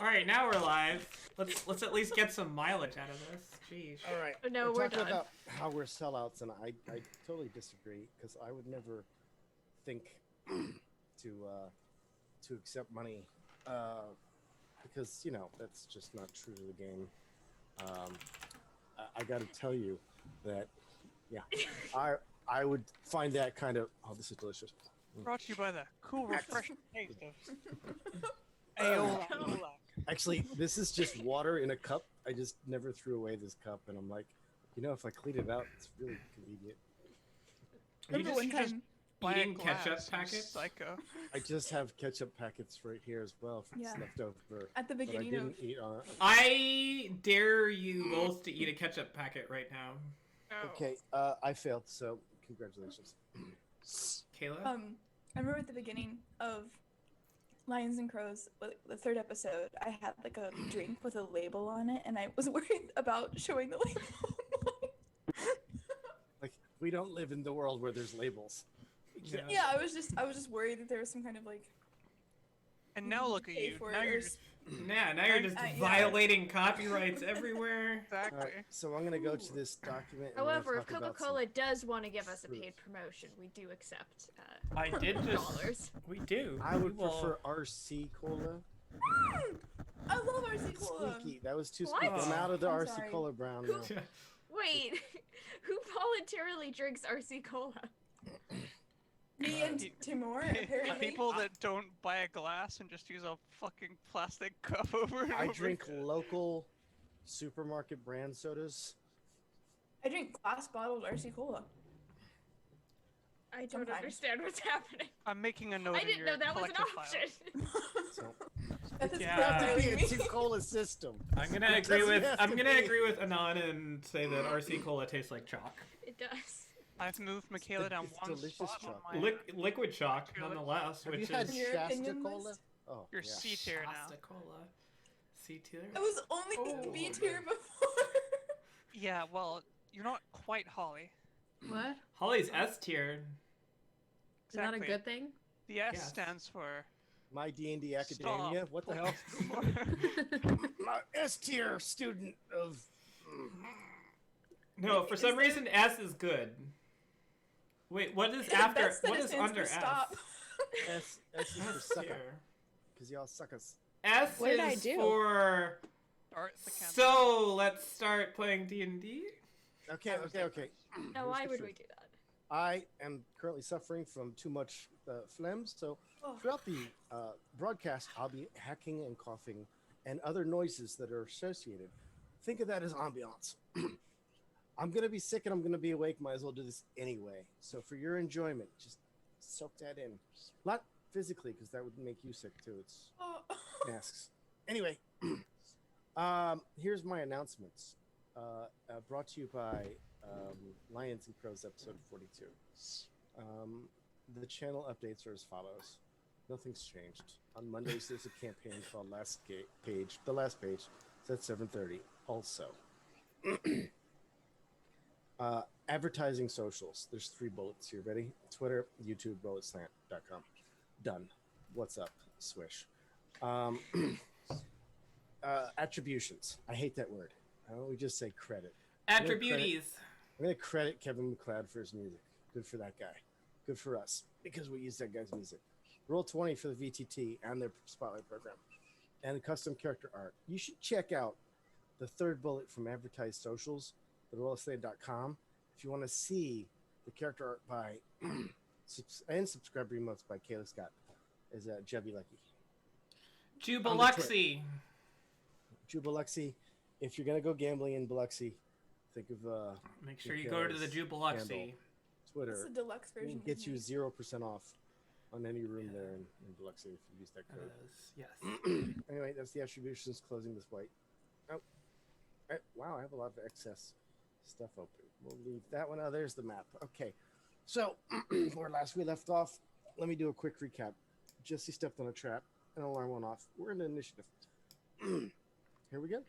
right, now we're live. Let's at least get some mileage out of this. Jeez. All right. No, we're talking done. about how we're sellouts, and I totally disagree because I would never think to accept money because that's just not true to the game. I got to tell you that I would find that kind of this is delicious. Brought to you by the cool, refreshing taste of Aola. Actually, this is just water in a cup. I just never threw away this cup, and I'm like, if I clean it out, it's really convenient. Are you Remember just one time eating ketchup packets? Psycho. I just have ketchup packets right here as well from left over. at the But I beginning didn't of eat on it. I dare you both to eat a ketchup packet right now. Oh. Okay, I failed, so congratulations. Kayla? I remember at the beginning of Lions and Crows, the third episode, I had like a drink with a label on it, and I was worried about showing the label. Like, we don't live in the world where there's labels. Yeah, I was just worried that there was some kind of like. And now look at you. Now you're just Now you're just violating copyrights everywhere. exactly. All right, so I'm gonna go to this document. And However, if talk about Coca-Cola does want to give us a paid promotion, we do accept I did just. dollars. We do. I would We will- prefer RC Cola. I love RC Cola. Squeaky. That was too What? squeaky. I'm out of the I'm RC sorry. Cola brown now. Wait, who voluntarily drinks RC Cola? Me and Timur apparently. People that don't buy a glass and just use a fucking plastic cup over and I over drink again. local supermarket brand sodas. I drink glass bottled RC Cola. I don't Sometimes. understand what's happening. I'm making a note I in didn't your know that was an collective option. So That is Yeah. practically it's a me. cola system. I'm gonna It agree doesn't with have I'm to gonna be. agree with Anon and say that RC Cola tastes like chalk. It does. I've moved Michaela down it's one delicious spot chocolate. on my Liquid chalk, Really? nonetheless, Have which you had is Your Shasta opinion Cola? list? Oh, Your yeah. C tier now. Shasta Cola. C tier. I was only B tier before. Yeah, well, you're not quite Holly. What? Holly's S tier. Is that a Exactly. good thing? The S Yes. stands for My D&D Academia. Stop. What the hell? My S tier student of. No, for some reason S is good. Wait, what is after? That's What is stands under for S? stop. S is for S sucker. tier. Because y'all suck us. S What did I is do? for. Start the campaign. So let's start playing D&D. Okay. No, Here's why the would truth. we do that? I am currently suffering from too much phlegm, so Oh. throughout the broadcast, I'll be hacking and coughing and other noises that are associated. Think of that as ambiance. I'm going to be sick and I'm going to be awake. Might as well do this anyway. So for your enjoyment, just soak that in. Not physically, because that would make you sick too. It's Oh. masks. Anyway, here's my announcements. Brought to you by Lions and Crows episode 42. The channel updates are as follows. Nothing's changed. On Mondays, there's a campaign called The Last Page. It's at 7:30. Also, advertising socials. There's 3 bullets here. Ready? Twitter, YouTube, bulletslant.com. Done. What's up? Swish. Attributions. I hate that word. Why don't we just say credit? Attributes. I'm going to credit Kevin McLeod for his music. Good for that guy. Good for us, because we use that guy's music. Roll20 for the VTT and their Spotlight program. And custom character art. You should check out the 3rd bullet from Advertised Socials, the rollslate.com, if you want to see the character art by and subscriber emotes by Kayla Scott is Jebby Lucky. Jubiluxy. Jubiluxy. If you're going to go gambling in Biloxi, think of Make sure you go to the Jubiluxy. Twitter. It's a deluxe version. It gets you 0% off on any room there in Biloxi if you use that code. Yes. Anyway, that's the attributions closing this white. Oh, wow, I have a lot of excess stuff open. We'll leave that one. Oh, there's the map. Okay, so where last we left off, let me do a quick recap. Jesse stepped on a trap, an alarm went off. We're in the initiative. Here we go.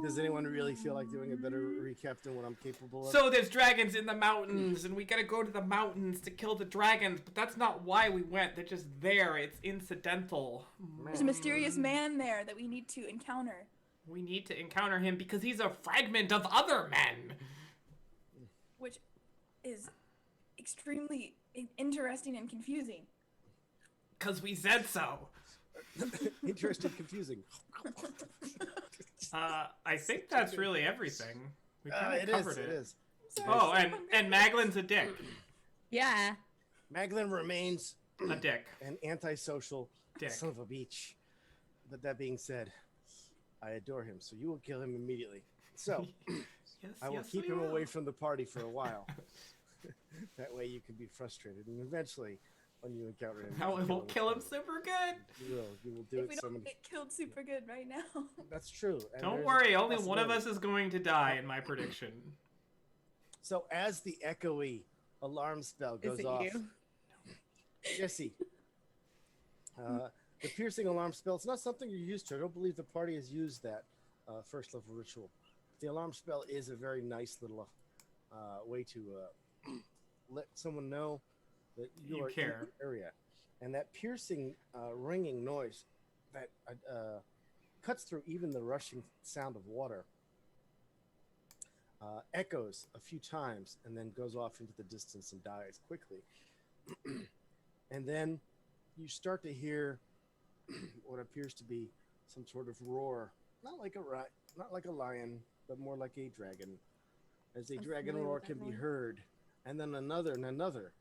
The Does anyone really feel like doing a better recap than what I'm capable of? So there's dragons in the mountains, and we gotta go to the mountains to kill the dragons, but that's not why we went. They're just there. It's incidental. There's a mysterious man there that we need to encounter. We need to encounter him because he's a fragment of other men. Which is extremely interesting and confusing. Because we said so. Interesting, confusing. I think that's really everything. We kind of covered It is. Oh, and Maglin's a dick. Yeah. Maglin remains A dick. an antisocial Dick. son of a beach. But that being said, I adore him, so you will kill him immediately. So, Yes, I will yes, keep we him will. away from the party for a while. That way you can be frustrated, and eventually, when you encounter him, No, you we'll kill him super good. You will. You will do If it we so don't many. get killed super good right now. That's true. and Don't there's a worry, only one of possibility. us is going to die in my prediction. So as the echoey alarm spell goes Is it off, you? Jesse, the piercing alarm spell, it's not something you're used to. I don't believe the party has used that first level ritual. The alarm spell is a very nice little way to let someone know that you You are care. in the area. And that piercing, ringing noise that cuts through even the rushing sound of water echoes a few times and then goes off into the distance and dies quickly. And then you start to hear what appears to be some sort of roar, not like a lion, but more like a dragon. As a I'm dragon familiar roar with that can be noise. heard, and then another and another,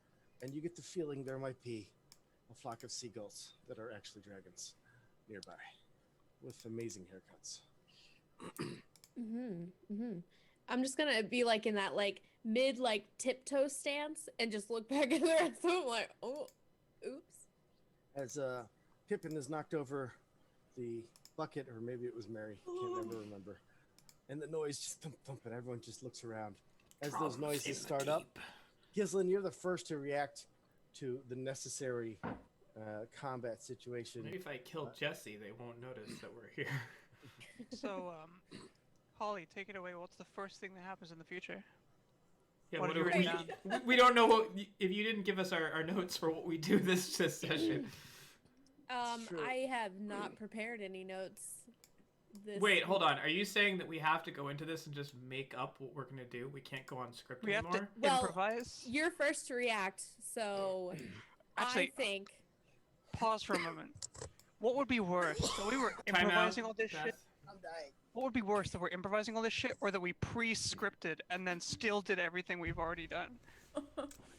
and you get the feeling there might be a flock of seagulls that are actually dragons nearby, with amazing haircuts. I'm just gonna be like in that like mid like tiptoe stance and just look back at the rest of them like, oh, oops. As Pippin is knocked over the bucket, or maybe it was Mary, can't never remember. And the noise just thump thump, and everyone just looks around. As those Drums in noises the start up, deep. Gislin, you're the first to react to the necessary combat situation. Maybe if I kill Jesse, they won't notice that we're here. So, Holly, take it away. What's the first thing that happens in the future? Yeah, What what have do you we, written we don't know what if you didn't give us our notes for what we do this session. True. I have not prepared any notes. Wait, hold on. Are you saying that we have to go into this and just make up what we're gonna do? We can't go on script We have to anymore. Well, improvise. You're first to react, so Actually, I think pause for a moment. What would be worse? So we were Time out, improvising all this Beth. shit. What would be worse, that we're improvising all this shit, or that we pre-scripted and then still did everything we've already done?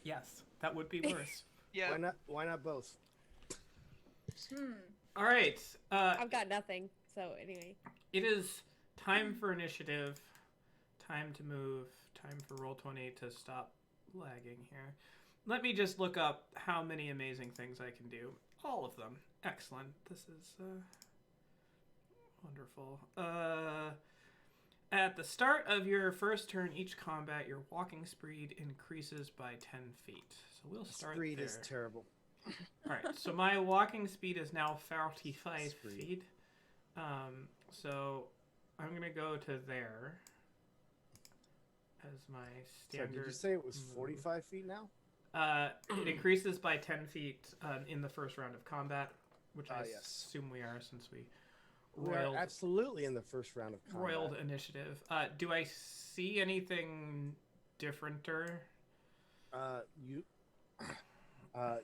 Yes, that would be worse. Yeah. Why not both? All right. I've got nothing. So anyway, It is time for initiative. Time to move. Time for Roll20 to stop lagging here. Let me just look up how many amazing things I can do. All of them. Excellent. This is wonderful. At the start of your first turn each combat, your walking speed increases by 10 feet. So we'll start Speed there. is terrible. All right, so my walking speed is now 45 Speed. feet. So I'm gonna go to there as my Sorry, standard. did you say it was move. 45 feet now? It increases by 10 feet in the first round of combat, which I Yes. assume we are since we We are roiled, absolutely in the first round of combat. roiled initiative. Do I see anything differenter?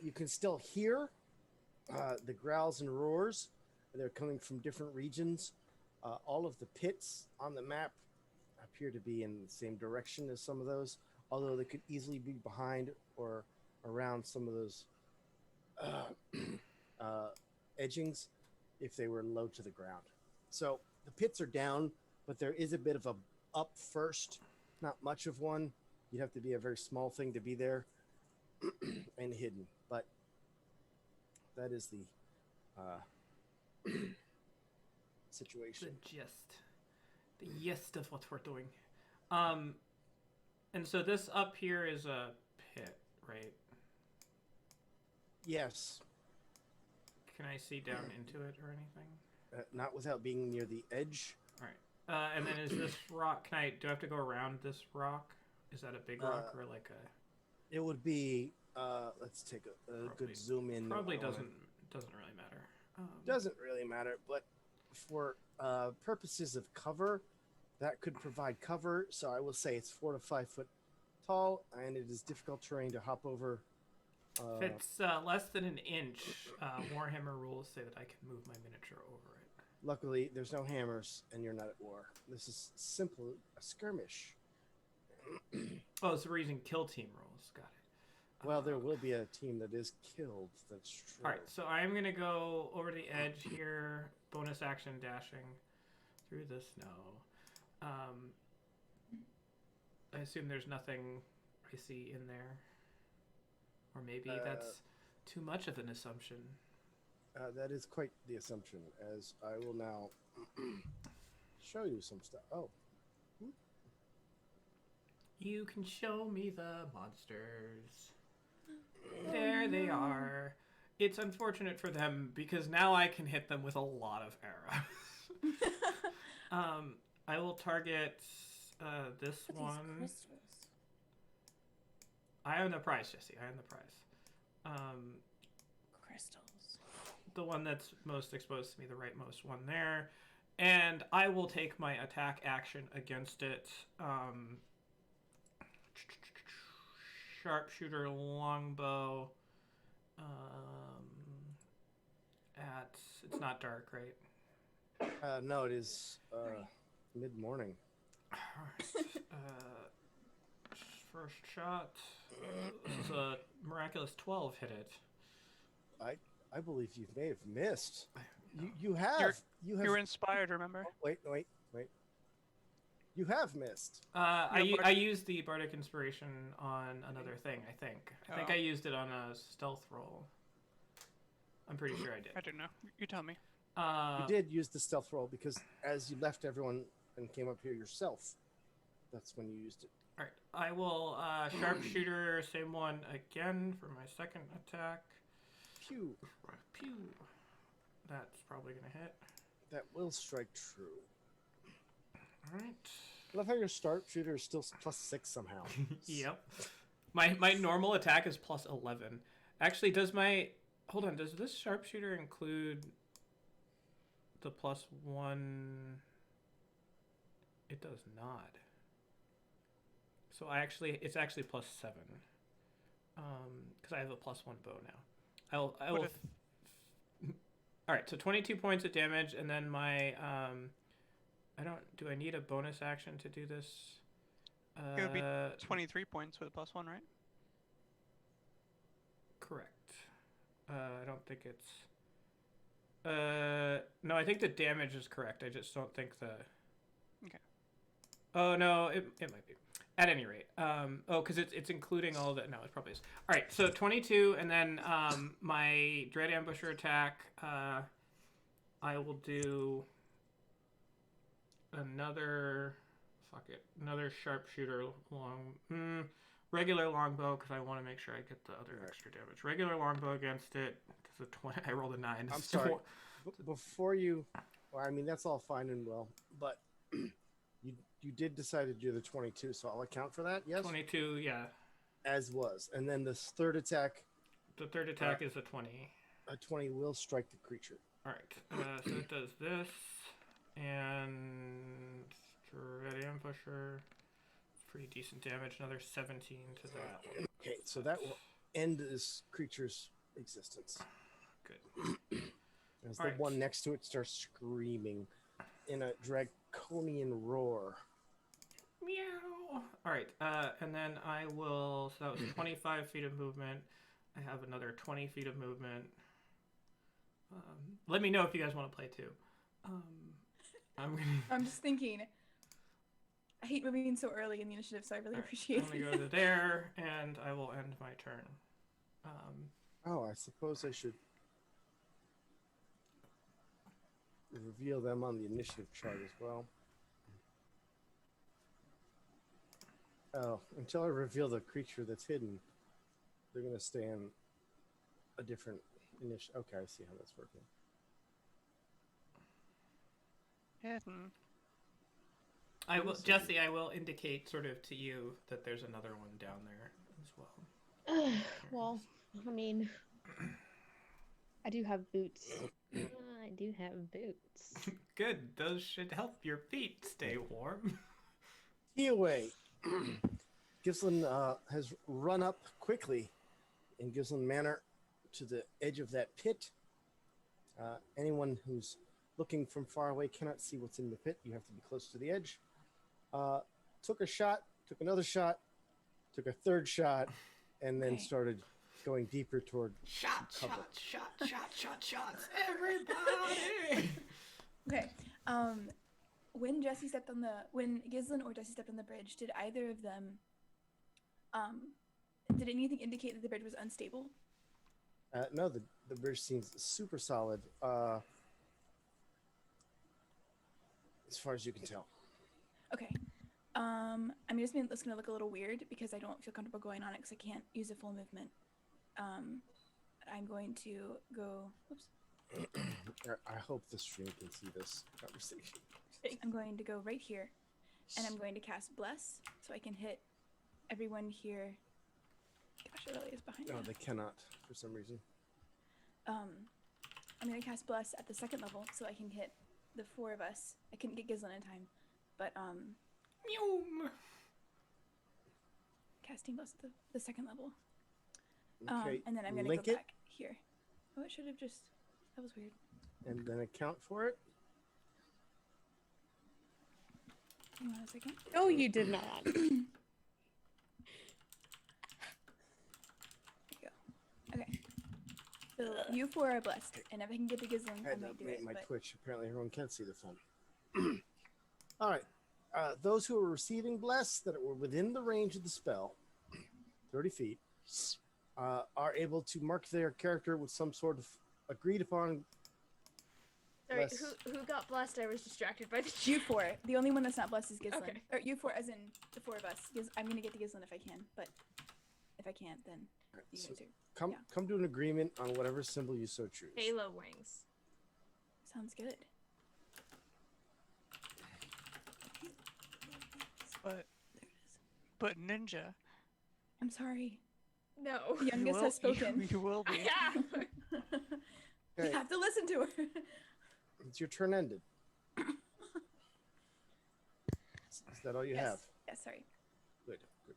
You can still hear the growls and roars. They're coming from different regions. All of the pits on the map appear to be in the same direction as some of those, although they could easily be behind or around some of those edgings if they were low to the ground. So the pits are down, but there is a bit of a up first. Not much of one. You'd have to be a very small thing to be there and hidden. But that is the situation. The gist of what we're doing. And so this up here is a pit, right? Yes, Can I see down into it or anything? not without being near the edge. All right. And then is this rock? Do I have to go around this rock? Is that a big rock or like a? It would be. Let's take a Probably- good zoom in. Probably on- doesn't really matter. Doesn't really matter, but for purposes of cover, that could provide cover. So I will say it's 4 to 5 foot tall, and it is difficult terrain to hop over. If it's less than an inch, Warhammer rules say that I can move my miniature over it. Luckily, there's no hammers, and you're not at war. This is simply a skirmish. Oh, it's the reason kill team rules. Got it. Well, there will be a team that is killed. That's true. All right, so I'm gonna go over the edge here. Bonus action dashing through the snow. I assume there's nothing I see in there, or maybe that's too much of an assumption. That is quite the assumption, as I will now show you some stuff. Oh, You can show me the monsters. There they are. It's unfortunate for them because now I can hit them with a lot of arrows. I will target this What are one. these crystals? I own the prize, Jesse. I own the prize. Crystals. The one that's most exposed to me, the rightmost one there. And I will take my attack action against it. Sharpshooter longbow. It's not dark, right? no, it is mid-morning. Alright. First shot. This is a miraculous 12 hit it. I believe you may have missed. No. You have. You're- You have. You were inspired, remember? Oh, wait. You have missed. I used the Bardic Inspiration on another thing, I think. I think Oh. I used it on a stealth roll. I'm pretty sure I did. I don't know. You tell me. You did use the stealth roll because as you left everyone and came up here yourself, that's when you used it. Alright, I will sharpshooter, same one again for my second attack. Pew. Pew. That's probably gonna hit. That will strike true. Alright. I love how your sharpshooter is still +6 somehow. Yep. My normal attack is plus 11. Actually, does this sharpshooter include the +1? It does not. So it's actually +7. Because I have a +1 bow now. I will. All right, so 22 points of damage, and then my do I need a bonus action to do this? It would be 23 points with a +1, right? Correct. I don't think it's. No, I think the damage is correct. I just don't think the. Okay. Oh no, it might be. At any rate, because it's including all that. No, it probably is. All right, so 22, and then my Dread Ambusher attack. I will do another sharpshooter regular longbow because I want to make sure I get the other extra damage. Regular longbow against it. It's a 20. I rolled a 9. I'm sorry. Before you, well, I mean that's all fine and well, but you did decide to do the 22, so I'll account for that. Yes. 22, yeah. As was, and then this third attack. The third attack is a 20. A 20 will strike the creature. All right. So it does this and Dread Ambusher. Pretty decent damage. Another 17 to that. Okay, so that will end this creature's existence. Good. As All the right. one next to it starts screaming in a draconian roar. Meow. All right. And then I will. So that was 25 feet of movement. I have another 20 feet of movement. Let me know if you guys want to play too. I'm just thinking. I hate moving so early in the initiative, so I really appreciate I'm gonna go to there, and I will end my turn. Oh, I suppose I should reveal them on the initiative chart as well. Oh, until I reveal the creature that's hidden, they're going to stay in a different initiative. Okay, I see how that's working. Hidden. I will, Jesse. I will indicate sort of to you that there's another one down there as well. Well, I mean, I do have boots. I do have boots. Good. Those should help your feet stay warm. TOA. Gislin has run up quickly in Gislin manner to the edge of that pit. Anyone who's looking from far away cannot see what's in the pit. You have to be close to the edge. Took a shot, took another shot, took a third shot, and then Okay. started going deeper toward Shots, cover. shots, everybody! Okay. When Gislin or Jesse stepped on the bridge, did either of them, did anything indicate that the bridge was unstable? No, the bridge seems super solid, as far as you can tell. Okay. I'm just gonna look a little weird because I don't feel comfortable going on it because I can't use a full movement. I'm going to go. Oops. I hope the stream can see this conversation. I'm going to go right here, and I'm going to cast Bless so I can hit everyone here. Gosh, it really is behind No, me. they cannot for some reason. I'm gonna cast Bless at the second level so I can hit the four of us. I couldn't get Gislin in time, but Meow. casting Bless at the second level. Okay, And then I'm gonna link go it back here. Oh, it should have just. That was weird. and then account for it. Hang on a second. No, you did not. There you go. Okay. So you four are blessed, and if I can get to Gislin, I I had to might do update it. my But Twitch. Apparently, everyone can't see the phone. All right. Those who are receiving bless that were within the range of the spell, 30 feet, are able to mark their character with some sort of agreed upon. Sorry, Bless. who got blessed? I was distracted by the you four. The only one that's not blessed is Gislin. Okay. Or you four, as in the four of us. I'm gonna get to Gislin if I can, but if I can't, then you So guys are. come, Yeah. come to an agreement on whatever symbol you so choose. Halo wings. Sounds good. But There it is. but ninja, I'm sorry. No. The youngest has spoken. You will be. Yeah. You Okay, have to listen to her. it's your turn ended. Is that all you have? Yes, sorry. Good, good.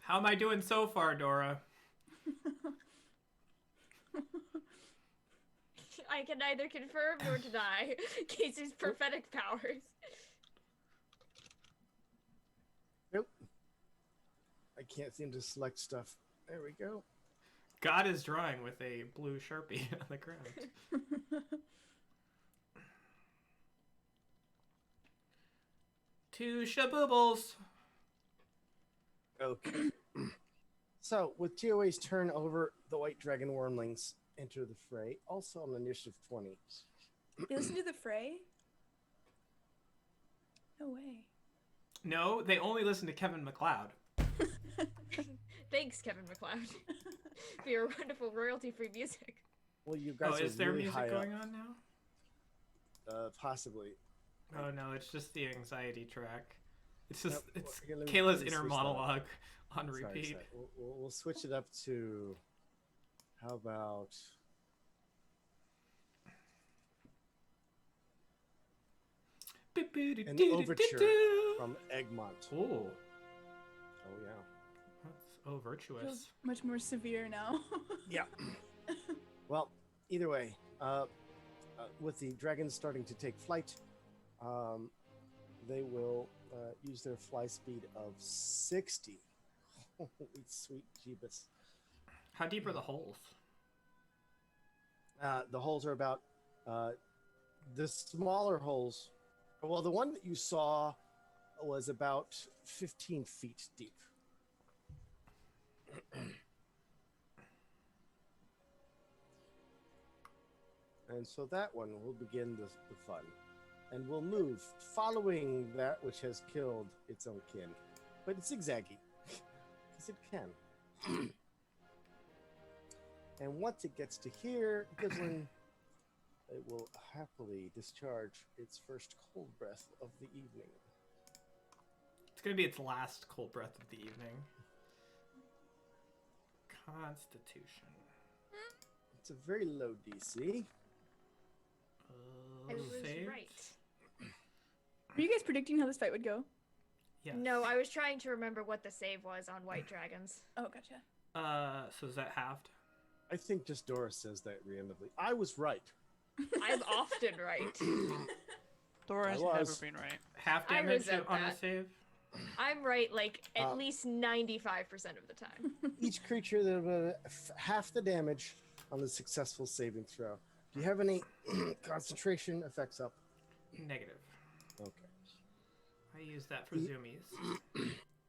How am I doing so far, Dora? I can neither confirm nor deny Casey's prophetic powers. Nope. I can't seem to select stuff. There we go. God is drawing with a blue Sharpie on the ground. Two shaboobles. Okay. So, with TOA's turn over, the White Dragon Wormlings enter the fray, also on initiative 20. You listen to the fray? No way. No, they only listen to Kevin McLeod. Thanks, Kevin McLeod, for your wonderful royalty-free music. Well, you guys Oh, is are there really music high going up. on now? Possibly. Oh no, it's just the anxiety track. It's just Nope. it's Here, let me Kayla's switch inner that up. monologue on Sorry, repeat. sorry. We'll switch it up to, how about, an overture from Egmont. Oh, Oh, yeah. that's virtuous. Feels much more severe now. Yeah. Well, either way, with the dragons starting to take flight, they will use their fly speed of 60. Holy sweet Jeebus. How deep are the holes? The holes are about the smaller holes. Well, the one that you saw was about 15 feet deep. And so that one will begin the fun. And will move following that which has killed its own kin. But it's zigzaggy. Because it can. And once it gets to here, Gislin, it will happily discharge its first cold breath of the evening. It's gonna be its last cold breath of the evening. Constitution. It's a very low DC. I was Save? right. Were you guys predicting how this fight would go? Yes. No, I was trying to remember what the save was on white dragons. Oh, gotcha. So is that halved? I think just Doris says that randomly. I was right. I'm often right. Dora has I never was. been right. Half I damage resent on a that. save? I'm right like at Uh, least 95% of the time. Each creature that half the damage on the successful saving throw. Do you have any concentration effects up? Negative. Okay. I use that for zoomies.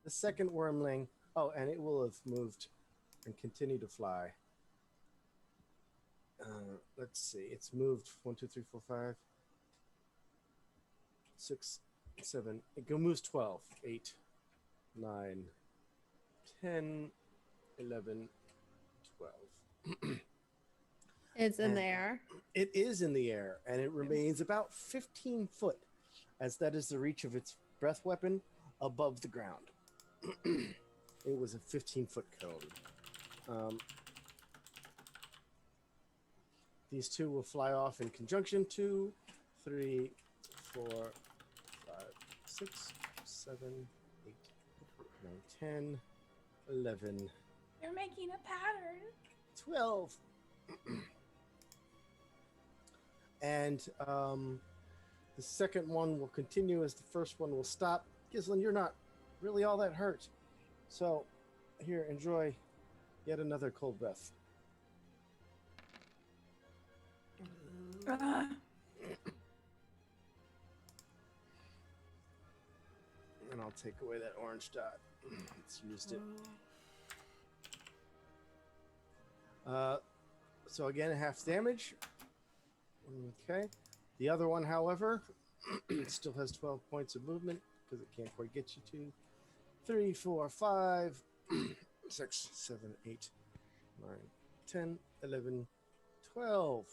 The second wormling. Oh, and it will have moved and continue to fly. Let's see. It's moved 1, 2, 3, 4, 5, 6, 7. It moves 12, 8, 9, 10, 11, 12. It's in And- there. It is in the air, and it remains about 15 foot, as that is the reach of its breath weapon above the ground. It was a 15-foot cone. These two will fly off in conjunction. 2, 3, 4, 5, 6, 7, 8, 9, 10, 11, You're making a pattern. 12. And the second one will continue as the first one will stop. Gislin, you're not really all that hurt. So, here, enjoy yet another cold breath. Ah. And I'll take away that orange dot. It's used it. So again, half damage. Okay. The other one, however, it still has 12 points of movement because it can't quite get you to 3, 4, 5, 6, 7, 8, 9, 10, 11, 12.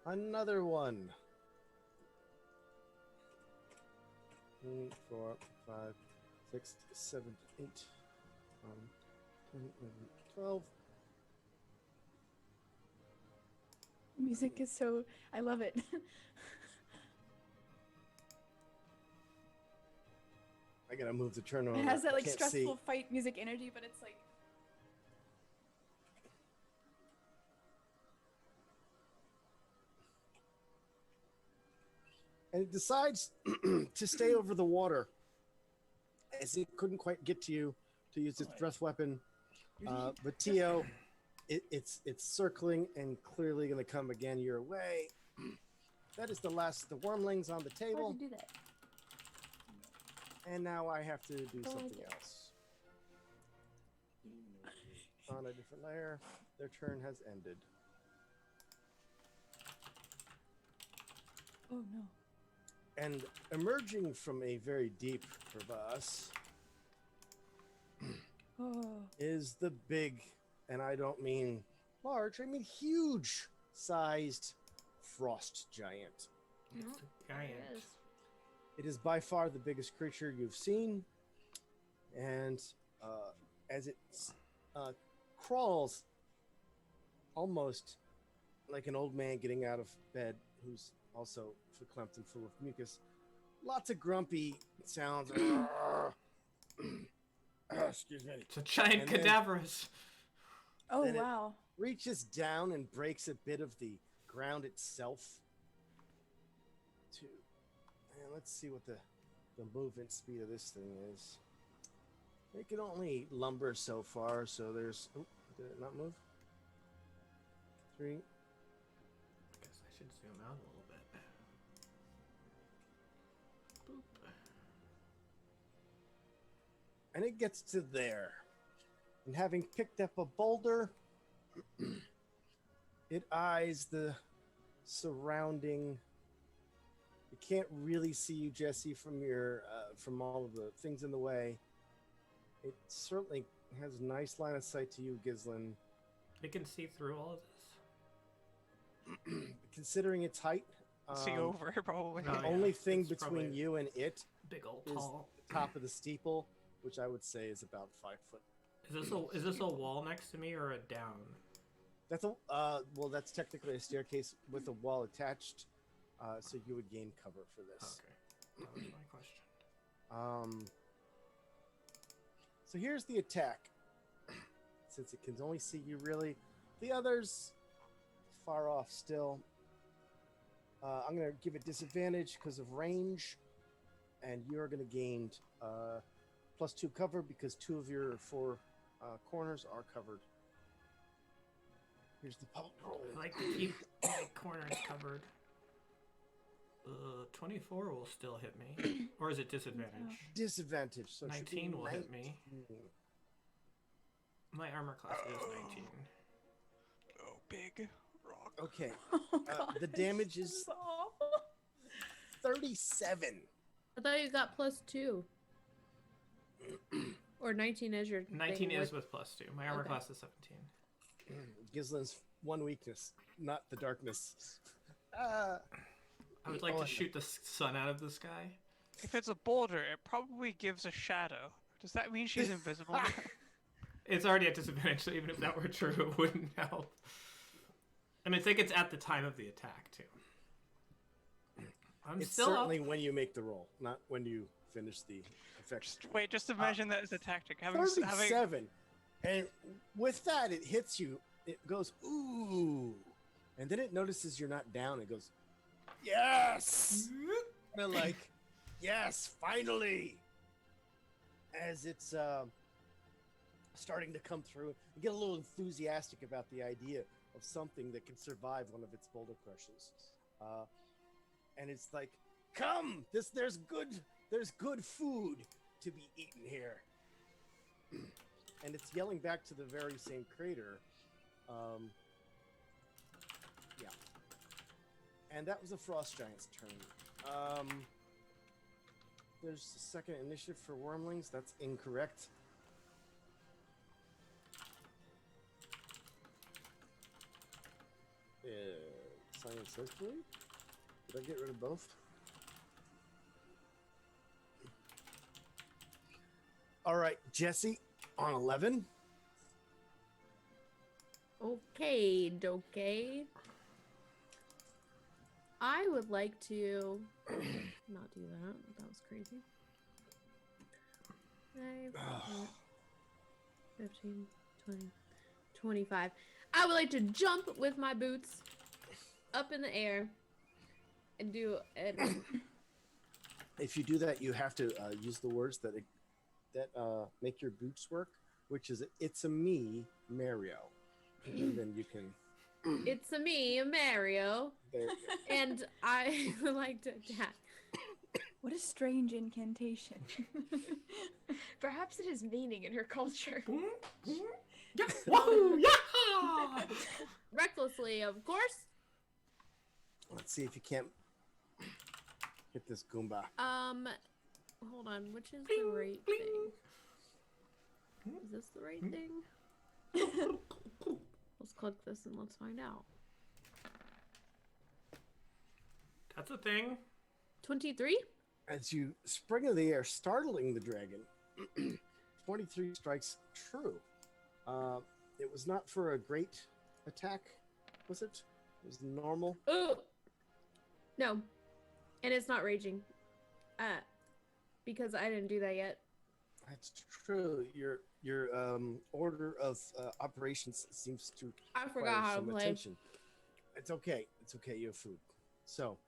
Another one. 3, 4, 5, 6, 7, 8, 10, 11, 12. Music is so. I love it. I gotta move the turn on. It has that like Can't stressful see. fight music energy, but it's like. And it decides to stay over the water as it couldn't quite get to you to use its breath weapon. But Tio, it's circling and clearly going to come again your way. That is the last of the wormlings on the table. Why'd you do that? And now I have to do Don't like something it. else. On a different layer. Their turn has ended. Oh no. And emerging from a very deep crevasse Oh. is the big, and I don't mean large, I mean huge sized frost giant. It's a giant. There it is. It is by far the biggest creature you've seen, and as it crawls almost like an old man getting out of bed who's also verklempt and full of mucus, lots of grumpy sounds. Excuse me. It's a giant And then- cadaverous. Oh Then it- wow. Reaches down and breaks a bit of the ground itself. And let's see what the movement speed of this thing is. It can only lumber so far, so there's. Oh, did it not move? 3. I guess I should zoom out a little bit. Boop. And it gets to there. And having picked up a boulder, it eyes the surrounding. It can't really see you, Jesse, from your from all of the things in the way. It certainly has a nice line of sight to you, Gislin. It can see through all of this. considering its height, See over probably. Oh, the yeah, only thing it's between probably- you and it Big old is tall. the top of the steeple, which I would say is about 5 foot. Is this a wall next to me or a down? That's a well, that's technically a staircase with a wall attached, so you would gain cover for this. Okay, that was my question. So here's the attack. Since it can only see you really, the others far off still. I'm gonna give it disadvantage because of range, and you're gonna gain +2 cover because 2 of your 4 corners are covered. Here's the pulp roll. I like to keep my corners covered. 24 will still hit me. Or is it disadvantage? Disadvantage. So it should be 19 will hit me. 19. My armor class is 19. Oh, big rock. Okay. Oh, God, The this damage is awful. 37. I thought you got +2. Or 19 as your 19 thing is with- with +2. My armor Okay. class is 17. Gizlin's one weakness, not the darkness. I would like Oh, to and- shoot the sun out of the sky. If it's a boulder, it probably gives a shadow. Does that mean she's invisible? It's already at disadvantage, so even if that were true, it wouldn't help. And I think it's at the time of the attack, too. I'm It's still certainly up. when you make the roll, not when you finish the effect. Wait, just imagine that as a tactic. Having 37. And with that, it hits you. It goes, ooh. And then it notices you're not down. It goes, yes. And like, yes, finally. As it's starting to come through, you get a little enthusiastic about the idea of something that can survive one of its boulder crushes. And it's like, come, there's good food to be eaten here. And it's yelling back to the very same crater. Yeah. And that was a frost giant's turn. There's a second initiative for wormlings. That's incorrect. Science circular? Did I get rid of both? All right, Jesse on 11. Okay, okay. I would like to not do that. That was crazy. 5, 15, 20, 25. I would like to jump with my boots up in the air and do it. If you do that, you have to use the words that make your boots work, which is "It's a me, Mario," and then you can. It's a me, Mario, There, and I would like to attack. What a strange incantation. Perhaps it has meaning in her culture. Yeah. Woohoo! Yeah! Recklessly, of course. let's see if you can't hit this Goomba. Hold on, which is the right thing? Is this the right thing? Let's click this and let's find out. That's a thing. 23? As you spring into the air, startling the dragon, 23 strikes true. It was not for a great attack, was it? It was normal. Ooh! No. And it's not raging. Because I didn't do that yet. That's true. Your order of operations seems to I require forgot how to some play. attention. It's okay. It's okay. You have food. So,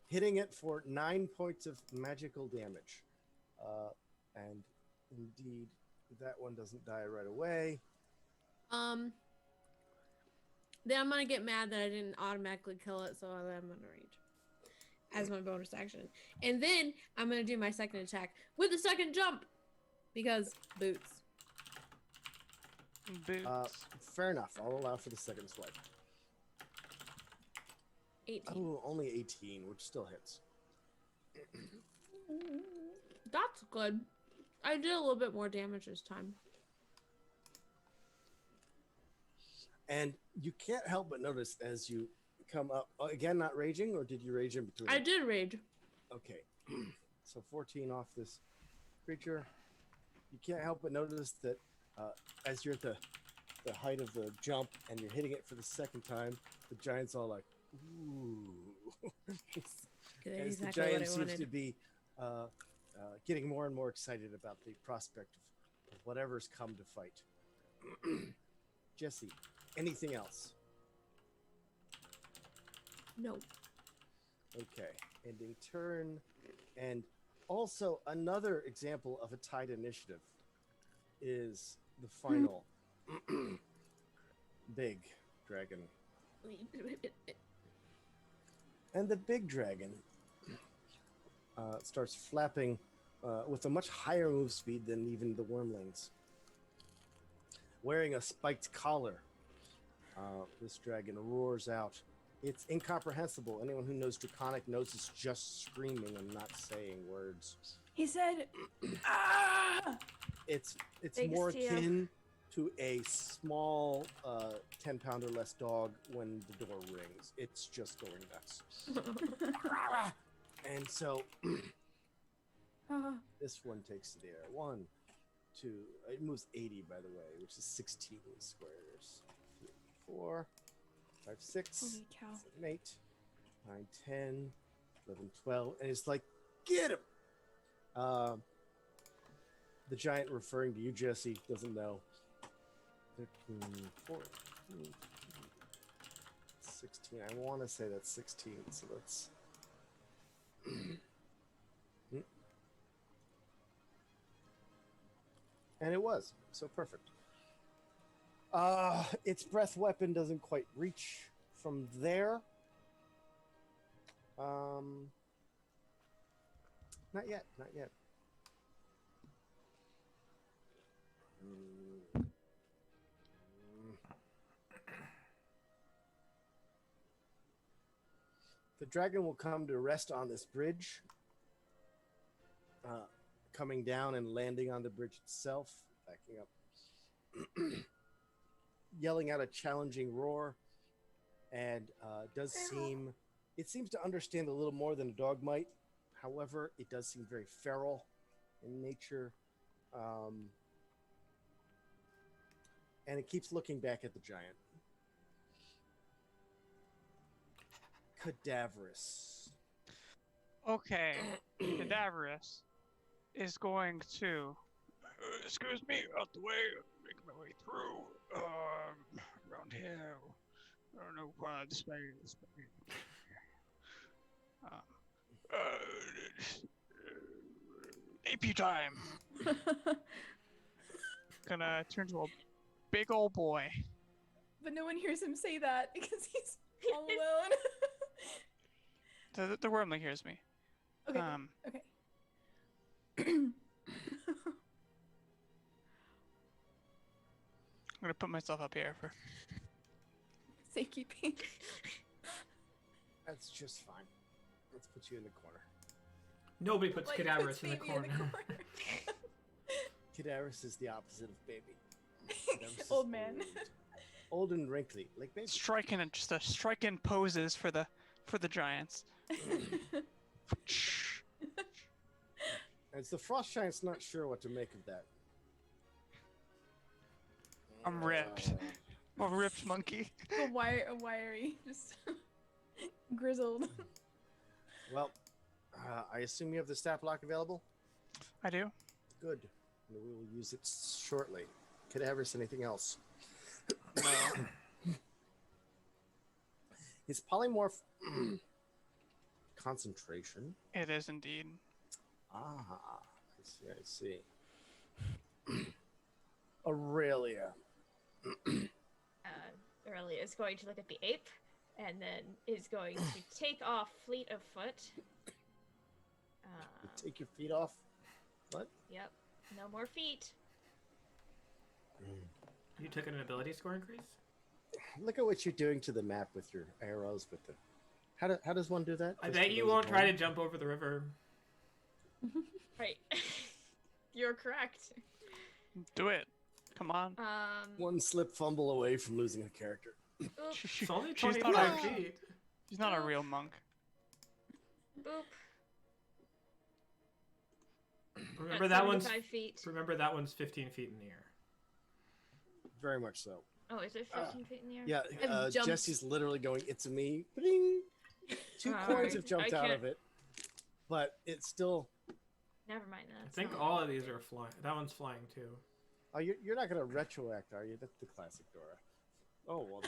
hitting it for 9 points of magical damage, and indeed, that one doesn't die right away. Then I'm gonna get mad that I didn't automatically kill it, so I'm gonna rage as my bonus action. And then I'm gonna do my second attack with the second jump because boots. Boots. Fair enough. I'll allow for the second swipe. 18. Oh, only 18, which still hits. That's good. I did a little bit more damage this time. And you can't help but notice as you come up, again, not raging, or did you rage in between? I did rage. Okay. So 14 off this creature. You can't help but notice that as you're at the height of the jump and you're hitting it for the second time, the giant's all like, ooh. That's As exactly the giant what I seems wanted. to be getting more and more excited about the prospect of whatever's come to fight. Jesse, anything else? No. Okay, ending turn, and also another example of a tied initiative is the final big dragon. And the big dragon starts flapping with a much higher move speed than even the wormlings. Wearing a spiked collar, this dragon roars out. It's incomprehensible. Anyone who knows Draconic knows it's just screaming and not saying words. He said, "Ah!" It's Thanks more to you. akin to a small 10-pound or less dog when the door rings. It's just going nuts. And so Ah. this one takes the air. 1, 2, it moves 80, by the way, which is 16 squares. 3, 4, 5, 6, Holy cow. 7, 8, 9, 10, 11, 12, and it's like, get him! The giant referring to you, Jesse, doesn't know. 13, 14, 16. I want to say that's 16, so that's... And it was, so perfect. Its breath weapon doesn't quite reach from there. Not yet, not yet. The dragon will come to rest on this bridge, coming down and landing on the bridge itself, backing up, yelling out a challenging roar, and it seems to understand a little more than a dog might. However, it does seem very feral in nature, and it keeps looking back at the giant. Cadaverous. Okay, Cadaverous is going to. Excuse me, out the way. Make my way through. Around here. I don't know why this way. This way. AP time. Gonna turn to a big old boy. But no one hears him say that because he's all alone. The wormling hears me. Okay. Okay. I'm gonna put myself up here for. Safekeeping. That's just fine. Let's put you in the corner. Nobody puts Like, Cadaverous puts in the baby corner. Cadaverous is the opposite of baby. Cadaverous is Old man. Old and wrinkly, like baby. Striking and just a striking poses for the giants. As the frost giant's not sure what to make of that. I'm ripped. I'm a ripped monkey. A wiry, just grizzled. Well, I assume you have the stat block available? I do. Good. We will use it shortly. Cadaverous, anything else? His polymorph concentration. It is indeed. Ah, I see. Aurelia. Aurelia is going to look at the ape, and then is going to take off fleet of foot. Take your feet off. What? Yep, no more feet. You took an ability score increase? Look at what you're doing to the map with your arrows. With the how does one do that? I Just bet for you those won't at try home? to jump over the river. Right. You're correct. Do it. Come on. One slip fumble away from losing a character. Boop, It's only She's not 25 a- feet. She's not a real monk. boop. Remember At that one's 75 feet. remember that one's 15 feet in the air. Very much so. Oh, is it 15 feet in the air? Yeah, I've jumped. Jesse's literally going, "It's a me." Bling. Two Alright, coins have jumped I out can't- of it, but it's still. Never mind that. I think all of these are flying. That one's flying too. Oh, you're not gonna retroact, are you? That's the classic Dora. Oh well.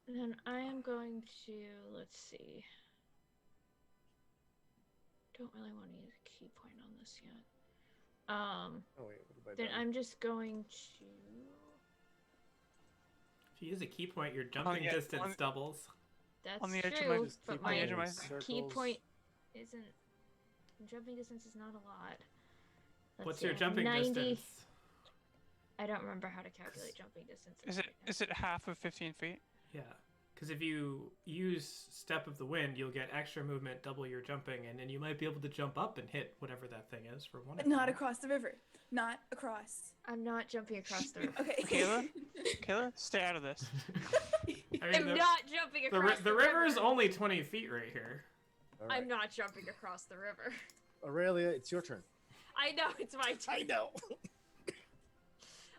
Then I am going to, let's see. Don't really want to use a key point on this yet. Oh wait, what have I Then done? I'm just going to. If you use a key point, your jumping yeah, distance doubles. That's On the edge of my- true, Just but keep my on the edge of my- key circles. point isn't. Jumping distance is not a lot. Let's What's see, your I have jumping 90 distance? I don't remember how to calculate jumping distance. Is it half of 15 feet? Yeah. Because if you use Step of the Wind, you'll get extra movement, double your jumping, and then you might be able to jump up and hit whatever that thing is for one. But not across the river. Not across. I'm not jumping across the river. Okay. Kayla? Kayla, stay out of this. I mean, I'm not jumping across the river is only 20 feet right here. All right. I'm not jumping across the river. Aurelia, it's your turn. I know it's my turn. I know.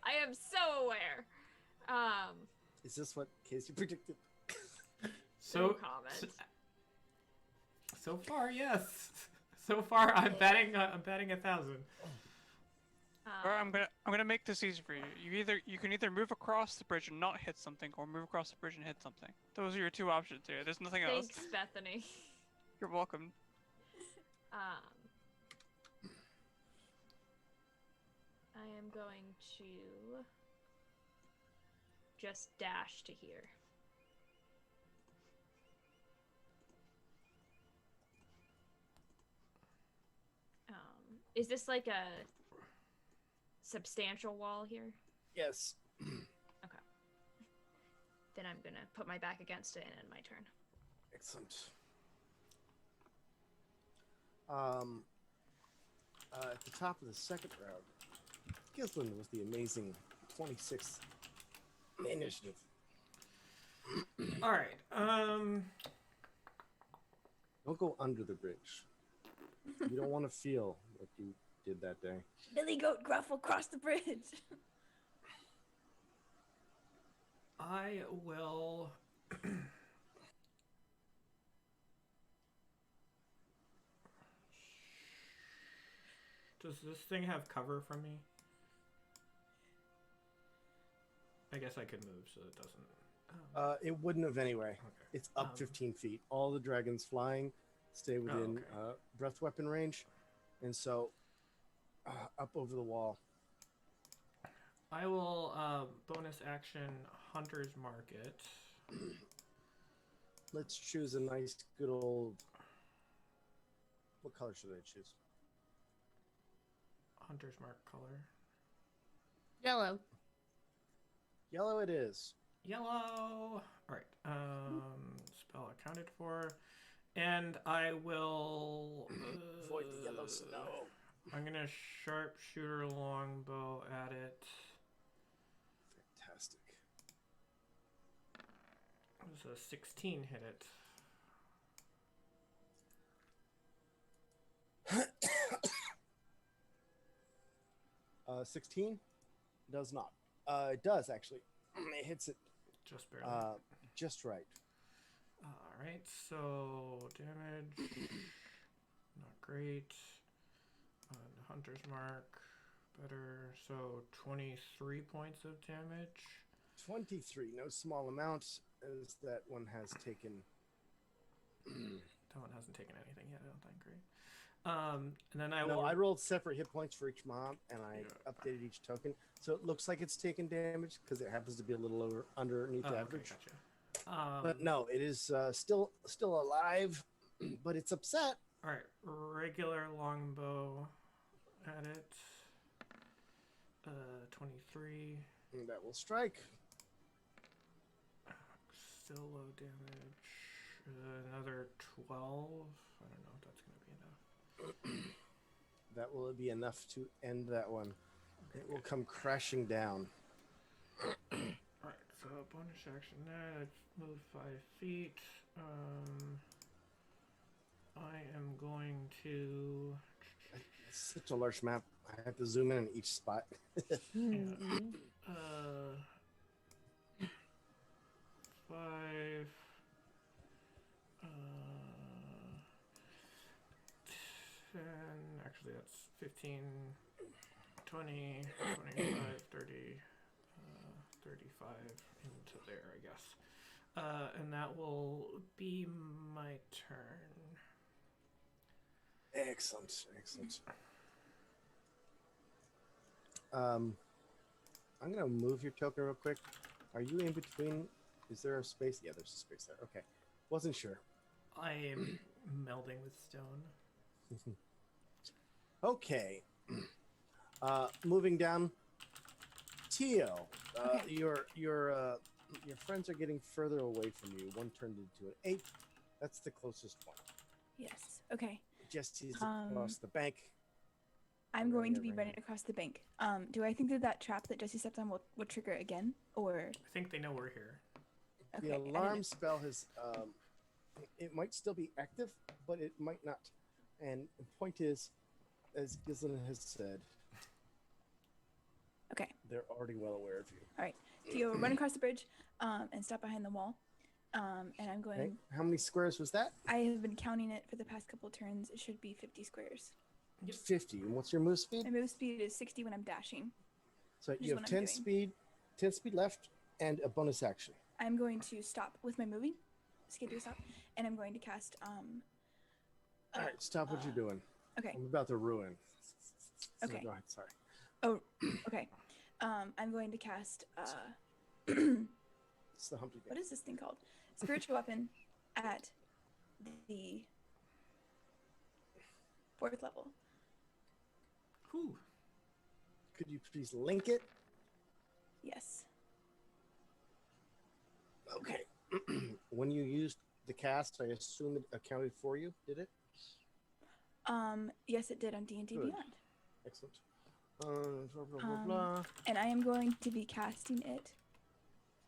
I am so aware. Is this what Casey predicted? No So, comment. so far, yes. So far, I'm betting 1,000. Or I'm gonna make this easy for you. You can either move across the bridge and not hit something, or move across the bridge and hit something. Those are your two options here. There's nothing else. Thanks, Bethany. You're welcome. I am going to just dash to here. Is this like a substantial wall here? Yes. Then I'm gonna put my back against it and end my turn. Excellent. At the top of the second round, Gislin was the amazing 26th initiative. All right. Don't go under the bridge. You don't want to feel what you did that day. Billy Goat Gruff will cross the bridge. I will. Does this thing have cover from me? I guess I could move so it doesn't. It wouldn't have anyway. Okay. It's up 15 feet. All the dragons flying stay within okay. breath weapon range, and so up over the wall. I will bonus action Hunter's Market. Let's choose a nice, good old. What color should I choose? Hunter's Mark color. Yellow. Yellow it is. Yellow. All right. Spell accounted for, and I will Avoid the yellow snow. I'm gonna sharpshooter longbow at it. Fantastic. It was a 16 hit it. 16 does not. It does actually. It hits it Just barely. just right. All right. So damage. Not great. Hunter's Mark. Better. So 23 points of damage. 23, no small amount, as that one has taken. That one hasn't taken anything yet. I don't think. Great. And then I No, will. I rolled separate hit points for each mob, and I updated each token, so it looks like it's taken damage because it happens to be a little underneath Oh, okay, average. gotcha. But no, it is still alive, but it's upset. All right, regular longbow at it. 23. And that will strike. Still low damage. Another 12. I don't know if that's gonna be enough. That will be enough to end that one. It will come crashing down. Alright, so bonus action there. I've moved 5 feet. I am going to. It's such a large map. I have to zoom in on each spot. Mhm. 5. 10. Actually, that's 15, 20, 25, 30, 35 into there, I guess. And that will be my turn. Excellent. I'm gonna move your token real quick. Are you in between? Is there a space? Yeah, there's a space there. Okay, wasn't sure. I am melding with stone. Okay, moving down. Tio, Okay. your friends are getting further away from you. One turned into an 8. That's the closest one. Yes. Okay. Jesse's across the bank. I'm going to be Right. running across the bank. Do I think that trap that Jesse stepped on will trigger again, or I think they know we're here. okay? The I didn't- alarm spell has it might still be active, but it might not. And the point is, as Gislin has said, Okay. they're already well aware of you. Tio, run across the bridge, and stop behind the wall. And I'm going. Okay. How many squares was that? I have been counting it for the past couple turns. It should be 50 squares. 50. And what's your move speed? My move speed is 60 when I'm dashing. So is you have what I'm 10 doing. speed, 10 speed left, and a bonus action. I'm going to stop with my moving, skip to stop, and I'm going to cast. All right, stop what you're doing. Okay. I'm about to ruin. So Okay. Go ahead. Sorry. Oh, okay. I'm going to cast. It's the Humpty What Dance. is this thing called? Spiritual weapon at the 4th level. Whew. Could you please link it? Yes. Okay. When you used the cast, I assume it accounted for you. Did it? Yes, it did on D&D Good. Beyond. Excellent. Blah, blah, blah, blah. And I am going to be casting it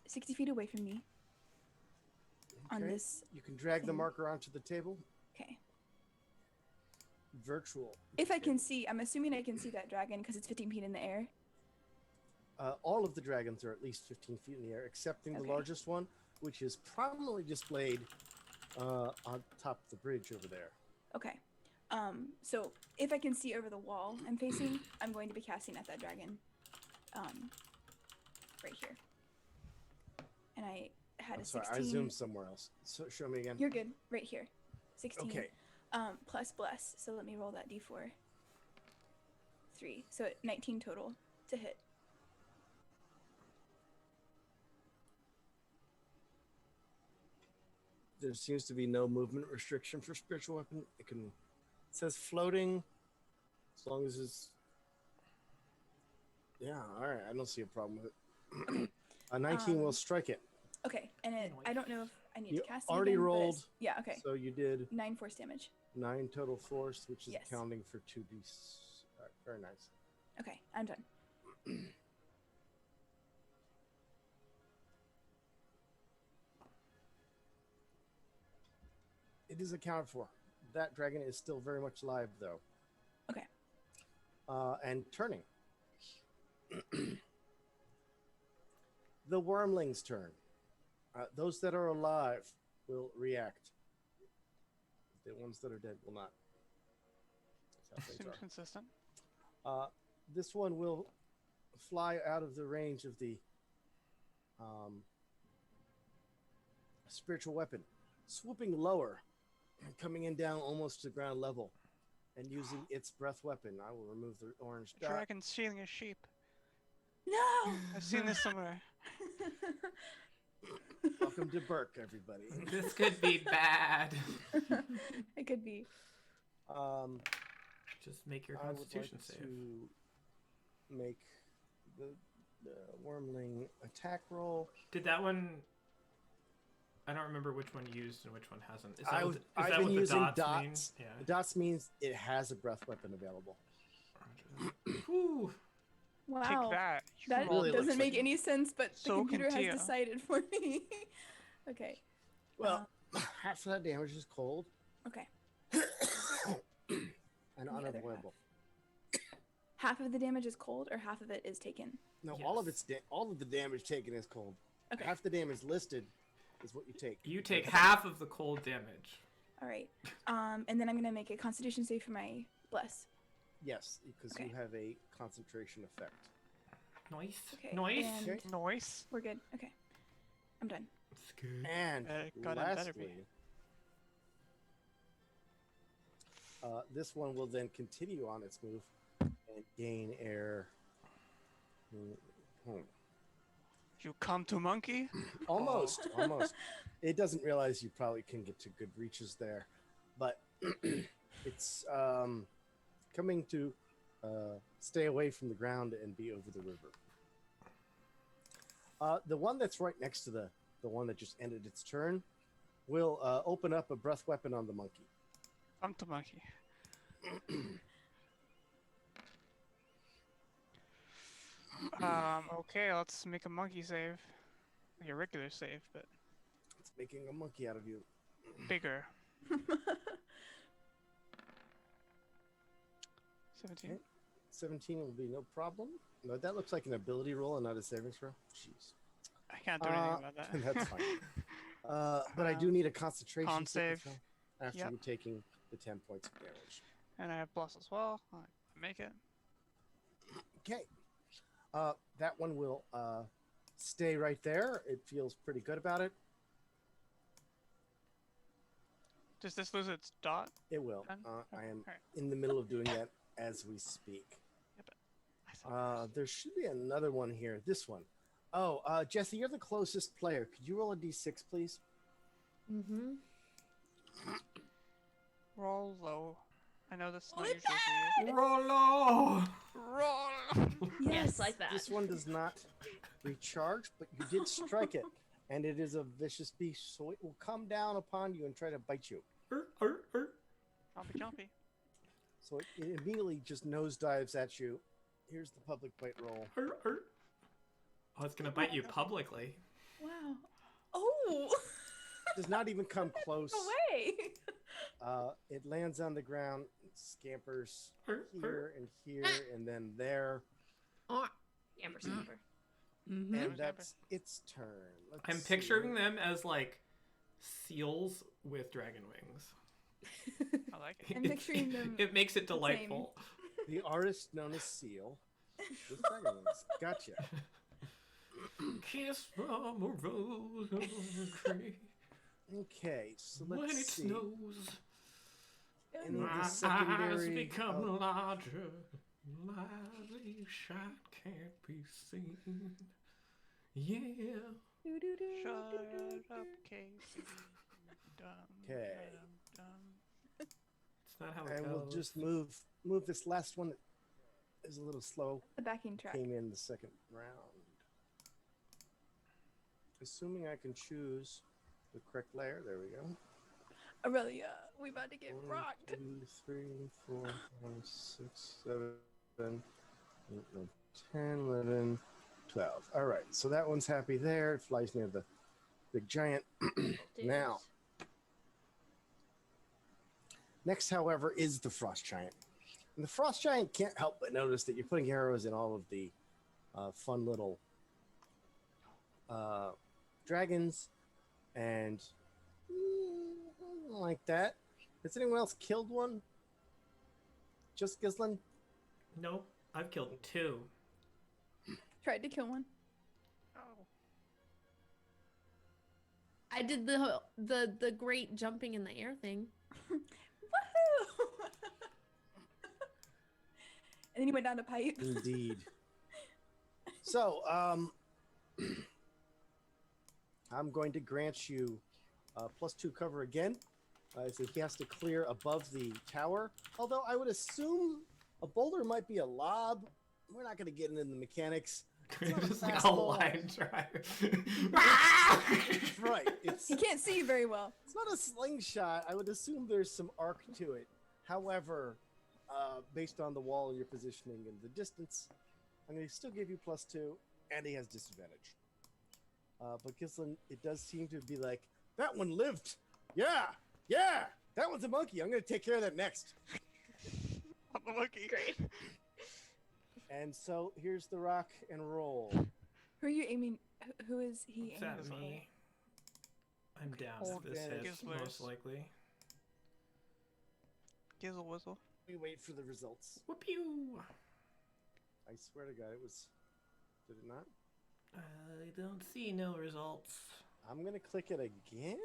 60 feet away from me on Okay. this. You can drag the thing. marker onto the table. Okay. Virtual. If I can see, I'm assuming I can see that dragon because it's 15 feet in the air. All of the dragons are at least 15 feet in the air, excepting the Okay. largest one, which is prominently displayed on top of the bridge over there. Okay. So if I can see over the wall I'm facing, I'm going to be casting at that dragon. Right here. And I had I'm a sorry, 16. I zoomed somewhere else. So show me again. You're good. Right here. 16. Okay. Plus bless. So let me roll that d4. 3. So 19 total to hit. There seems to be no movement restriction for spiritual weapon. It says floating, as long as it's. Yeah, all right. I don't see a problem with it. A 19 will strike it. Okay. And I don't know if I need You to cast it already again, but rolled. yeah, okay. So you did 9 force damage. 9 total force, which is Yes. accounting for 2d. Very nice. Okay, I'm done. It is accounted for. That dragon is still very much alive, though. Okay. And turning. The wormling's turn. Those that are alive will react. The ones that are dead will not. That's how Seems things consistent. are. This one will fly out of the range of the spiritual weapon, swooping lower, coming in down almost to ground level, and using its breath weapon. I will remove the orange A dot. dragon stealing a sheep. No! I've seen this somewhere. Welcome to Burke, everybody. This could be bad. It could be. Just make your I would constitution like save. to make the wormling attack roll. Did that one? I don't remember which one used and which one hasn't. Is that I've what the been using dots dots. mean? Yeah. The dots means it has a breath weapon available. Whew. Wow. Take that. You That rolled really doesn't looks make like- any sense, but the So computer has Tia. decided for me. Okay. Well, half of that damage is cold Okay. and other unavoidable. Half of the damage is cold, or half of it is taken. No, Yes. all of the damage taken is cold. Okay. Half the damage listed is what you take. You take half of the cold damage. All right. And then I'm gonna make a Constitution save for my bless. Yes, because Okay. you have a concentration effect. Nice. Okay, Nice. and- Okay. Noise. We're good. Okay. I'm done. That's good. And God, it better be. lastly, this one will then continue on its move and gain air. Hmm. You come to monkey? Almost, almost. It doesn't realize you probably can get to good reaches there, but it's coming to stay away from the ground and be over the river. The one that's right next to the one that just ended its turn will open up a breath weapon on the monkey. Come to monkey. Okay, let's make a monkey save. Like a regular save, but It's making a monkey out of you. bigger. 17. Okay. 17 will be no problem. No, that looks like an ability roll and not a savings throw. Jeez. I can't do anything about that. That's fine. But I do need a concentration Con saving save. throw after Yep. you're taking the 10 points of damage. And I have plus as well. I make it. Okay. That one will stay right there. It feels pretty good about it. Does this lose its dot? It will. Then? I am Alright. in the middle of doing that as we speak. I thought There should be another one here. This one. Oh, Jesse, you're the closest player. Could you roll a d6, please? Mm-hmm. roll low. I know this is not Look usual for you. Rollo. Roll. Yes, like that. This one does not recharge, but you did strike it. And it is a vicious beast, so it will come down upon you and try to bite you. Jumpy, jumpy. So it immediately just nosedives at you. Here's the public bite roll. Oh, it's gonna bite you publicly. Wow. Oh. Does not even come close. No way. It lands on the ground, scampers here and here and then there, Amber Scamper. Mm-hmm. and Scamper. that's its turn. Let's I'm see. picturing them as like seals with dragon wings. I like it. I'm picturing them It makes it the same. delightful. The artist known as Seal with dragon wings. Gotcha. Kiss from a rose on a tree Okay, so when let's it see. snows. And then My the eyes secondary. become larger. Lively shot can't be seen. Yeah. Shut up, Casey. Dum, Okay. dum, dum. It's not how it And goes. we'll just move this last one that is a little slow. The backing track. Came in the second round. Assuming I can choose the correct layer. There we go. Aurelia, we about to get 1, rocked. 2, 3, 4, 5, 6, 7, 8, 9, 10, 11, 12. All right, so that one's happy there. It flies near the big giant. Now, next, however, is the frost giant. And the frost giant can't help but notice that you're putting arrows in all of the fun little dragons and like that. Has anyone else killed one? Just Gislin? Nope, I've killed 2. Tried to kill one. Oh. I did the great jumping in the air thing. Woohoo! And then he went down to pipe. Indeed. So, I'm going to grant you +2 cover again. So he has to clear above the tower. Although I would assume a boulder might be a lob. We're not going to get into the mechanics. It's not a Just like fast a ball. line drive. Right. It's He can't see very well. not a slingshot. I would assume there's some arc to it. However, based on the wall and your positioning and the distance, I'm going to still give you +2, and he has disadvantage. But Gislin, it does seem to be like, that one lived. Yeah, that one's a monkey. I'm going to take care of that next. I'm a monkey. Great. Mm-hmm. And so here's the rock and roll. Who are you aiming? Who is he Is aiming that for? me? I'm down Old if this hits, Gizzlers. most likely. Gizzle whistle. We wait for the results. Whoop-pew! I swear to God, it was. Did it not? I don't see no results. I'm going to click it again.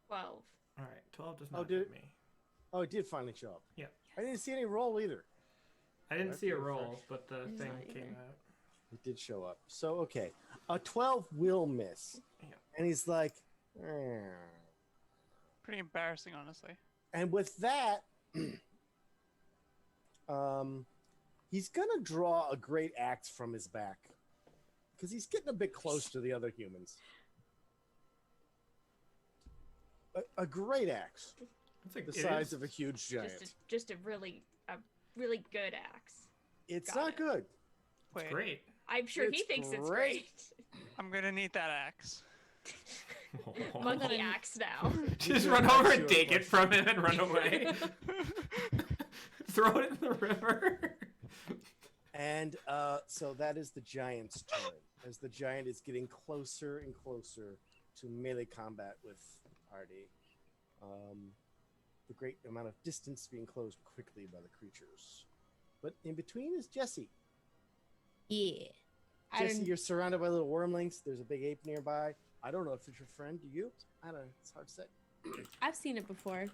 12. Alright, 12 does Oh, not did hit it- me. Oh, it did finally show up. Yeah. I didn't see any roll either. I didn't That's see a pretty roll, fresh. but the It's thing not came either. out. It did show up. So, okay. A 12 will miss. Yeah. And he's like, "Eh." Pretty embarrassing, honestly. And with that, he's going to draw a great axe from his back. Because he's getting a bit close to the other humans. A great axe. It's like The size of a huge giant. Just a really good axe. It's got not it. good. Wait, great. I'm sure he It's thinks it's great. great. I'm gonna need that axe. Monkey gonna- axe now. Just can run over ask and you a take it question. from him and run away. Throw it in the river. And so that is the giant's turn. As the giant is getting closer and closer to melee combat with Hardy. The great amount of distance being closed quickly by the creatures. But in between is Jesse. Yeah. I Jesse, don't, you're surrounded by little wormlings. There's a big ape nearby. I don't know if it's your friend. Do you? I don't know. It's hard to say. I've seen it before.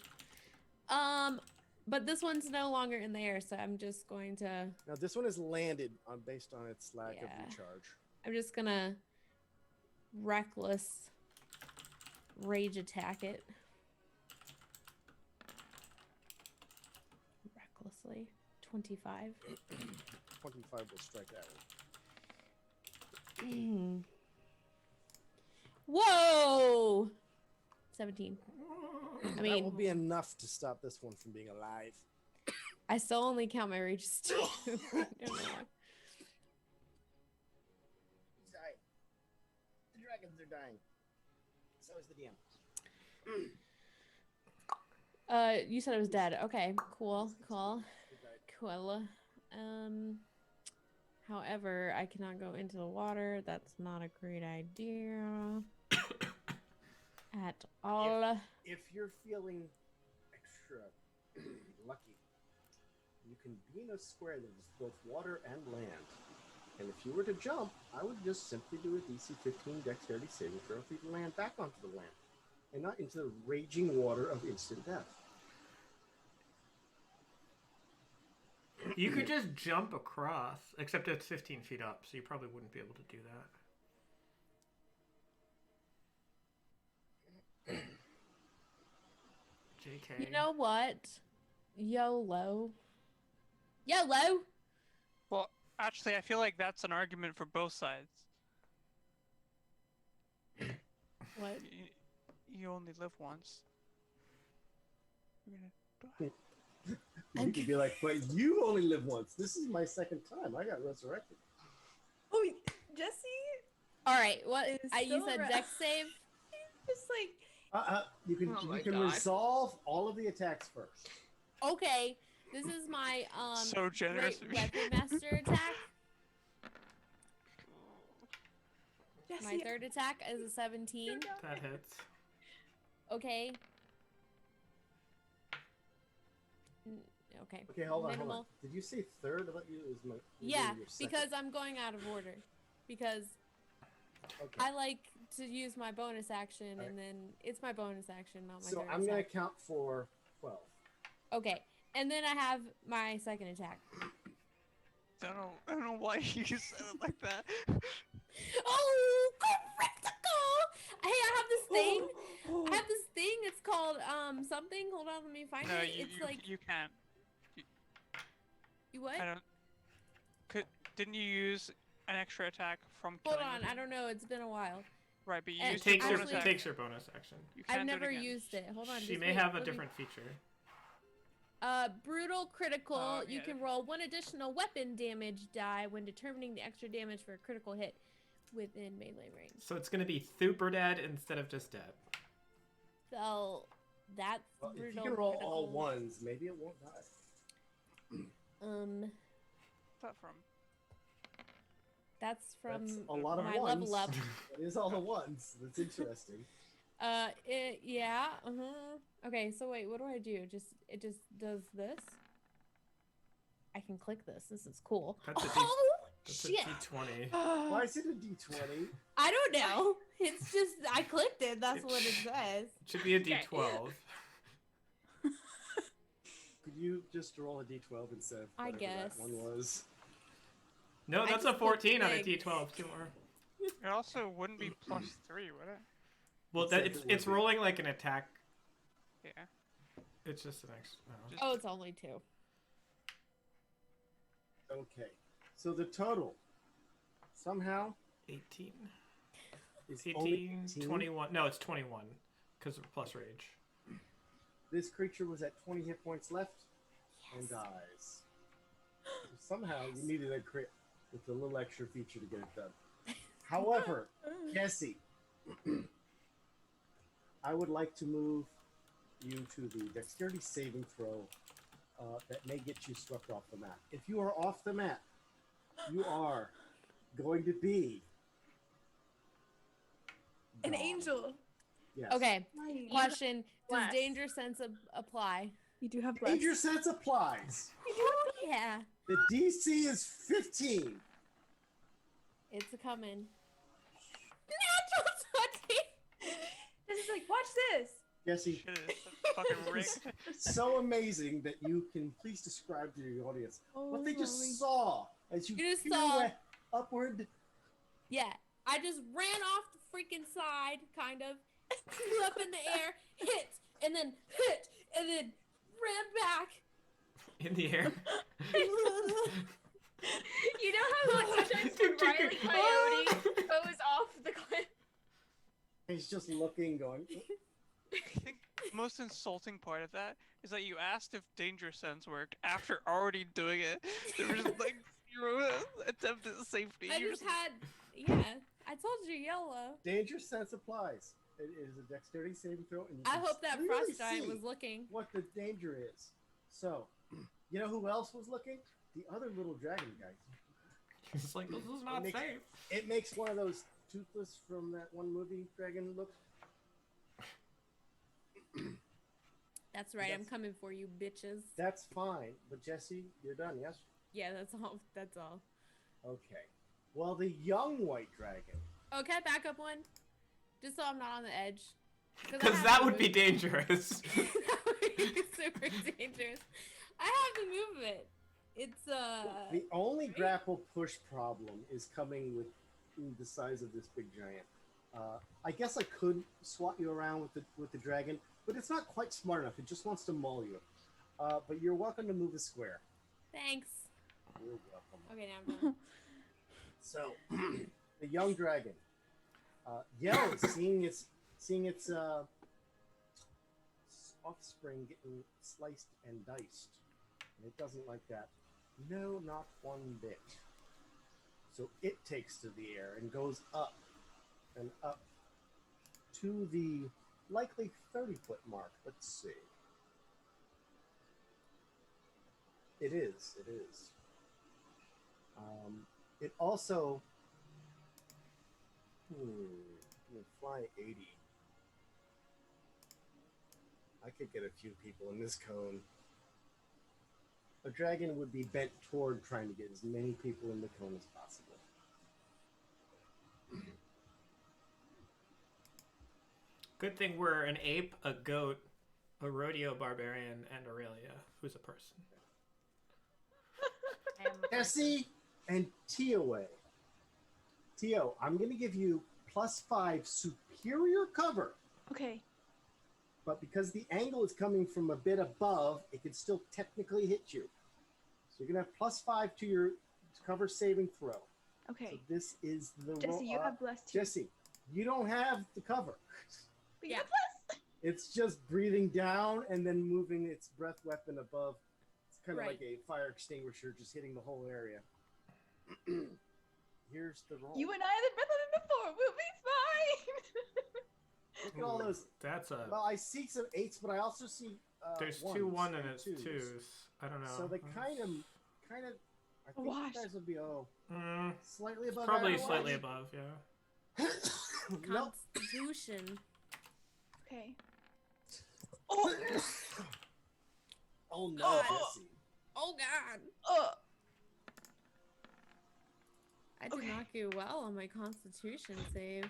But this one's no longer in the air, so I'm just going to. Now, this one is landed based on its lack of Yeah. recharge. I'm just gonna reckless rage attack it. Recklessly. 25. 25 will strike that one. Whoa! 17. I That will mean, be enough to stop this one from being alive. I still only count my rage as 2. I don't know why. He's dying. The dragons are dying. So is the DM. You said it was dead. Okay, cool. However, I cannot go into the water. That's not a great idea at all. If you're feeling extra lucky, you can be in a square that is both water and land. And if you were to jump, I would just simply do a DC 15 dexterity saving throw for you to land back onto the land and not into the raging water of instant death. You could just jump across, except it's 15 feet up, so you probably wouldn't be able to do that. JK. You know what? YOLO. YOLO! Well, actually, I feel like that's an argument for both sides. What? You only live once. You're gonna die. You could be like, but you only live once. This is my second time. I got resurrected. Oh, Jesse Alright, what? is You still said around. dex save? Just like You can Oh my you can God. resolve all of the attacks first. Okay, this is my So generous. great weapon master attack. Jesse. My third attack is a 17. you're down That there. hits. Okay. Okay. Okay, hold on. Minimal. Did you say third? I thought you it was my. Yeah, your second. because I'm going out of order. Because Okay. I like to use my bonus action, Alright. and then it's my bonus action, not my So third I'm gonna attack. count for 12. Okay, and then I have my second attack. I don't know why you said it like that. Oh, critical! Hey, I have this thing. I have this thing. It's called something. Hold on, let me find No, it. you It's like you can't. you what? I don't. Didn't you use an extra attack from? Hold killing on, the I don't know. It's been a while. Right, but you It used Takes your her, bonus actually- takes her bonus action. You can't I've do it never again. used it. Hold on. She just may wait, have a let me- different feature. Brutal critical. You Yeah. can roll 1 additional weapon damage die when determining the extra damage for a critical hit within melee range. So it's going to be super dead instead of just dead. So that's Well, if you brutal can roll critical. all ones, maybe it won't die. What's that from? That's from That's a lot of my ones. level up. It is all the ones. That's interesting. Yeah. Okay, so wait, what do I do? It just does this. I can click this. This is cool. That's a D- Oh That's a shit! D20. Why is it a D20? I don't know. It's just I clicked it. That's what it says. It should be a Okay. D12. Could you just roll a D12 instead of I whatever guess. that one was? No, I that's just a 14 on a clicked D12. Sure. It also wouldn't be +3, would it? Well, Except it's it would it's be. rolling like an attack. Yeah. It's just an extra. No. Just- Oh, it's only 2. Okay. So the total somehow 18. is 18, only 18. 21. No, it's 21 because of plus rage. This creature was at 20 hit points left and dies. Somehow you needed a crit with a little extra feature to get it done. However, Cassie, I would like to move you to the dexterity saving throw that may get you swept off the map. If you are off the map, you are going to be An gone. angel. Yes. Okay. Nice. Question: Does Bless. danger sense apply? You do have bless. Danger sense applies. Oh yeah, The DC is 15. it's a coming. Natural 20. This is like, watch this. Jesse, Shit, it's fucking rigged. so amazing that you can please describe to your audience what they just Holy- saw as you You just flew saw- upward. Yeah, I just ran off the freaking side, kind of, flew up in the air, hit, and then ran back. In the air. You know how sometimes when Riley Coyote goes off the cliff? He's just looking, going, I think the most insulting part of that is that you asked if danger sense worked after already doing it. There was like 0 attempt at safety. I You're just had, yeah, I told you yellow. danger sense applies. It is a dexterity saving throw. And you I can hope that clearly frost giant see was looking. what the danger is. So, you know who else was looking? The other little dragon guy. It's like, this is not makes- safe. It makes one of those toothless from that one movie dragon look. That's right, I'm That's- coming for you, bitches. That's fine. But Jesse, you're done, yes? Yeah, that's all. That's all. Okay. Well, the young white dragon. Okay, back up one, just so I'm not on the edge. I Because have that to would be move- dangerous. that would be super dangerous. I have to move it. It's The only grapple push problem is coming with the size of this big giant. I guess I could swat you around with the dragon, but it's not quite smart enough. It just wants to maul you. But you're welcome to move a square. Thanks. You're welcome. Okay, now I'm done. So, the young dragon yells, seeing its offspring getting sliced and diced, and it doesn't like that. No, not one bit. So it takes to the air and goes up and up to the likely 30-foot mark. Let's see. It is. It also can fly 80. I could get a few people in this cone. A dragon would be bent toward trying to get as many people in the cone as possible. Good thing we're an ape, a goat, a rodeo barbarian, and Aurelia, who's a person. I am a person. Essie and Tioe. Tio, I'm going to give you +5 superior cover, Okay. but because the angle is coming from a bit above, it can still technically hit you. So you're going to have +5 to your cover saving throw. So Okay. this is the roll. Jesse, you have bless too. Jesse, you don't have the cover. But Yeah. you have bless. It's just breathing down and then moving its breath weapon above. It's kind of like a fire extinguisher, just hitting the whole area. Here's the roll. You and I are the breath of before. We'll be fine. Look at all those. That's a. Well, I see some 8s, but I also see. There's ones 2 1 and and it's 2s. 2s. I don't know. So they kind of. I think Wash. you guys would be slightly above. Probably average. slightly above, yeah. Nope. Constitution. Okay. Oh, oh no, Oh. Jesse. Oh God. I did Okay. not do well on my Constitution save,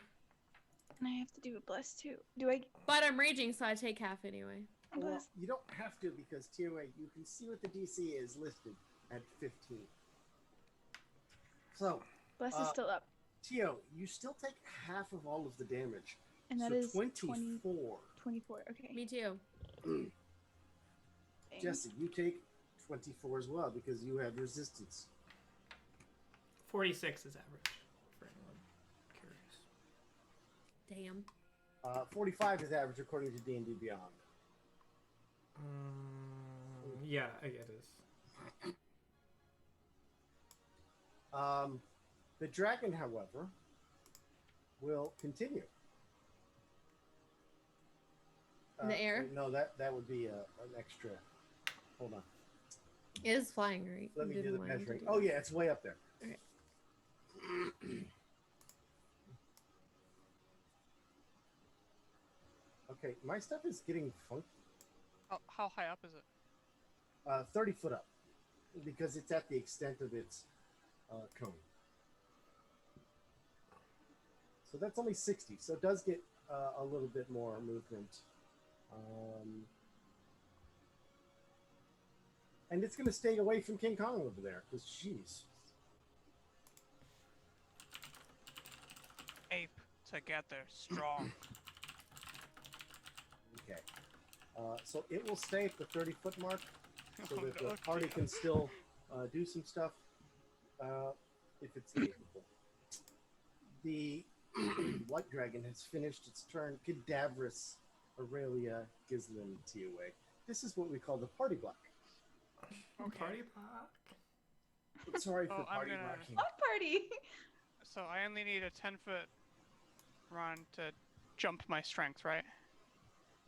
And I have to do a bless too. Do I? but I'm raging, so I take half anyway. Well, Bless. you don't have to because TOA, you can see what the DC is listed at 15. So, Bless is still up, Tio, you still take half of all of the damage. and that so is 24. 24. Okay. Me too. Dang. Jesse, you take 24 as well because you have resistance. 46 is average, for anyone curious. Damn. 45 is average according to D&D Beyond. Yeah, it is. The dragon, however, will continue. In the air? No, that would be an extra. Hold on. It is flying, right? Let me You do the didn't want him to measuring. do Oh that. yeah, it's way up there. Okay. Okay, my stuff is getting funky. How high up is it? 30 foot up, because it's at the extent of its cone. So that's only 60. So it does get a little bit more movement. And it's going to stay away from King Kong over there, because jeez. Ape together, strong. Okay. So it will stay at the 30-foot mark, so Oh, that no, the party Tio. can still do some stuff if it's capable. The White Dragon has finished its turn. Cadaverous Aurelia Gislin TOA. This is what we call the party block. Okay. Party block. Sorry for Oh, I'm party gonna- blocking. Block party. So I only need a 10-foot run to jump my strength, right?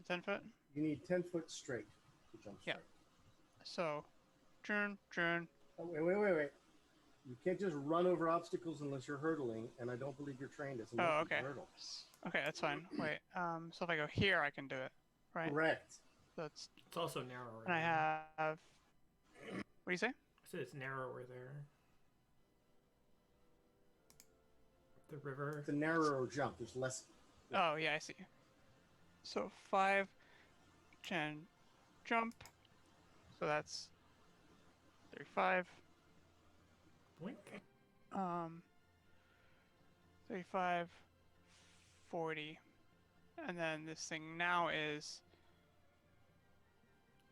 10 foot? You need 10 foot straight to jump Yeah. straight. So, turn. Oh, wait. You can't just run over obstacles unless you're hurdling, and I don't believe you're trained as a Oh, monkey okay. to hurdle. Okay, that's fine. Wait, so if I go here, I can do it, right? Correct. So it's, It's also narrower. and I there. have, what do you say? I said it's narrower there. The river. It's a narrower jump. There's less. Oh, yeah, I see. So 5, 10, jump. So that's 35. Boink. 35, 40. And then this thing now is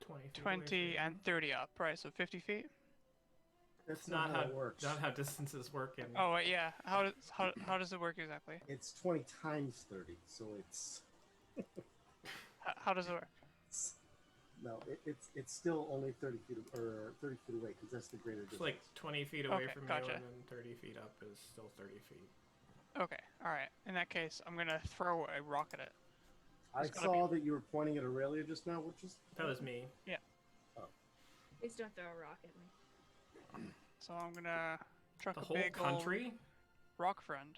20 feet away 20 from and 30 up, right? So 50 feet? That's It's not how it works. Not how distances work in. Oh, wait, yeah. How does it work exactly? It's 20 times 30, so it's How does it work? no, it's still only 30 feet or 30 feet away because that's the greater It's distance. like 20 feet away Okay, from gotcha. you, and then 30 feet up is still 30 feet. Okay, alright. In that case, I'm gonna throw a rock at it. I it's gotta saw that you were pointing at Aurelia just now, which is That was me. Please don't throw a rock at me. So I'm gonna truck The a whole big country. old rock friend.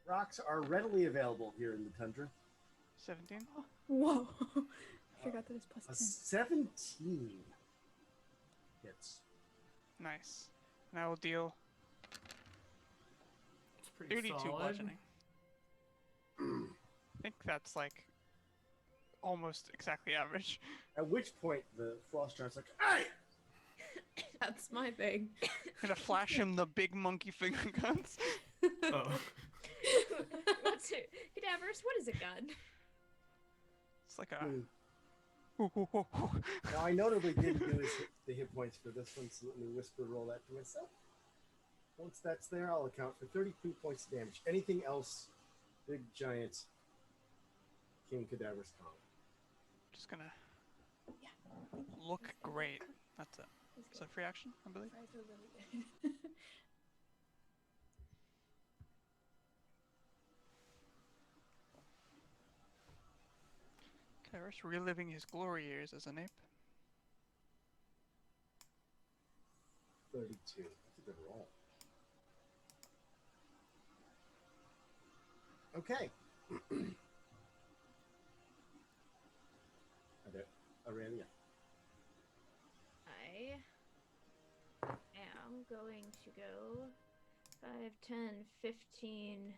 rocks are readily available here in the tundra. 17. Whoa. I forgot that it's plus A 10. 17 hits. Nice. And I will deal It's pretty 32 solid. bludgeoning. I think that's like almost exactly average. At which point the frost giant's like, "Hey!" That's my thing. Gonna flash him the big monkey finger guns. Oh. What's it? Cadaverous, what is a gun? It's like a. Hmm. Now I notably didn't do the hit points for this one, so let me whisper roll that to myself. Once that's there, I'll account for 32 points of damage. Anything else, big giant King Cadaver's Kong. Just gonna Yeah. look great. That's it. That's It's good. a free action, I believe. I feel really good. Cadaver's reliving his glory years as an ape. 32. That's a good roll. Okay. Aurelia. I am going to go 5, 10, 15,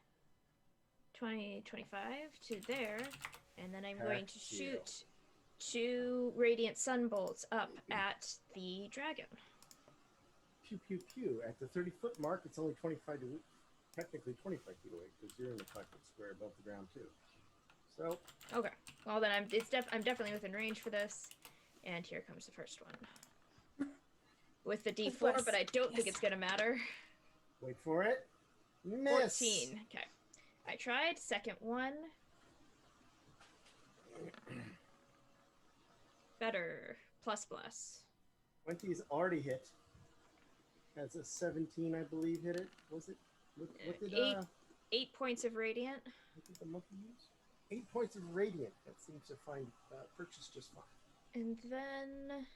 20, 25 to there, and then I'm going to Heck yeah. shoot 2 radiant sunbolts up at the dragon. Pew, pew, pew. At the 30-foot mark, it's only 25 to technically 25 feet away because you're in the 5-foot square above the ground too. So Okay. Well, then I'm definitely within range for this, and here comes the first one with the D4, Bless. but I don't think Yes. it's gonna matter. wait for it. Miss. 14. Okay. I tried. Second one. Better. Plus. 20's already hit. That's a 17, I believe, hit it. Was it? What did 8 points of radiant. what did the monkey use? 8 points of radiant. That seems to find purchase just fine. And then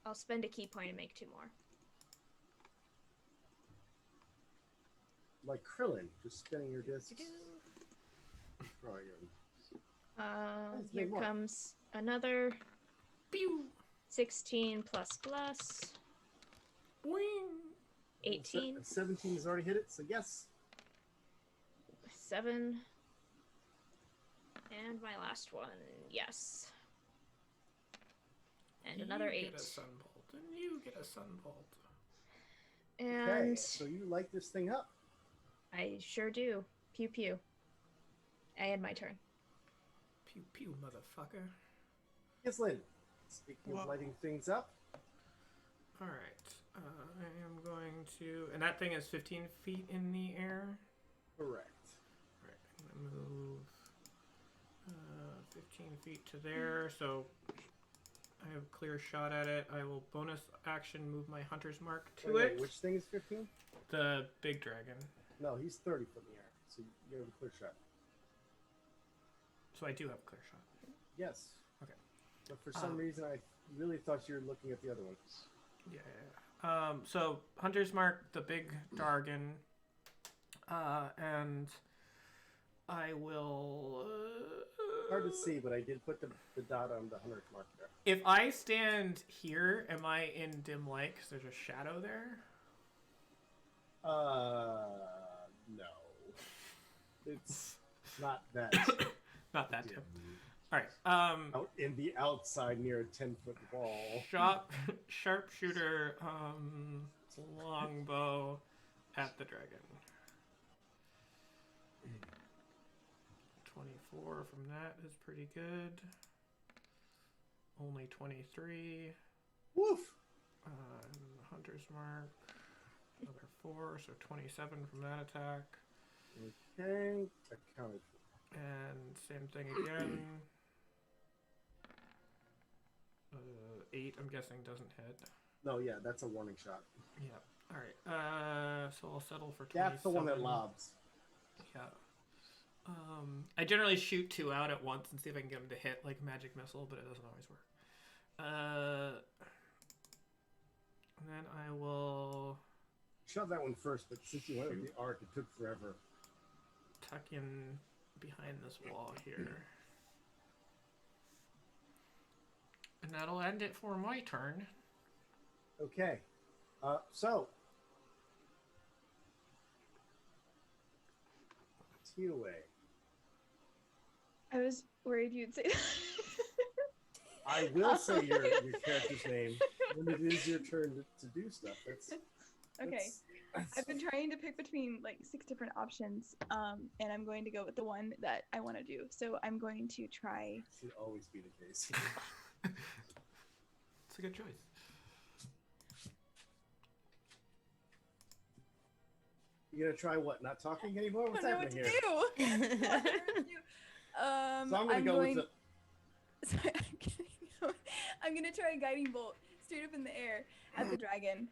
I'll spend a key point and make 2 more. Like Krillin, just spinning your discs. Draw your- Let's Here make more. comes another Pew! 16 plus Boing! 18, 17 has already hit it, so yes. 7, and my last one, yes. And another You 8. get a sunbolt, and you get a sunbolt. Okay, And so you light this thing up. I sure do. Pew pew. And my turn. Pew pew, motherfucker. Yes, Lynn. Speaking Whoa. of lighting things up, Alright, I am going to... And that thing is 15 feet in the air. correct. Alright, I'm going to move 15 feet to there, so I have a clear shot at it. I will bonus action move my hunter's mark to Wait, it. which thing is 15? The big dragon. No, he's 30 foot in the air, so you have a clear shot. So I do have a clear shot. Yes. Okay. But for some reason, I really thought you were looking at the other one. Yeah. So hunter's mark, the big dragon, and I will. Hard to see, but I did put the dot on the hunter's mark there. If I stand here, am I in dim light? Because there's a shadow there. No. It's not that. Not that dim. dim. All right. Out in the outside near a 10-foot wall. Sharpshooter, longbow at the dragon. 24 from that is pretty good. Only 23. Woof! Hunter's mark. Another 4, so 27 from that attack. Okay, accounted for. And same thing again. 8, I'm guessing, doesn't hit. No, yeah, that's a warning shot. Yeah. All right. So I'll settle for 27. That's the one that lobs. Yeah. I generally shoot 2 out at once and see if I can get them to hit like a magic missile, but it doesn't always work. And then I will Shove that one first, but since you went with the arc, it took forever. tuck in behind this wall here. And that'll end it for my turn. Okay. So. Tioe. I was worried you'd say that. I will say your character's name when it is your turn to do stuff. Okay. I've been trying to pick between like 6 different options, and I'm going to go with the one that I want to do. So I'm going to try. Should always be the case. It's a good choice. You gonna try what? Not talking anymore? I What's don't know what happening to here? do. I don't know what to do. So I'm gonna go with the. Sorry, I'm gonna try a guiding bolt straight up in the air at the dragon.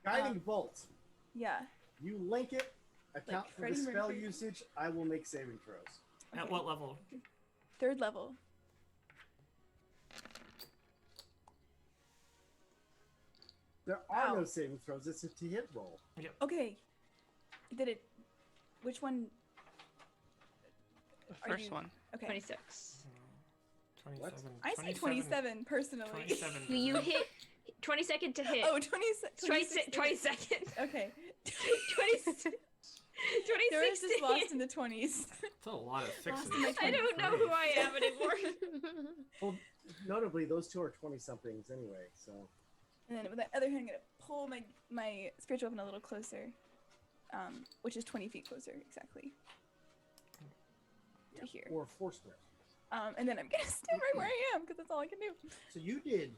Guiding bolt. Yeah. You link it. Account for the Freddie spell Mercury. usage. I will make saving throws. At Okay. what level? 3rd level. There are Wow. no saving throws. It's a to hit roll. Okay. Did it? Which one? The Are first you- one. Okay. 26. 27. I say 27 personally. 27. You hit 22nd to hit. Oh, 26. 22nd. Okay. 26. The rest is 2016. lost in the 20s. That's a lot of sixes. Lost in my I don't know who I am anymore. Well, notably, those two are 20-somethings anyway. So And then with the other hand, I'm gonna pull my spiritual weapon a little closer, which is 20 feet closer exactly to here. or 4 squares. And then I'm gonna stand right where I am because that's all I can do. So you did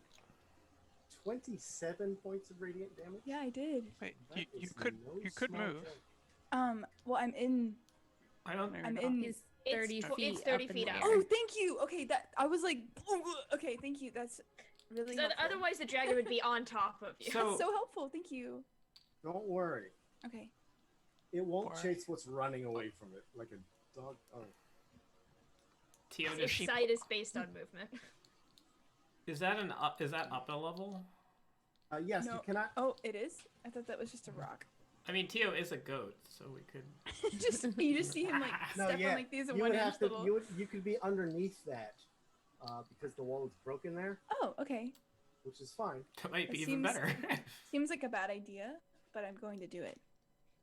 27 points of radiant damage. Yeah, I did. Wait, That you is could no you could small move. jump. Well, I'm in. I don't. Maybe I'm not. in. He's 30 It's feet. 30 up in feet the out. air. Oh, thank you. Okay, that I was like, okay, thank you. That's really So helpful. otherwise, the dragon would be on top of you. So- That's so helpful. Thank you. Don't worry. Okay. It won't Why? chase what's running away from it like a dog. Oh. Tio, Its does she? sight is based on movement. Is that an up? Is that up a level? Yes, No. you cannot. Oh, it is. I thought that was just a rock. I mean, Tio is a goat, so we could. You just see him like No, step yeah. on like these You one would inch have to. little. You could be underneath that because the wall is broken there, Oh, okay. which is fine. That might be That even seems- better. Seems like a bad idea, but I'm going to do it.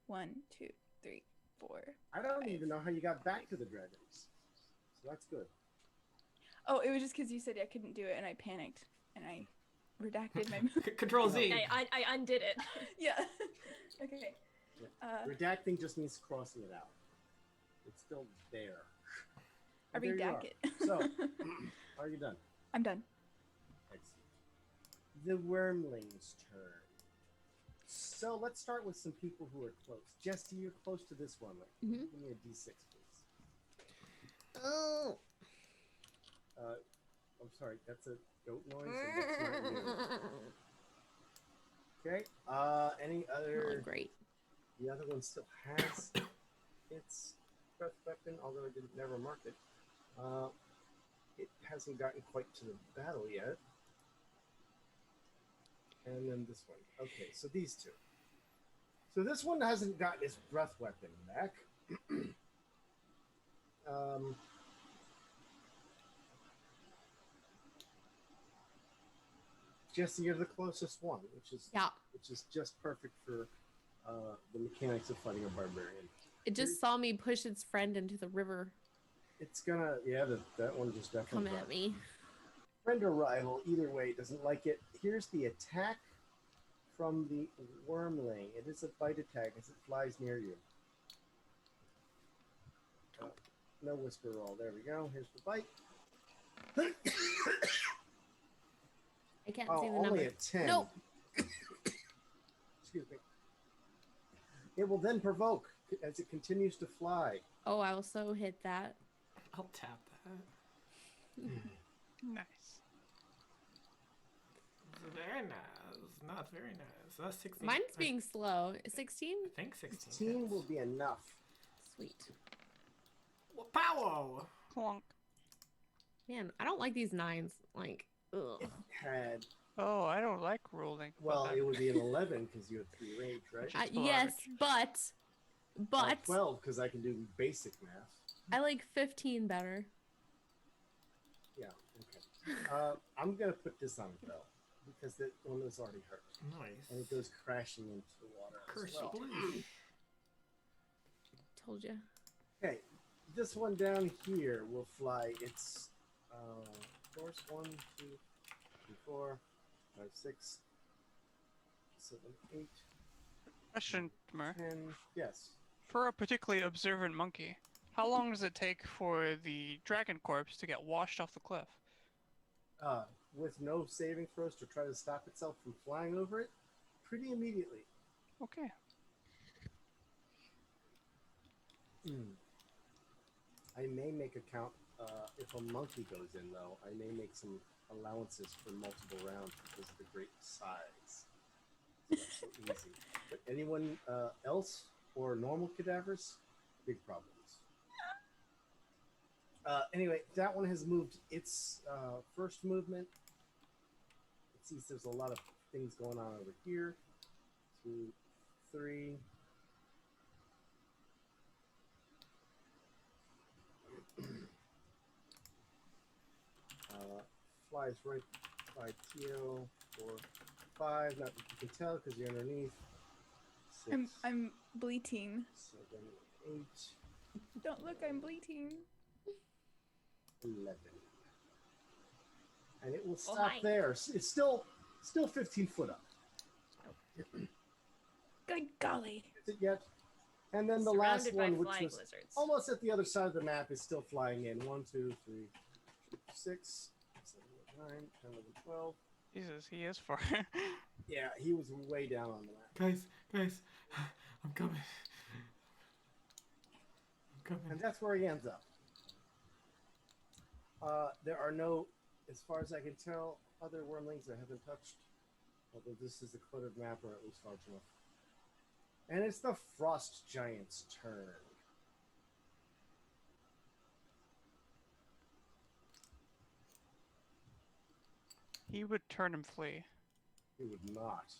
1, 2, 3, 4. I don't even know how you got back to the dragons, so that's good. Oh, it was just because you said I couldn't do it, and I panicked, and I redacted my move. Control Z. I undid it. Yeah. Okay. Redacting just means crossing it out. It's still there. I And there you redact are. it. So, are you done? I'm done. Excellent. The wormling's turn. So let's start with some people who are close. Jesse, you're close to this one. Mhm. Give me a d6, please. Oh. I'm sorry, that's a goat noise. And that's not you. Okay. Any Oh, other? great. The other one still has its breath weapon, although I didn't never mark it. It hasn't gotten quite to the battle yet. And then this one. Okay, so these two. So this one hasn't gotten its breath weapon back. Jesse, you're the closest one, which is just perfect for the mechanics of fighting a barbarian. It just saw me push its friend into the river. It's gonna, yeah, that one just definitely. Come at me. Friend or rival, either way, it doesn't like it. Here's the attack from the wormling. It is a bite attack as it flies near you. No whisper roll. There we go. Here's the bite. I can't Oh, see the only number. a 10. Nope. Excuse me. It will then provoke as it continues to fly. Oh, I also hit that. I'll tap that. Nice. Very nice. Not very nice. That's 16. Mine's I being slow. 16? think 16. 16 will be enough. Sweet. Well, pow! Clunk. Man, I don't like these 9s. Like, ugh. Had, Oh, I don't like rolling. well, it would be an 11 because you had 3 rage, right? Full Yes, average. but 12 because I can do basic math. I like 15 better. Yeah, okay. I'm going to put this on it, though, because that one was already hurt. Nice. And it goes crashing into the water Curse as well. blue. Told you. Okay, this one down here will fly. It's course 1, 2, 3, 4, 5, 6, 7, 8, Question, Mer. 10. Yes. For a particularly observant monkey, how long does it take for the dragon corpse to get washed off the cliff? With no saving throws to try to stop itself from flying over it, pretty immediately. Okay. I may make a count if a monkey goes in, though. I may make some allowances for multiple rounds because of the great size. It's so easy. But anyone else or normal cadavers? Big problems. Anyway, that one has moved its first movement. It sees there's a lot of things going on over here. 2, 3. Flies right by Tio. 4, 5. Not that you can tell because you're underneath. 6, I'm bleating. 7, 8, Don't look, I'm bleating. 11. And it will Oh stop my. there. It's still 15 foot up. Good golly. Is it yet? And then the last Surrounded by one, which flying was lizards. almost at the other side of the map, is still flying in. 1, 2, 3, 6, 7, 8, 9, 10, 11, 12. Jesus, he is far. Yeah, he was way down on the map. Guys, I'm coming. I'm coming. And that's where he ends up. There are no, as far as I can tell, other wormlings that have been touched. Although this is a cluttered map, or at least large enough. And it's the Frost Giant's turn. He would turn and flee. He would not.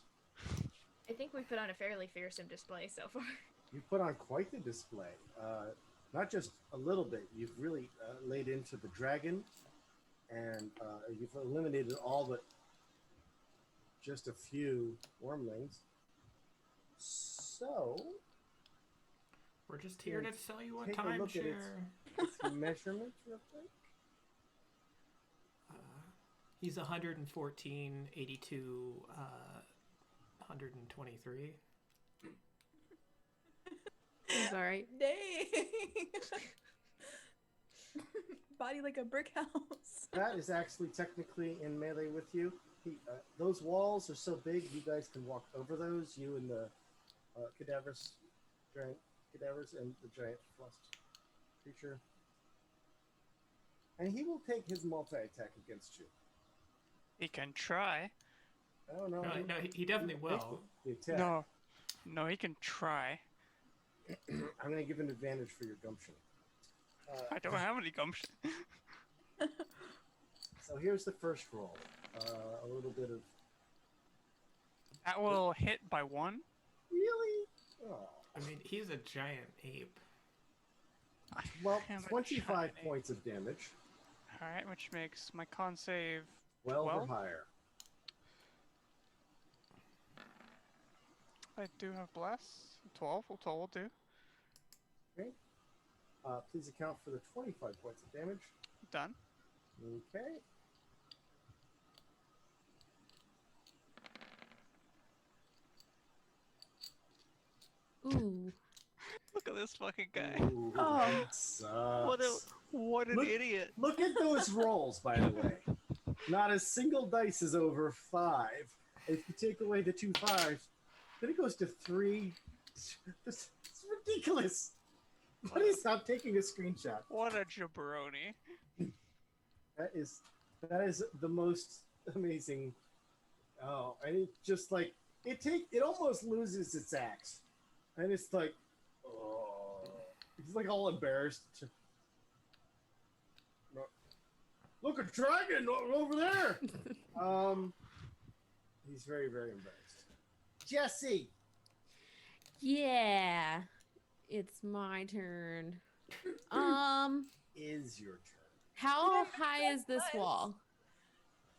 I think we put on a fairly fearsome display so far. You put on quite the display. Not just a little bit. You've really laid into the dragon, and you've eliminated all but just a few wormlings. So, We're just here to sell you a take a look at timeshare. its measurements real quick. He's 114, 82, 123. He's alright. Dang. Body like a brick house. That is actually technically in melee with you. Those walls are so big, you guys can walk over those. You and the giant cadavers, and the giant frost creature. And he will take his multi-attack against you. He can try. I don't know. No, he definitely will. The attack. No, he can try. I'm going to give an advantage for your gumption. I don't have any gumption. So here's the first roll. A little bit of... That will hit by 1. Really? Oh. I mean, he's a giant ape. Well, I am a 25 giant ape. points of damage. Alright, which makes my con save 12 or 12? higher. I do have bless. 12 will do. Okay. Please account for the 25 points of damage. Done. Okay. Ooh. Look at this fucking guy. Ooh, Oh. that sucks. What an Look- idiot. Look at those rolls, by the way. Not a single dice is over 5. If you take away the 2 5s, then it goes to 3. It's ridiculous. Buddy's not taking a screenshot. What a jabroni. That is the most amazing. Oh, and it just like it almost loses its axe, and it's like, oh, he's like all embarrassed. Look, a dragon over there. He's very, very embarrassed. Jesse. Yeah. It's my turn. Is your turn. How high is this wall?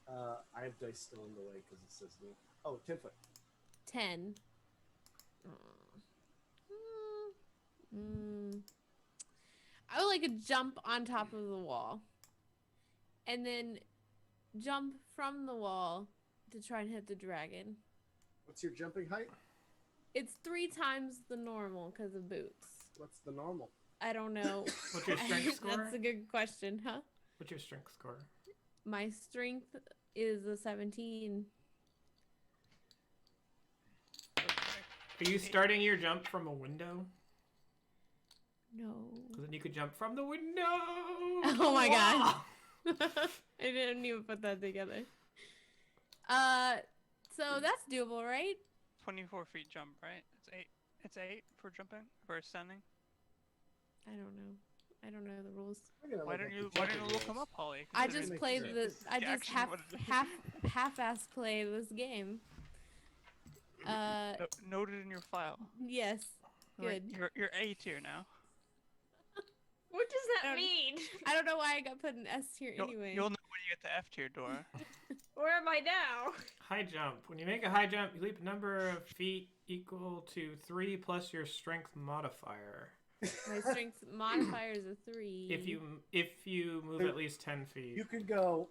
I have dice still in the way because it says me. Oh, 10 foot. 10. I would like to jump on top of the wall. And then jump from the wall to try and hit the dragon. What's your jumping height? It's 3 times the normal because of boots. What's the normal? I don't know. What's your strength score? That's a good question, huh? What's your strength score? My strength is a 17. Are you starting your jump from a window? No. Then you could jump from the window. Oh my god. I didn't even put that together. So that's doable, right? 24 feet jump, right? It's 8 for jumping for standing. I don't know. I don't know the rules. Why don't you look them up, Holly? I Considering just played this is I just actually what it is. half-ass play this game. Noted in your file. Yes. Right, Good. you're A tier now. What does that Um, mean? I don't know why I got put in S tier anyway. You'll know when you get to F tier, Dora. Where am I now? High jump. When you make a high jump, you leap a number of feet equal to 3 plus your strength modifier. My strength modifier is a 3. If you move at least 10 feet. You can go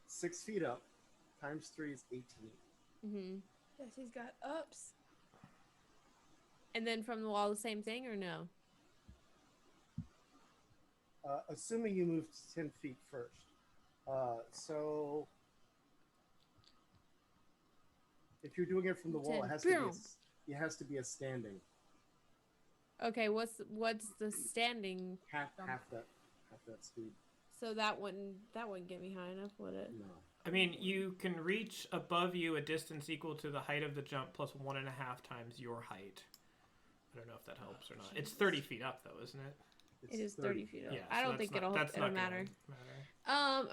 6 feet up. Times 3 is 18. Mm-hmm. Yes, he's got ups. And then from the wall, the same thing, or no? Assuming you moved 10 feet first. So if you're doing it from the wall, it has to be a standing. Okay, what's the standing? Half that speed. So that wouldn't get me high enough, would it? No. I mean, you can reach above you a distance equal to the height of the jump plus 1.5 times your height. I don't know if that helps or not. It's 30 feet up, though, isn't it? It is 30 feet up. Yeah, I so don't think it'll matter.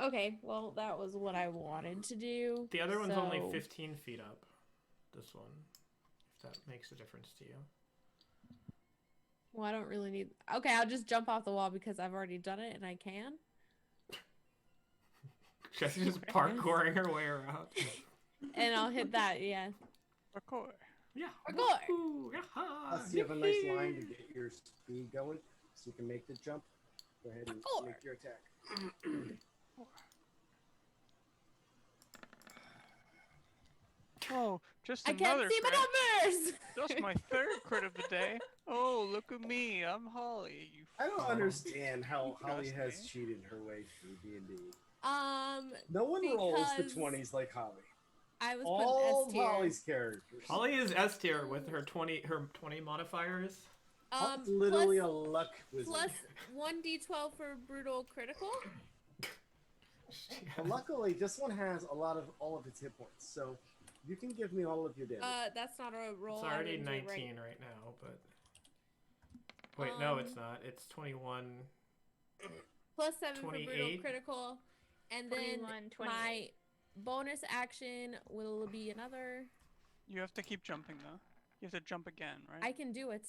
Okay, well, that was what I wanted to do. The other one's only 15 feet up. This one, if that makes a difference to you. Well, I don't really need... Okay, I'll just jump off the wall because I've already done it and I can. She's just parkouring her way around. And I'll hit that, yeah. Parkour. Yeah. Parkour! Ooh, Plus, you have a nice line to get your speed going, so you can make the jump. Go ahead and make your attack. Oh, just I another can't see my crit. numbers! That's my third crit of the day. Oh, look at me. I'm Holly. You I don't understand how You Holly trust has me? cheated her way through D&D. Because No one rolls the 20s like Holly. I was All put in S tier. Holly's characters. Holly is S tier with her 20 modifiers. Holly's literally a luck wizard. Plus 1d12 for brutal critical. Well, luckily, this one has all of its hit points, so you can give me all of your damage. That's not a roll. It's I already didn't do 19 right. right now, but... Wait, no, it's not. It's 21. Plus 7 for brutal 28. critical. And then 21, my bonus action will be another... You have to keep jumping, though. You have to jump again, right? I can do it.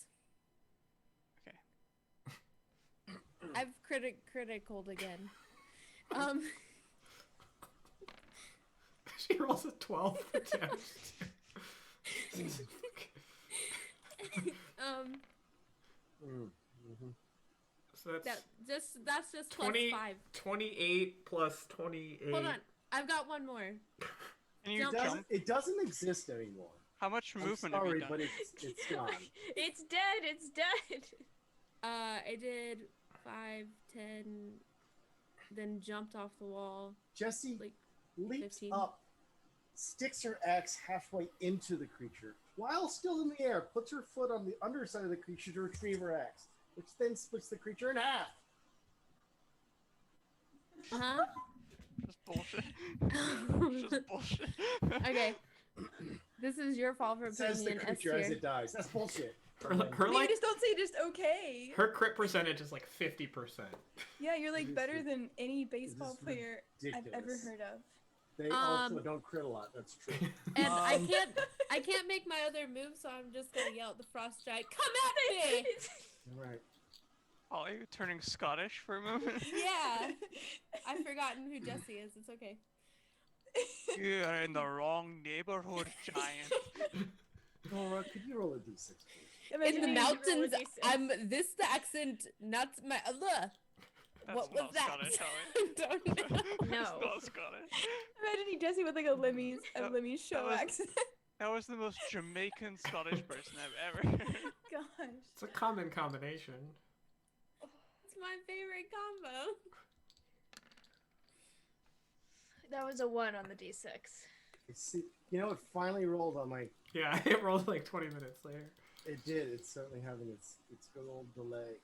Okay. I've criticaled again. She rolls a 12 for damage. So That's just 20, plus 5. 28 plus 28. Hold on. I've got one more. And you Jump. jump. It doesn't exist anymore. How much I'm movement have sorry, you done? but it's gone. It's dead. It's dead. I did 5, 10, then jumped off the wall. Jesse Like leaps 15. up, sticks her axe halfway into the creature, while still in the air, puts her foot on the underside of the creature to retrieve her axe, which then splits the creature in half. Uh-huh. Just bullshit. Just bullshit. Okay. This is your fault for Says putting the me in S creature as tier. it dies. That's bullshit. Her Maybe like just don't say just okay. her crit percentage is like 50%. Yeah, you're like This better is- than any baseball is player I've ever ridiculous. heard of. They also don't crit a lot. That's true. And I can't make my other move, so I'm just gonna yell at the frost giant, "Come at me!" All right. Holly, you turning Scottish for a moment? Yeah. I've forgotten who Jesse is. It's okay. You are in the wrong neighborhood, giant. Nora, could you roll a d6, please? Imagine In the you- mountains, D6. I'm this the accent, not my other. That's What was not that? Scottish, Holly. I don't know. No. That's not Scottish. Imagine Jesse with like a Lemmy's show was- accent. That was the most Jamaican Scottish person I've ever heard. Gosh. It's a common combination. It's my favorite combo. That was a 1 on the d6. See, you know, it finally rolled on my. Yeah, it rolled like 20 minutes later. It did. It's certainly having its good old delay.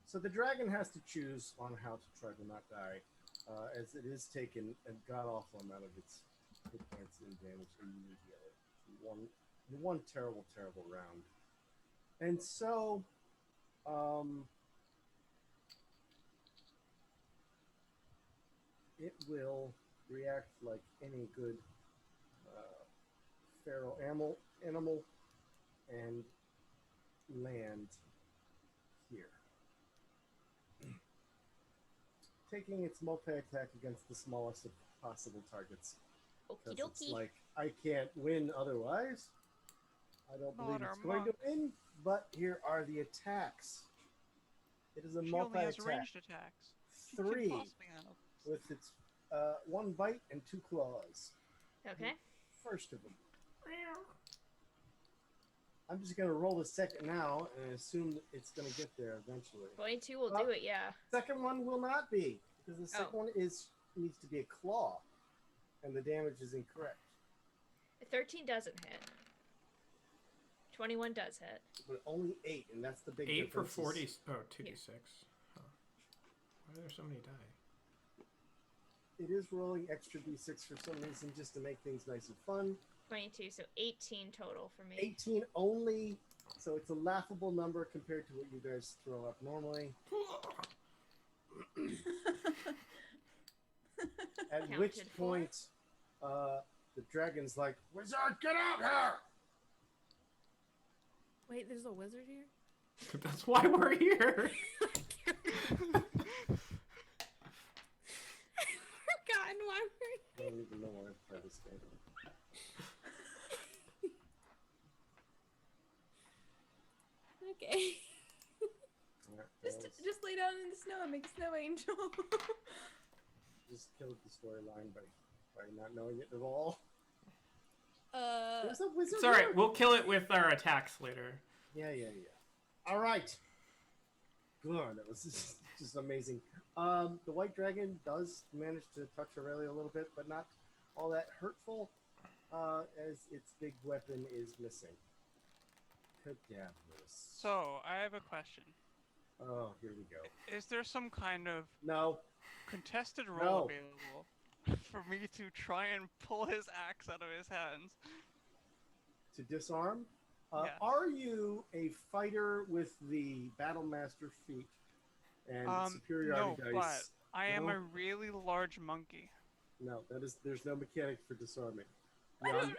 So the dragon has to choose on how to try to not die, as it is taken a god awful amount of its hit points and damage immediately. One terrible, terrible round. And so, it will react like any good feral animal and land here. Taking its multi-attack against the smallest of possible targets. Okie Because it's dokie. like, I can't win otherwise. I don't believe Not it's our going to monk. win, but here are the attacks. It is a She only has multi-attack. ranged attacks. She can't 3 possibly handle this. with its 1 bite and 2 claws. Okay. First of them. I'm just going to roll the second now and assume that it's going to get there eventually. 22 will do it, yeah. Second one will not be, because the second one needs to be a claw, and the damage is incorrect. 13 doesn't hit. 21 does hit. But only 8, and that's the big 8 for difference. 40. Oh, 2d6. Huh. Why are there so many die? It is rolling extra d6 for some reason, just to make things nice and fun. 22, so 18 total for me. 18 only, so it's a laughable number compared to what you guys throw up normally. At Counted which four. point, the dragon's like, "Wizard, get out here!" Wait, there's a wizard here? That's why we're here. Forgotten why we're I don't even know why I play this game. Okay. Alright, Just lay down in the snow and make a snow angel. just killed the storyline by not knowing it at all. There's Uh, a wizard. It's alright, here. we'll kill it with our attacks later. Yeah. All right. Good. That was just amazing. The white dragon does manage to touch Aurelia a little bit, but not all that hurtful, as its big weapon is missing. Cadaverous. So, I have a question. Oh, here we go. Is there some kind of No. contested No. roll available for me to try and pull his axe out of his hands? To disarm? Yes. Are you a fighter with the Battlemaster feat and superiority no, dice? but I am No? a really large monkey. No, there's no mechanic for disarming. I don't know.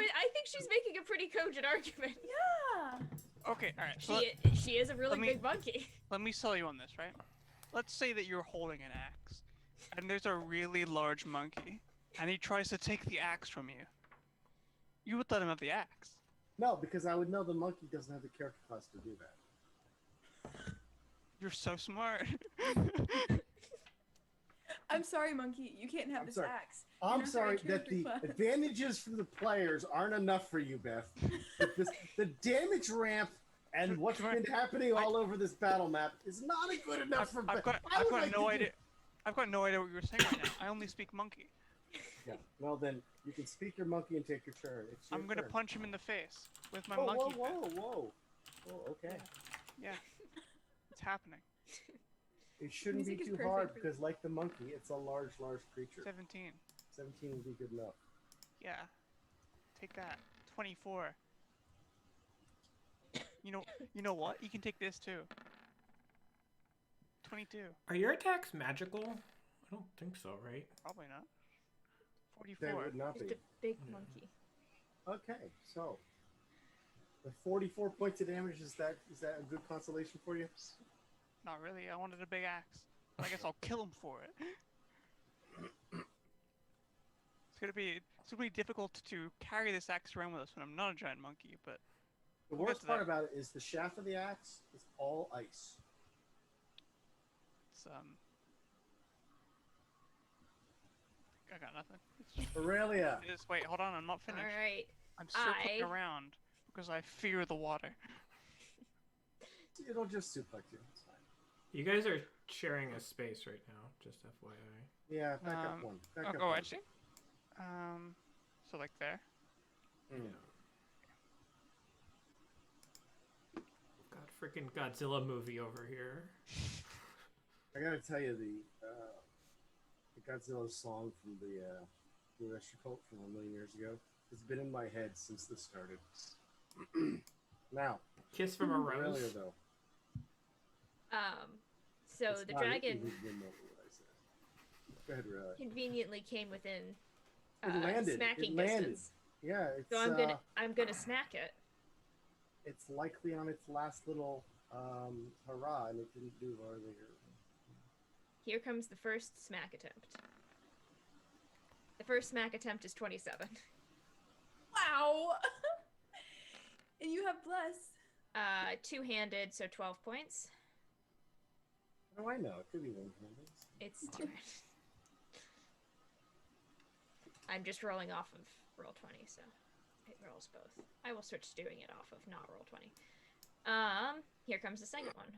I think she's making a pretty cogent argument. Yeah. Okay, alright, so She is a really let me- big monkey. let me sell you on this, right? Let's say that you're holding an axe, and there's a really large monkey, and he tries to take the axe from you. You would let him have the axe. No, because I would know the monkey doesn't have the character class to do that. You're so smart. I'm sorry, monkey. You can't have I'm this sorry. axe. I'm not sorry very that the character class. advantages for the players aren't enough for you, Beth. The damage ramp and what's been happening all over this battle map is not good enough for Beth. I've got no idea. I've got no idea what you were saying right now. I only speak monkey. Yeah. Well, then you can speak your monkey and take your turn. It's your I'm gonna turn. punch him in the face with my Oh, monkey. whoa. Oh, okay. Yeah, it's happening. It shouldn't be Music is too perfect hard for because, like the monkey, it's a large creature. 17. 17 would be good enough. Yeah. Take that. 24. You know what? You can take this too. 22. Are your attacks magical? I don't think so, right? Probably not. They 44. would not Just be. a big monkey. Okay, so the 44 points of damage, is that a good consolation for you? Not really. I wanted a big axe. But I guess I'll kill him for it. It's gonna be difficult to carry this axe around with us when I'm not a giant monkey, but The We'll get worst to part that. about it is the shaft of the axe is all ice. it's I got nothing. It's Aurelia, just, wait, hold on, I'm not finished. Alright. I'm circling I- around because I fear the water. it'll just suplex you. It's fine. You guys are sharing a space right now, just FYI. Yeah, back up one. Back up Oh, one. actually. So like there. Mm. Got freaking Godzilla movie over here. I gotta tell you, the Godzilla song from the Blue Oyster Cult from 1,000,000 years ago has been in my head since this started. Now, Kiss from a earlier Rose. though. So it's the not dragon even remotely what I said. Go ahead, Riley. conveniently came within It landed. smacking It landed. distance. Yeah, it's So I'm gonna smack it. it's likely on its last little hurrah, and it didn't do earlier. Here comes the first smack attempt. The first smack attempt is 27. Wow. And you have bless. Two-handed, so 12 points. How do I know? It could be one-handed. It's two-handed. I'm just rolling off of Roll20, so it rolls both. I will start doing it off of not Roll20. Here comes the second one.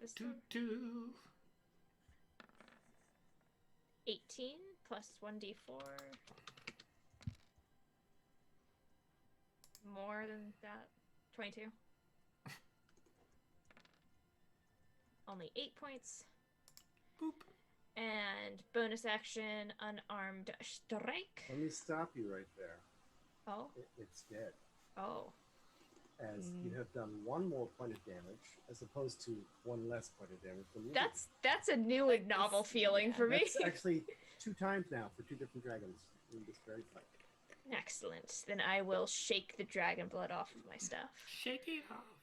This one. 18 plus 1d4. More than that. 22. Only 8 points. Boop. And bonus action, unarmed strike. Let me stop you right there. Oh, It's dead. oh. As you have done one more point of damage, as opposed to one less point of damage. From you. That's a new and novel feeling for me. That's actually 2 times now for 2 different dragons in this very fight. Excellent. Then I will shake the dragon blood off of my stuff. Shake it off.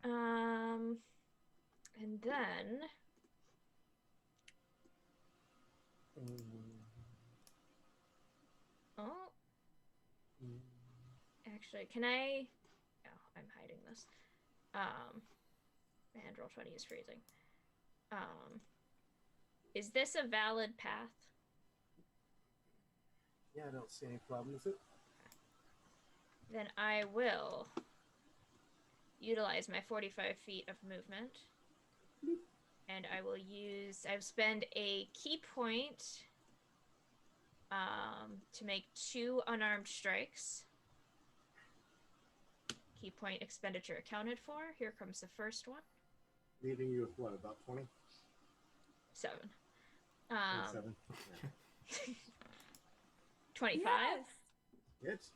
And then oh, actually, can I? Oh, I'm hiding this. And Roll20 is freezing. Is this a valid path? Yeah, I don't see any problem with it. Then I will utilize my 45 feet of movement. And I will spend a key point to make 2 unarmed strikes. Key point expenditure accounted for. Here comes the first one. Leaving you with what, about 20? 7. 27? 25. Yes. Hits.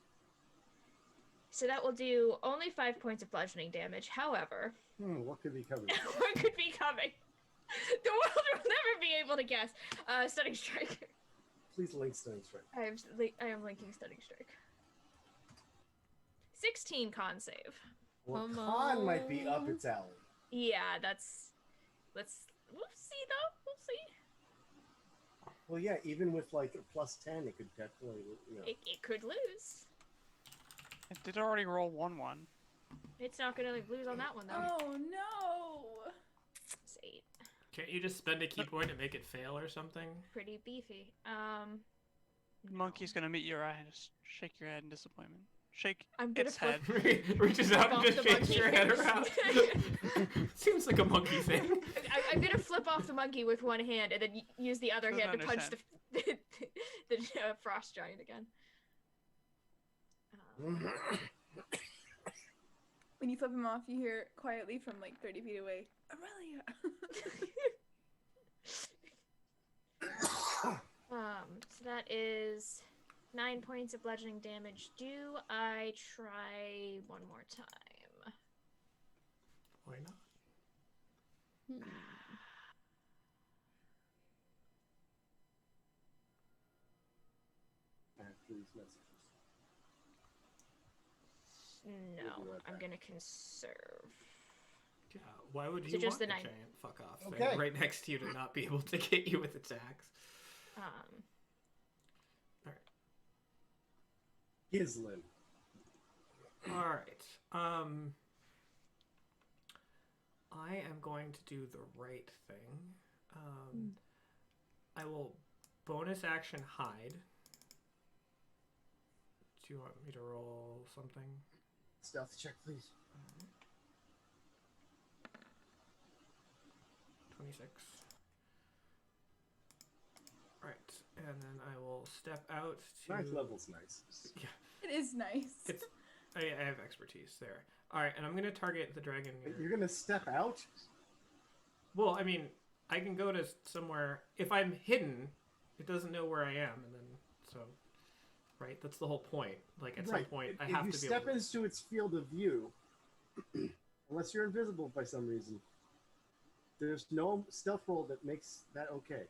So that will do only 5 points of bludgeoning damage. However, What could be covered? what could be coming? The world will never be able to guess. Stunning strike. Please link Stunning Strike. I am linking stunning strike. 16 con save. Well, Come con might be up on. its alley. Yeah, we'll see though. We'll see. Well, yeah, even with like a plus 10, it could definitely, It could lose. It did already roll 1-1. It's not gonna lose on that one though. Oh no. It's 8. Can't you just spend a key point and make it fail or something? Pretty beefy. Monkey's gonna meet your eye and just shake your head in disappointment. Shake I'm gonna its head. Reaches out and Off just the shakes monkey. your head around. Seems like a monkey thing. I'm gonna flip off the monkey with one hand and then use the other Doesn't hand to punch understand. the frost giant again. When you flip him off, you hear quietly from like 30 feet away, Aurelia. So that is 9 points of bludgeoning damage. Do I try one more time? Why not? After these messages. No, We'll be right I'm back. gonna conserve. Yeah, why would So you just want the the 9. giant fuck off Okay. thing right next to you to not be able to get you with attacks? Gislin. All right. I am going to do the right thing. I will bonus action hide. Do you want me to roll something? Stealth check, please. 26. Alright, and then I will step out to... Ninth level's nice. Yeah, It is nice. it's... I have expertise there. Alright, and I'm going to target the dragon near... You're gonna step out? Well, I mean, I can go to somewhere... If I'm hidden, it doesn't know where I am, and then... So... Right? That's the whole point. Like, at some point, I have to be able If you step to... into its field of view, unless you're invisible by some reason, there's no stealth roll that makes that okay.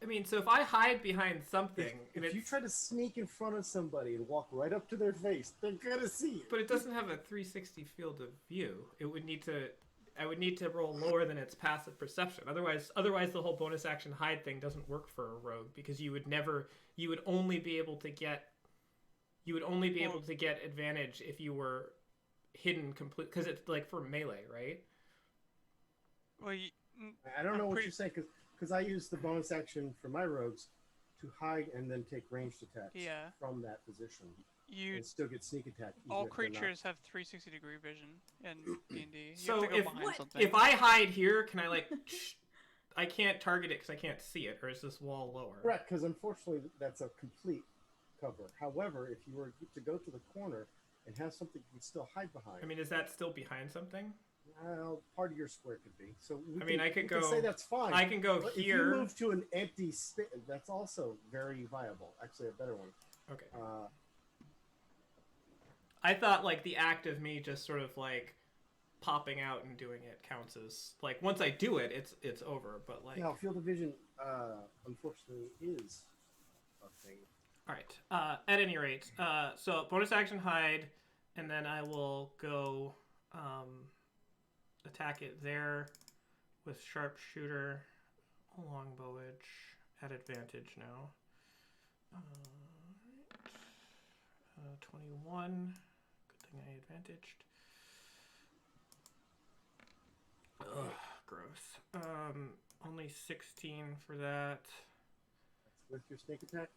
I mean, so if I hide behind something... If you try to sneak in front of somebody and walk right up to their face, they're gonna see you. But it doesn't have a 360 field of view. It would need to... I would need to roll lower than its passive perception. Otherwise, the whole bonus action hide thing doesn't work for a rogue because you would only be able to get advantage if you were hidden complete, because it's like for melee, right? Well, I don't know what pretty- you're saying because I use the bonus action for my rogues to hide and then take ranged attacks Yeah. from that position you and still get sneak attack. even all if they're not. creatures have 360-degree vision in D&D. You So have to go behind What? something. If I hide here, can I like? I can't target it because I can't see it, or is this wall lower? Correct, because unfortunately that's a complete cover. However, if you were to go to the corner and have something you can still hide behind, I mean, is that still behind something? well, part of your square could be. So I could we go- say that's fine. I can go But here. If you move to an empty space, that's also very viable. Actually, a better one. Okay. Uh, I thought like the act of me just sort of like popping out and doing it counts as like once I do it, it's over. But like, now, field of vision, unfortunately, is a thing. all right. At any rate, so bonus action hide, and then I will go attack it there with sharpshooter, longbow edge at advantage now. 21. Good thing I advantaged. Ugh, gross. Only 16 for that. That's with your snake attack.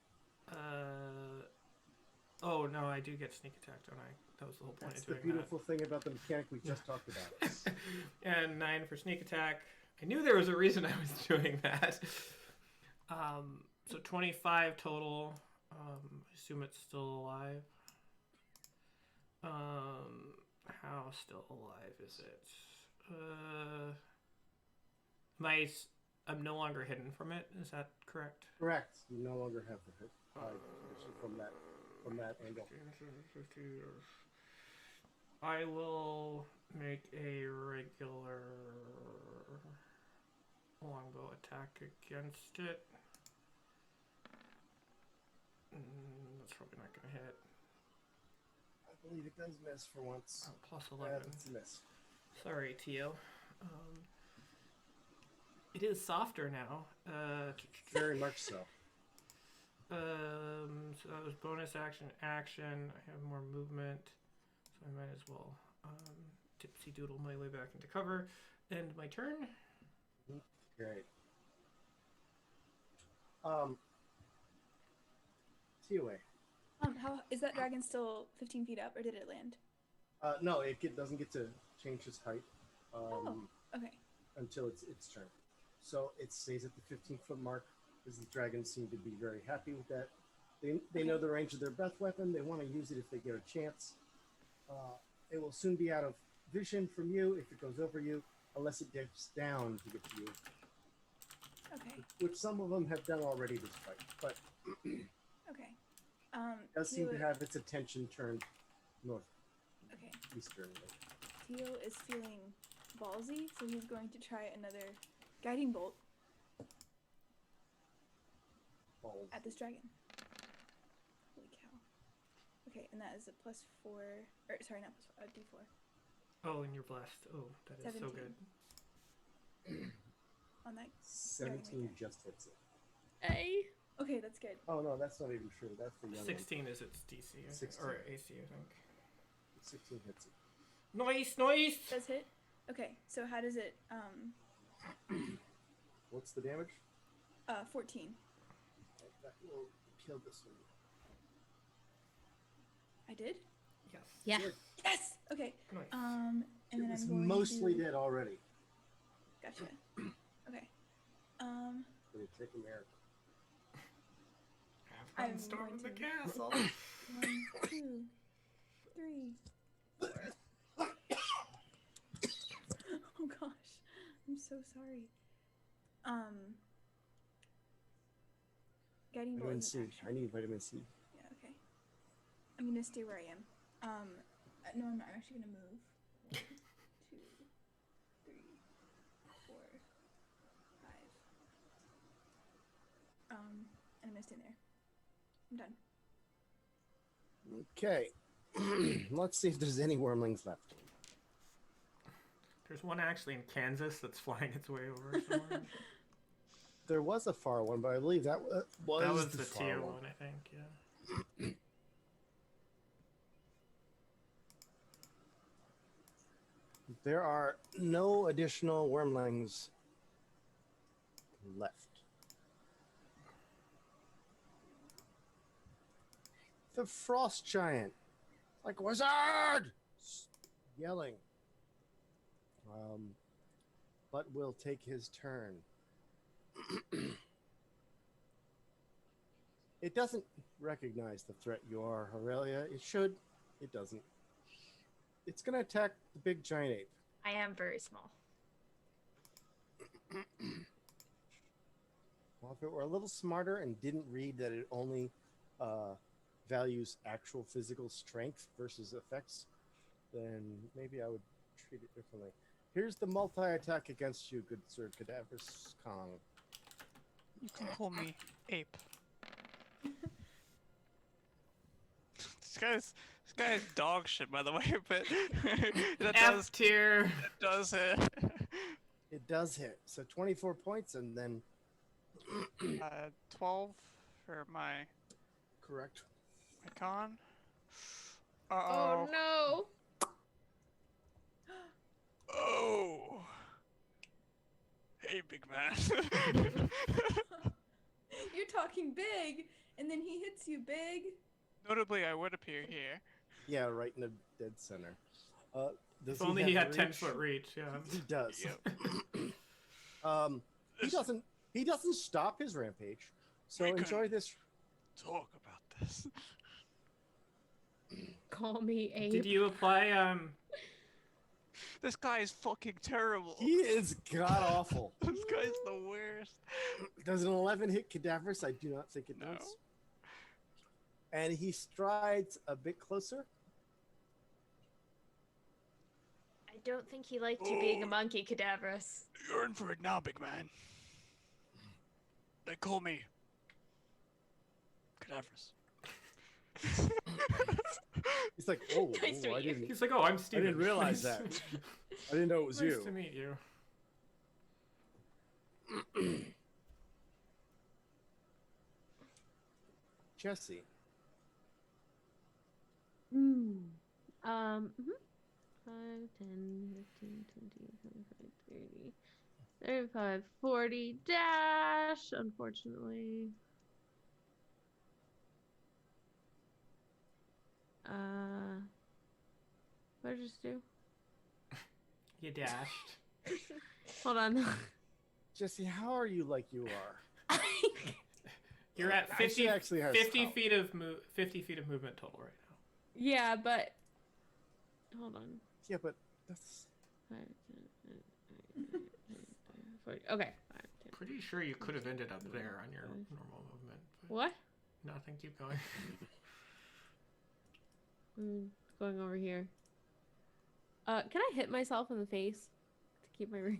Oh no, I do get sneak attack, don't I? That was the whole point That's of the doing beautiful thing about the mechanic we just talked about. that. And 9 for sneak attack. I knew there was a reason I was doing that. So 25 total. I assume it's still alive. How still alive is it? I'm no longer hidden from it. Is that correct? Correct. You no longer have the hit from that angle. I will make a regular longbow attack against it. That's probably not going to hit. I believe it does miss for once. Oh, plus 11. It's a miss. Sorry, Tio. It is softer now. Very much so. So that was bonus action. I have more movement, so I might as well tipsy doodle my way back into cover. End my turn. Great. TOA. How is that dragon still 15 feet up, or did it land? No, doesn't get to change its height Okay. until it's its turn. So it stays at the 15-foot mark, because the dragons seem to be very happy with that. They know the range of their breath weapon. They want to use it if they get a chance. It will soon be out of vision from you if it goes over you, unless it dips down to get to you, Okay. which some of them have done already this fight. But Okay. it does seem to have its attention turned north, Okay. easternly. Tio is feeling ballsy, so he's going to try another guiding bolt Balls. at this dragon. Holy cow. Okay, and that is a +4, or sorry, not +4, a D4. Oh, and you're blessed. Oh, that is so 17. good. On that. 17 there. just hits it. Hey. Okay, that's good. Oh no, that's not even true. That's the young 16 is its DC, I think, 16. or AC, I think. 16 hits it. Nice, nice. Does hit? Okay, so how does it, What's the damage? 14. That will kill this one. I did? Yes. Yeah. Yes! Okay. Nice. And then It's I'm going mostly to... dead already. Gotcha. Okay. But it took a miracle. Have I'm fun storming going the to- castle. 1, 2, 3, 4. Oh gosh. I'm so sorry. Guiding bolt Vitamin is C. an action. I need vitamin C. Yeah, okay. I'm gonna stay where I am. No, I'm not. I'm actually gonna move. 1, 2, 3, 4, 5. And I'm gonna stay there. I'm done. Okay. Let's see if there's any wormlings left. There's one actually in Kansas that's flying its way over somewhere. There was a far one, but I believe that was That was the the far tier one. 1, I think, yeah. There are no additional wormlings left. The frost giant, like wizard, yelling. But will take his turn. It doesn't recognize the threat you are, Aurelia. It should. It doesn't. It's gonna attack the big giant ape. I am very small. Well, if it were a little smarter and didn't read that it only values actual physical strength versus effects, then maybe I would treat it differently. Here's the multi-attack against you, good Sir Cadaverous Kong. You can call me Ape. This guy's dog shit, by the way, but that F tier. does hit. It does hit. So 24 points and then 12 for my correct. con. Oh no! Oh! Hey, big man. You're talking big, and then he hits you big. Notably, I would appear here. Yeah, right in the dead center. Does If only he have had reach? 10-foot reach, yeah. He does. Yep. He doesn't stop his rampage. So We could- enjoy this. Talk about this. Call me Ape. Did you apply, This guy is fucking terrible. He is god awful. This guy's the worst. Does an 11 hit Cadaverous? I do not think it No. does. And he strides a bit closer. I don't think he liked you being a monkey, Cadaverous. You're in for it now, big man. They call me Cadaverous. He's like, oh, Nice to I meet you. didn't, He's like, oh, I'm I Steven. didn't realize that. I didn't know it was Nice you. to meet you. Jesse. Mm. 5, 10, 15, 20, 25, 30, 35, 40. Dash, unfortunately. What did I just do? You dashed. Hold on. Jesse, how are you like you are? You're at I should 50, actually have 50 stop. feet of 50 feet of movement total right now. Yeah, but hold on. Yeah, but that's 5, 10, 40. Okay. 5, 10. Pretty sure you could have ended up there on your normal movement. But What? nothing, keep going. Going over here. Can I hit myself in the face to keep my range?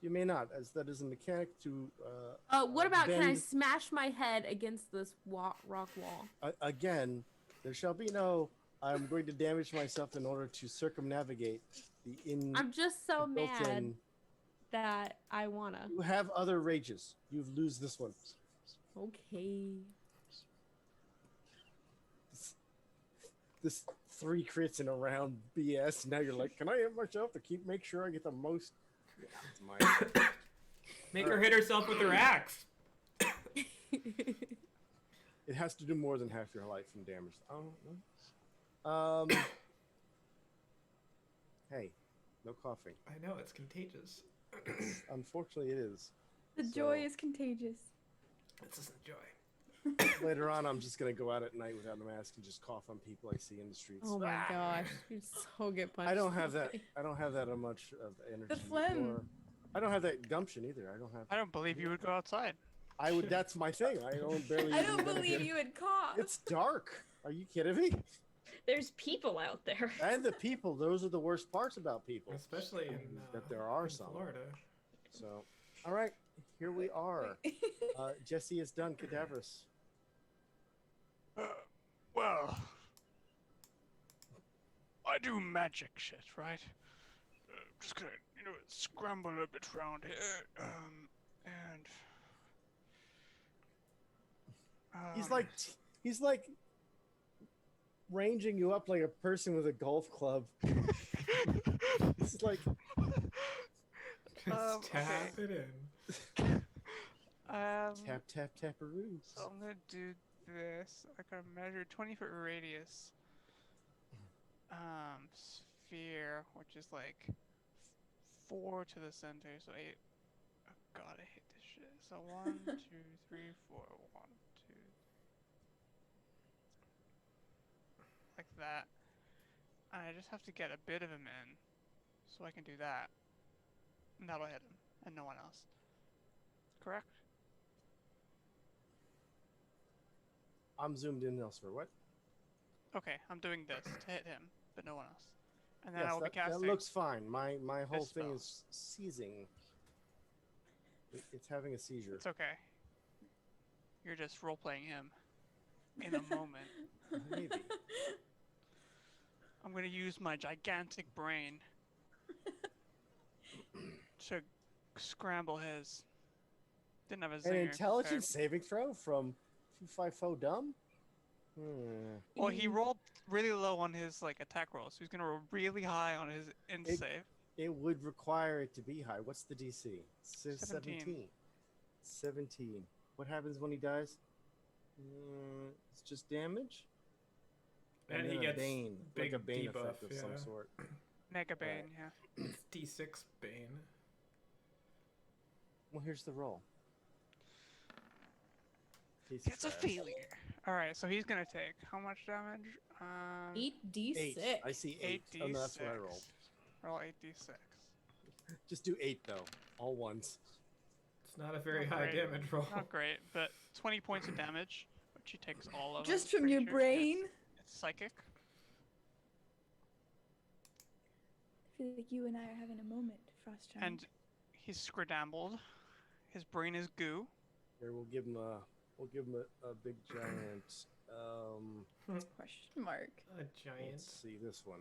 you may not, as that is a mechanic to. What about can I bend- smash my head against this rock wall? Again, there shall be no. I'm going to damage myself in order to circumnavigate the in. I'm just so the mad built-in- that I wanna. You have other rages. You lose this one. Okay. This 3 crits in a round BS. Now you're like, can I hit myself to make sure I get the most? Yeah, it's mine. Make her hit herself with her axe. It has to do more than half your life from damage. Oh, hey, no coughing. I know, it's contagious. Unfortunately, it is. The So- joy is contagious. This isn't joy. Later on, I'm just gonna go out at night without a mask and just cough on people I see in the streets. Oh my gosh, you so get punched. I don't have in the that. face. I don't have that much of energy. The phlegm. or- I don't have that gumption either. I don't have. I don't believe you would go outside. I would. That's my thing. I don't barely. I even don't go to believe bed. you would cough. It's dark. Are you kidding me? There's people out there. And the people. Those are the worst parts about people. Especially in That there are in some. Florida. So, all right, here we are. Jesse is done. Cadaverous. Well, I do magic shit, right? Just gonna, scramble a bit around here, and He's like ranging you up like a person with a golf club. It's like Just tap okay. it in. tap tap taparoo. So I'm gonna do this. I gotta measure 20-foot radius. Sphere, which is like 4 to the center, so 8. Oh god, I hate this shit. So 1, 2, 3, 4, 1, 2. Like that. And I just have to get a bit of him in, so I can do that. And that'll hit him, and no one else. Correct? I'm zoomed in elsewhere. What? Okay, I'm doing this to hit him, but no one else. And then Yes, I will be that casting. looks fine. My whole this thing spell. is seizing. It's having a seizure. It's okay. You're just role playing him in a moment. Maybe. I'm gonna use my gigantic brain to scramble his. Didn't have a An zinger. intelligence saving throw from 254 dumb? Well, he rolled really low on his attack roll, so he's gonna roll really high on his int It- save. It would require it to be high. What's the DC? 17. 17. What happens when he dies? It's just damage? And he then a gets bane, big like a bane debuff, effect of some yeah. sort. Mega Bane, yeah. It's D6 Bane. Well, here's the roll. It's a failure. Alright, so he's gonna take how much damage? 8d6. 8. I see 8. 8d6. Oh, no, that's what I rolled. Roll 8d6. Just do 8, though. All ones. It's not a very Not high great. damage roll. Not great, but 20 points of damage, which he takes all of. Just I'm from your pretty sure, 'cause brain? It's psychic. I feel like you and I are having a moment, Frost Giant. And he's scradambled. His brain is goo. Here, we'll give him a big giant. Question mark. A giant. Let's see this one.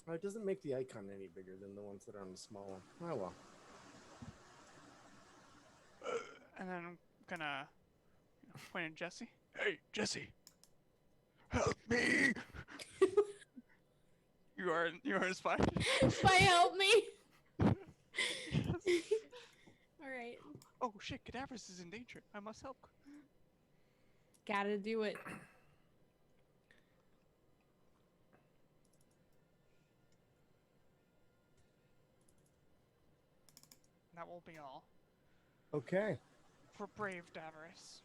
Oh, it doesn't make the icon any bigger than the ones that are on the small one. Oh well. And then I'm gonna point at Jesse. Hey, Jesse! Help me! you are inspired. By help me. All right. Oh shit! Cadaverous is in danger. I must help. Gotta do it. That will be all Okay. for brave Davros.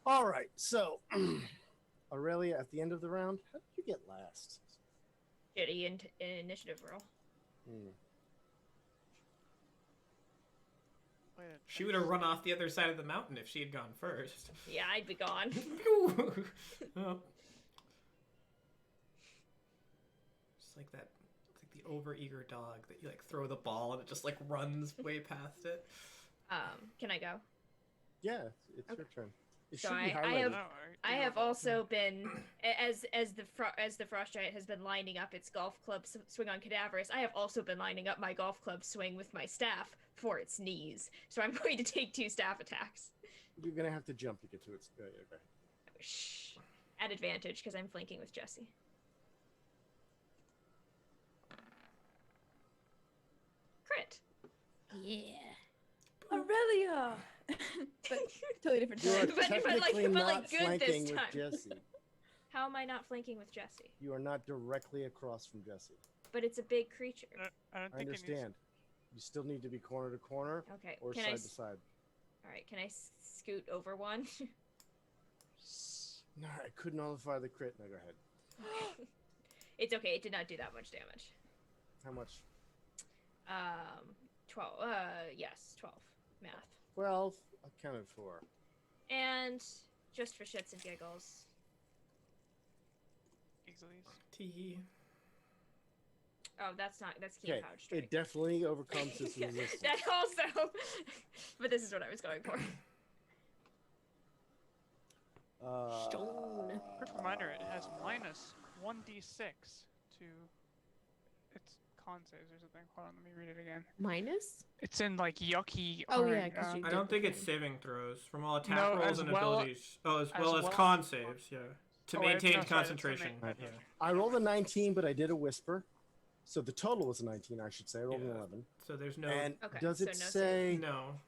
All right. So, Aurelia, at the end of the round, how did you get last? Shitty initiative roll. Wait, She would have run off the other side of the mountain if she had gone first. Yeah, I'd be gone. Well, just like that. It's like the overeager dog that you throw the ball and it just runs way past it. Can I go? Yeah, it's your turn. It So should be I highlighted. have- No, I have also been, as the frost giant has been lining up its golf club swing on Cadaverous, I have also been lining up my golf club swing with my staff for its knees. So I'm going to take 2 staff attacks. You're gonna have to jump to get to its. Okay. Shh. At advantage because I'm flanking with Jesse. Crit. Yeah. Aurelia! Amelia. But totally different You are time. technically not good this flanking with time. Jesse. How am I not flanking with Jesse? You are not directly across from Jesse. But it's a big creature. I don't I think it needs. understand. You still need to be corner to corner Okay. or Can side I? to side. All right. Can I scoot over one? No, I could nullify the crit. No, go ahead. It's okay. It did not do that much damage. How much? 12. Yes, 12. Math. 12. Accounted for. And just for shits and giggles. Easily. Tee. Oh, that's key Okay, pouch strike. it definitely overcomes this resistance. That also. But this is what I was going for. Stone. Quick reminder: it has minus 1d6 to its con saves or something. Hold on, let me read it again. Minus? It's in like yucky. Oh, yeah, orange, 'cause you I did don't the think it's thing. saving throws from all attack No, rolls as and well- abilities. Oh, as well as con saves, yeah. To Oh, wait, maintain no, sorry, that's concentration. to Yeah. I rolled a 19, but I did a whisper. So the total was a 19, I should say. I rolled an Yeah. 11. So there's no. And Okay, does so it no save. say... No.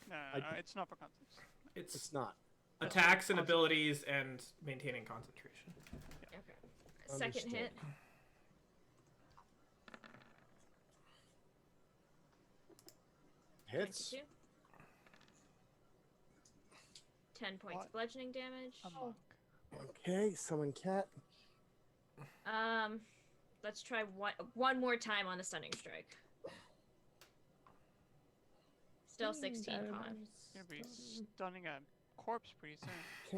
No, I- it's not for con saves. It's It's not. attacks and abilities and maintaining concentration. Okay. Second Understood. hit. Hits. 22. 10 points What? bludgeoning damage. A monk. Okay, summon cat. Let's try one more time on the stunning strike. Still 16 con. You're gonna be stunning a corpse pretty soon.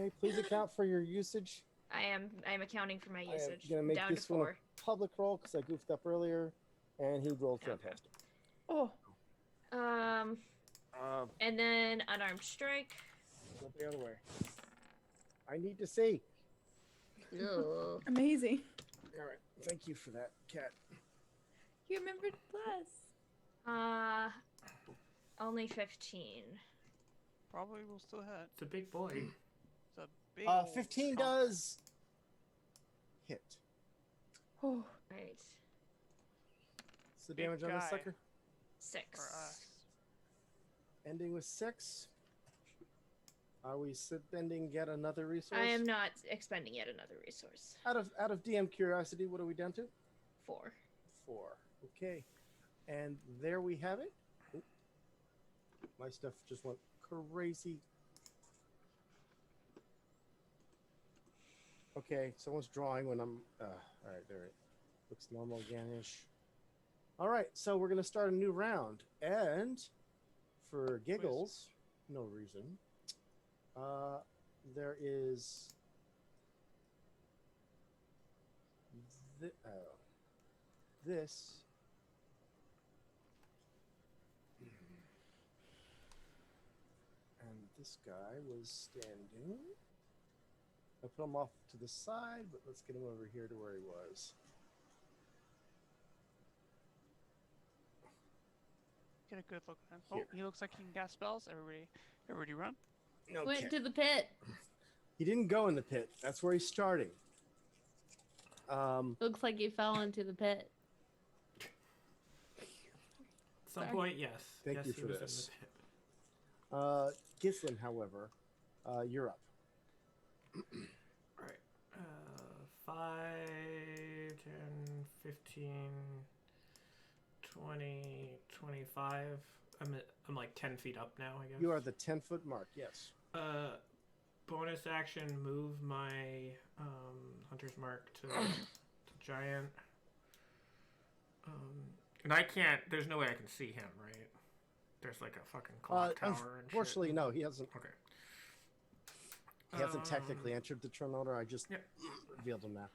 Okay, please account for your usage. I am accounting for my I am usage. going to make Down to this one 4. a public roll because I goofed up earlier. And he rolled Okay. fantastic. Oh, And then unarmed strike. Go the other way. I need to see. Ugh. amazing. All right. Thank you for that, cat. You remembered plus. Only 15. Probably will still hit. It's a big boy. It's a big. old 15 chunk. does hit. Oh, Right. What's the Big damage on this guy. sucker? 6. For us. Ending with 6. Are we spending yet another resource? I am not expending yet another resource. Out of DM curiosity, what are we down to? 4. 4. Okay. And there we have it. Oop. My stuff just went crazy. Okay, someone's drawing when I'm... all right, there it looks normal again-ish. All right, so we're going to start a new round. And for giggles, no reason, there is... this... And this guy was standing. I put him off to the side, but let's get him over here to where he was. Get a good look at him. Oh, Here. he looks like he can cast spells. Everybody run. Went to the pit. He didn't go in the pit. That's where he's starting. Looks like he fell into the pit. At some Sorry. point, yes. Thank yes, you he for was this. In the pit. Gislin, however, you're up. Alright. 5, 10, 15, 20, 25. I'm like 10 feet up now, I guess. You are the 10-foot mark, yes. Bonus action, move my hunter's mark to giant. And I can't. There's no way I can see him, right? There's like a fucking clock tower and shit. Unfortunately, no, he hasn't. Okay. He hasn't technically entered the turn order. I just Yep. revealed him now.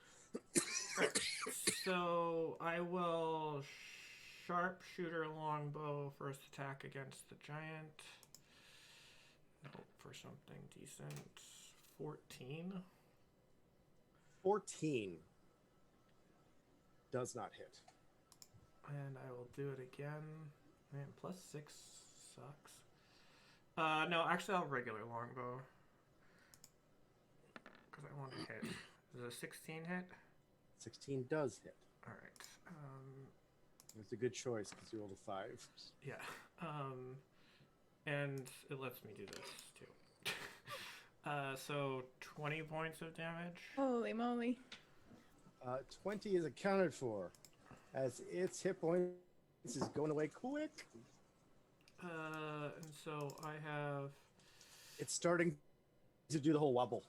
Right. So I will sharpshooter longbow first attack against the giant. Hope for something decent. 14. 14 does not hit. And I will do it again. Man, plus 6 sucks. No, actually I'll regular longbow. Because I want to hit. Is it a 16 hit? 16 does hit. Alright. It's a good choice because you rolled a 5. Yeah. and it lets me do this too. So 20 points of damage. Holy moly. 20 is accounted for, as its hit points is going away quick. And so I have. It's starting to do the whole wobble.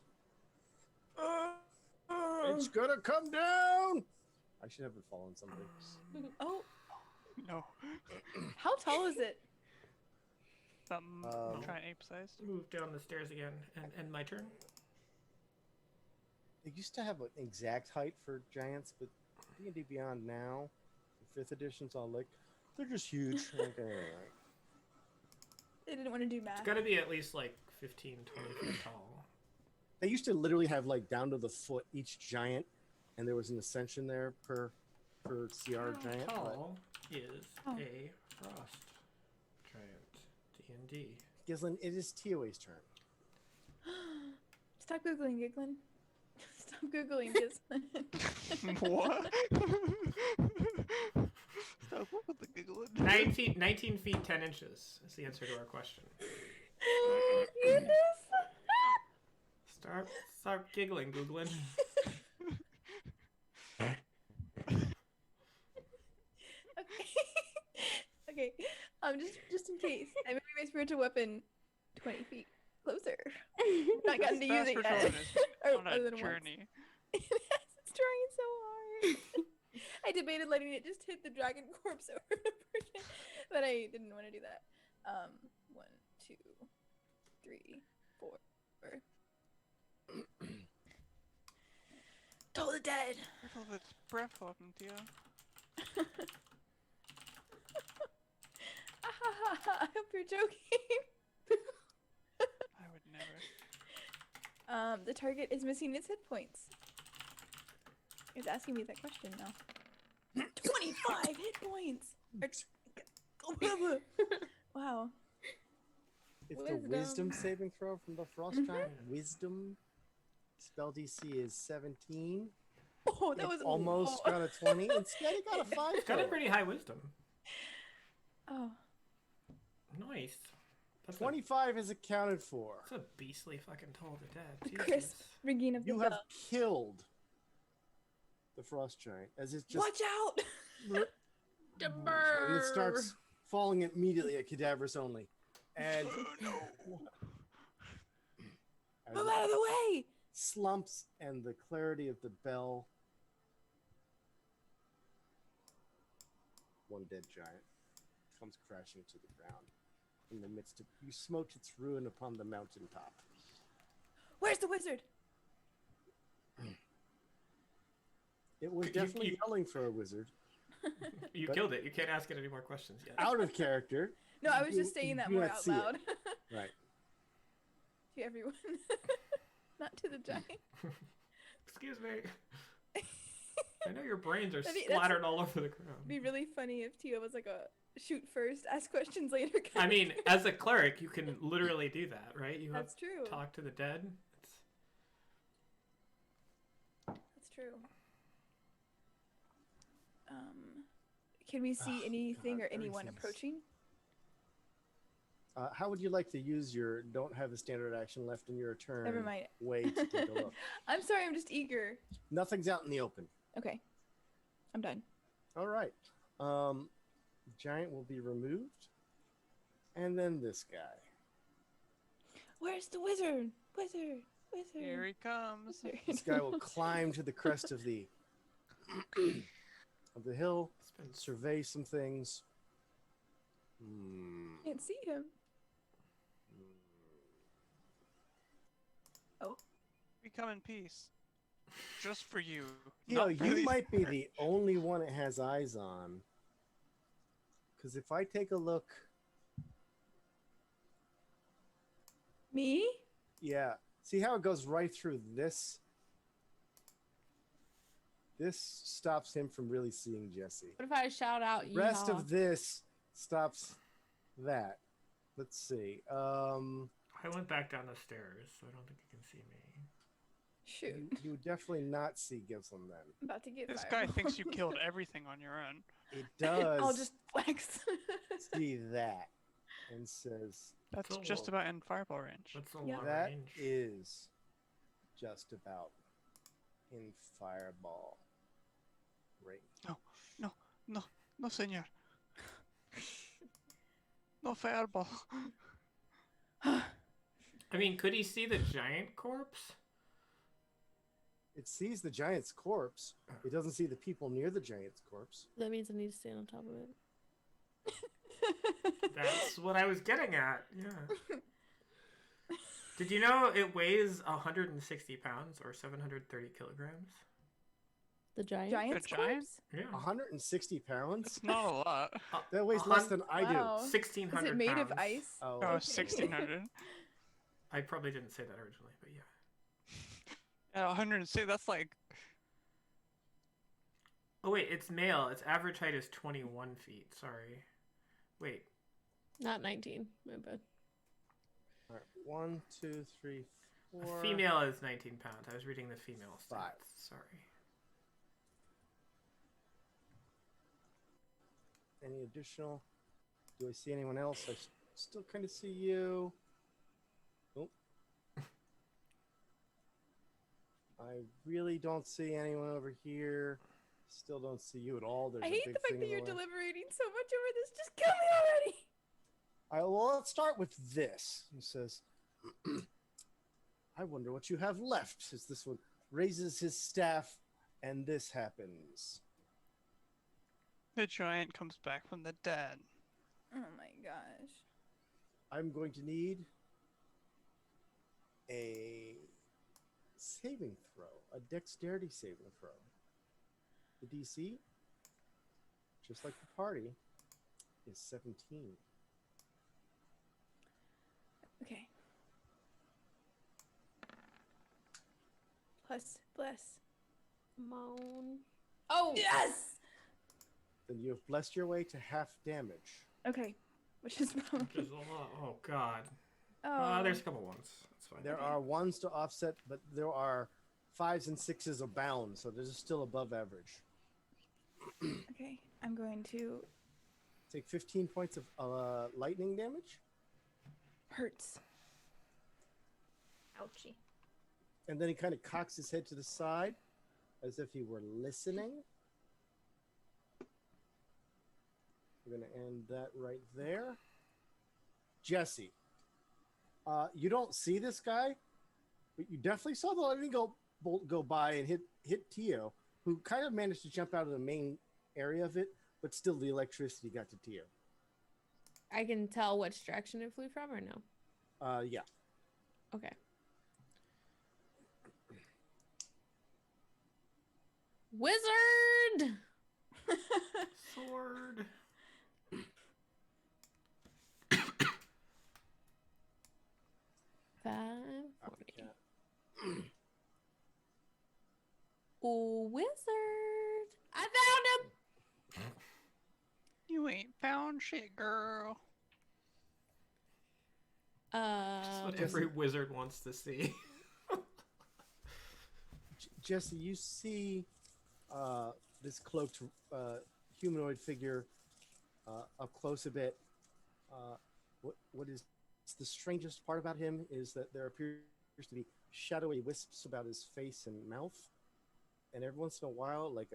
It's gonna come down. I should have it fall on something. Oh, No. how tall is it? Something giant ape sized. Move down the stairs again, and my turn. They used to have an exact height for giants, but D&D Beyond now, the 5th edition's all like, they're just huge. Okay, alright. They didn't want to do math. It's got to be at least like 15, 20 feet tall. They used to literally have like down to the foot each giant, and there was an ascension there per CR giant. How but tall is Oh. a frost giant? D&D. Gislin, it is TOA's turn. Stop Googling, Giglin. Stop Googling, Gislin. What? Stop with the giggling. 19 feet 10 inches is the answer to our question. Yes. Start giggling, Googling. Okay. Just in case, I'm moving my spiritual weapon 20 feet closer. Not gotten to use it yet. Or On other a than once. journey. It's trying so hard. I debated letting it just hit the dragon corpse over and over again, but I didn't want to do that. 1, 2, 3, 4. Toll the dead. Careful of its breath weapon, Tia. I hope you're joking. I would never. The target is missing its hit points. It's asking me that question now. 25 hit points. Wow. It's the wisdom saving throw from the frost giant. Wisdom. Spell DC is 17. Oh, that It was almost got a 20. Instead, it got a 5. It's got a pretty high wisdom. Oh. Nice. That's 25 is accounted for. That's a beastly fucking toll to dead. The Jesus. crisp ringing of the You have bell. killed the frost giant as it just Watch out! and it starts falling immediately at cadavers only. And as Move it out of the way! slumps and the clarity of the bell. One dead giant comes crashing to the ground. In the midst of you smote its ruin upon the mountaintop. Where's the wizard? It was You- definitely you- yelling for a wizard. You But- killed it. You can't ask it any more questions yet. Out of character. No, I was You- just saying you that do more not out see it. loud Right. to everyone. Not to the giant. Excuse me. I know your brains are That'd be- that's- splattered all over the It'd ground. be really funny if Tia was like a shoot first, ask questions later. I mean, as a cleric, you can literally do that, right? You have That's true. talk to the dead. That's true. Can we see anything God, or anyone everything's- approaching? How would you like to use your don't have a standard action left in your turn Never mind. way to take a look? I'm sorry, I'm just eager. Nothing's out in the open. Okay. I'm done. All right. Giant will be removed. And then this guy. Where's the wizard? Wizard. Wizard. Here he comes. Wizard. This guy will climb to the crest of the hill, It's been survey some things. Can't see him. We come in peace. Just for you. You know, Not for you these- might be the only one it has eyes on. Because if I take a look, Me? yeah, see how it goes right through this? This stops him from really seeing Jesse. What if I shout out The rest yeehaw? of this stops that. Let's see. I went back down the stairs, so I don't think you can see me. Shoot. You would definitely not see Gislin then. I'm about to get This fired. guy thinks you killed everything on your own. It does I'll just flex. see that and says, That's So just low. about in fireball range. That's a Yep. long That range. is just about in fireball range. No, senor. No fireball. I mean, could he see the giant corpse? It sees the giant's corpse. It doesn't see the people near the giant's corpse. That means I need to stand on top of it. That's what I was getting at. Yeah. Did you know it weighs 160 pounds or 730 kilograms? The giant. Giant's A giant? corpse? Yeah. 160 pounds? It's not a lot. That weighs less than I do. Wow. 1,600 Is it made pounds. of ice? Oh, Oh, okay. 1600. I probably didn't say that originally, but yeah. Yeah, 160. That's like. Oh wait, it's male. Its average height is 21 feet. Sorry. Wait. Not 19. My bad. All right. 1, 2, 3, 4. A female is 19 pounds. I was reading the female stats. 5. Sorry. Any additional? Do I see anyone else? I still kind of see you. Nope. I really don't see anyone over here. Still don't see you at all. There's I a hate big the fact thing that in you're the way. deliberating so much over this. Just kill me already! Well, let's start with this. He says, I wonder what you have left. As this one raises his staff, and this happens. The giant comes back from the dead. Oh my gosh. I'm going to need a saving throw, a dexterity saving throw. The DC, just like the party, is 17. Okay. Plus, bless. Moan. Oh! Yes! Then you have blessed your way to half damage. Okay. Which is probably... There's a lot. Oh god. Oh. There's a couple ones. That's fine. There are ones to offset, but there are 5s and 6s abound, so this is still above average. Okay. I'm going to... Take 15 points of lightning damage, Hurts. Ouchie. and then he kind of cocks his head to the side as if he were listening. We're going to end that right there. Jesse, you don't see this guy, but you definitely saw the lightning bolt go by and hit Tio, who kind of managed to jump out of the main area of it, but still the electricity got to Tio. I can tell which direction it flew from or no? Yeah. Okay. Wizard! Sword. Oh, wizard! I found him! You ain't found shit, girl. That's what Um, every wizard wants to see. Jesse, you see this cloaked humanoid figure up close a bit. What is the strangest part about him is that there appears to be shadowy wisps about his face and mouth, and every once in a while, like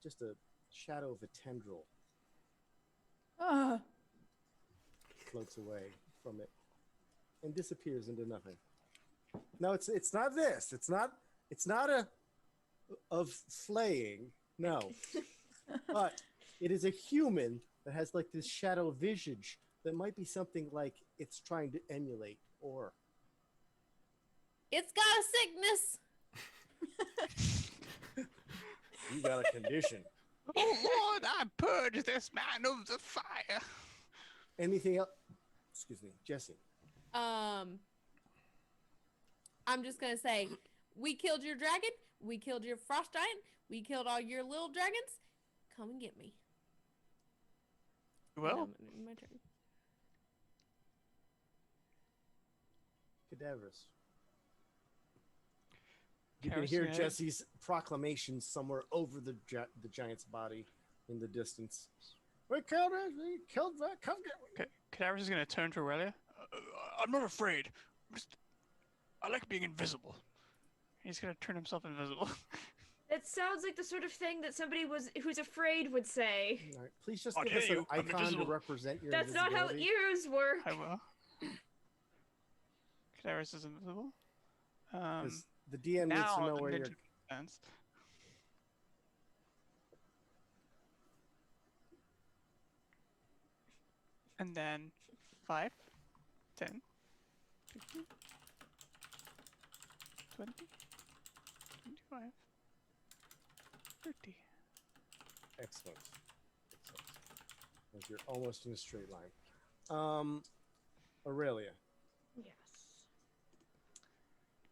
just a shadow of a tendril Ah. floats away from it and disappears into nothing. No, it's not this. It's not a of flaying. No, but it is a human that has like this shadow visage that might be something like it's trying to emulate or. it's got a sickness! You got a condition. Oh Lord, I purge this man of the fire. Anything else? Excuse me, Jesse. I'm just gonna say, we killed your dragon, we killed your frost giant, we killed all your little dragons. Come and get me. Well, My turn. Cadaverous. You can Karis, hear yeah. Jesse's proclamation somewhere over the giant's body in the distance. We killed it. We killed that. Come get me. Cadaverous is gonna turn to Aurelia. I'm not afraid. I like being invisible. He's gonna turn himself invisible. That sounds like the sort of thing that somebody who's afraid would say. All right, please just I'll give hear us an you. I'm icon to invisible. represent your That's not how invisibility. ears work. I will. Cadaverous is invisible. 'Cause the DM needs Now to know the where ninja you're. makes sense. And then 5, 10, 15, 20, 25, 30. Excellent. As you're almost in a straight line. Aurelia. Yes.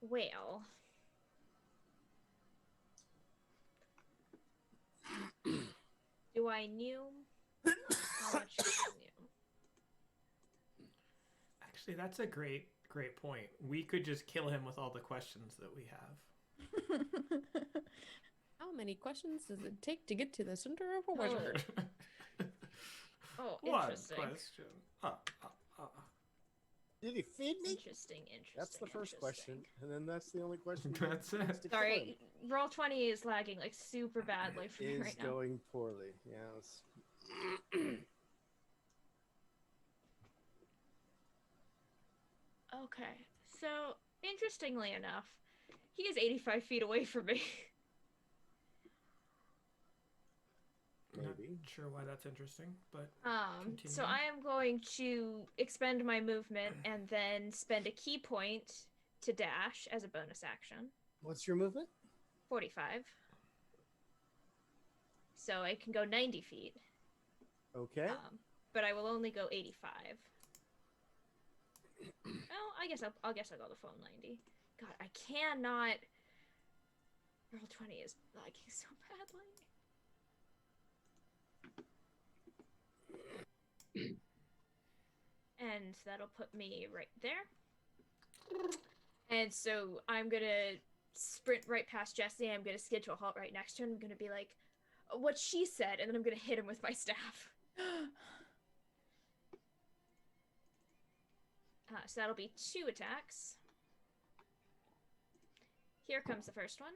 Well. Do I new? How much do I new? Actually, that's a great point. We could just kill him with all the questions that we have. How many questions does it take to get to the center of a wizard? Oh, One interesting. question. Did he feed me? Interesting. That's the first question, interesting. and then that's the only question. That's it. to kill Sorry, Roll20 is lagging like super badly for me him. right Is now. going poorly. Yes. Okay, so interestingly enough, he is 85 feet away from me. Maybe. Not sure why that's interesting, but So Continue. I am going to expend my movement and then spend a key point to dash as a bonus action. What's your movement? 45. So I can go 90 feet. Okay. But I will only go 85. Oh, I guess I'll go the full 90. God, I cannot. Roll20 is lagging so badly. And that'll put me right there. And so I'm gonna sprint right past Jesse. I'm gonna skid to a halt right next to him. I'm gonna be like, what she said, and then I'm gonna hit him with my staff. So that'll be 2 attacks. Here comes the first one.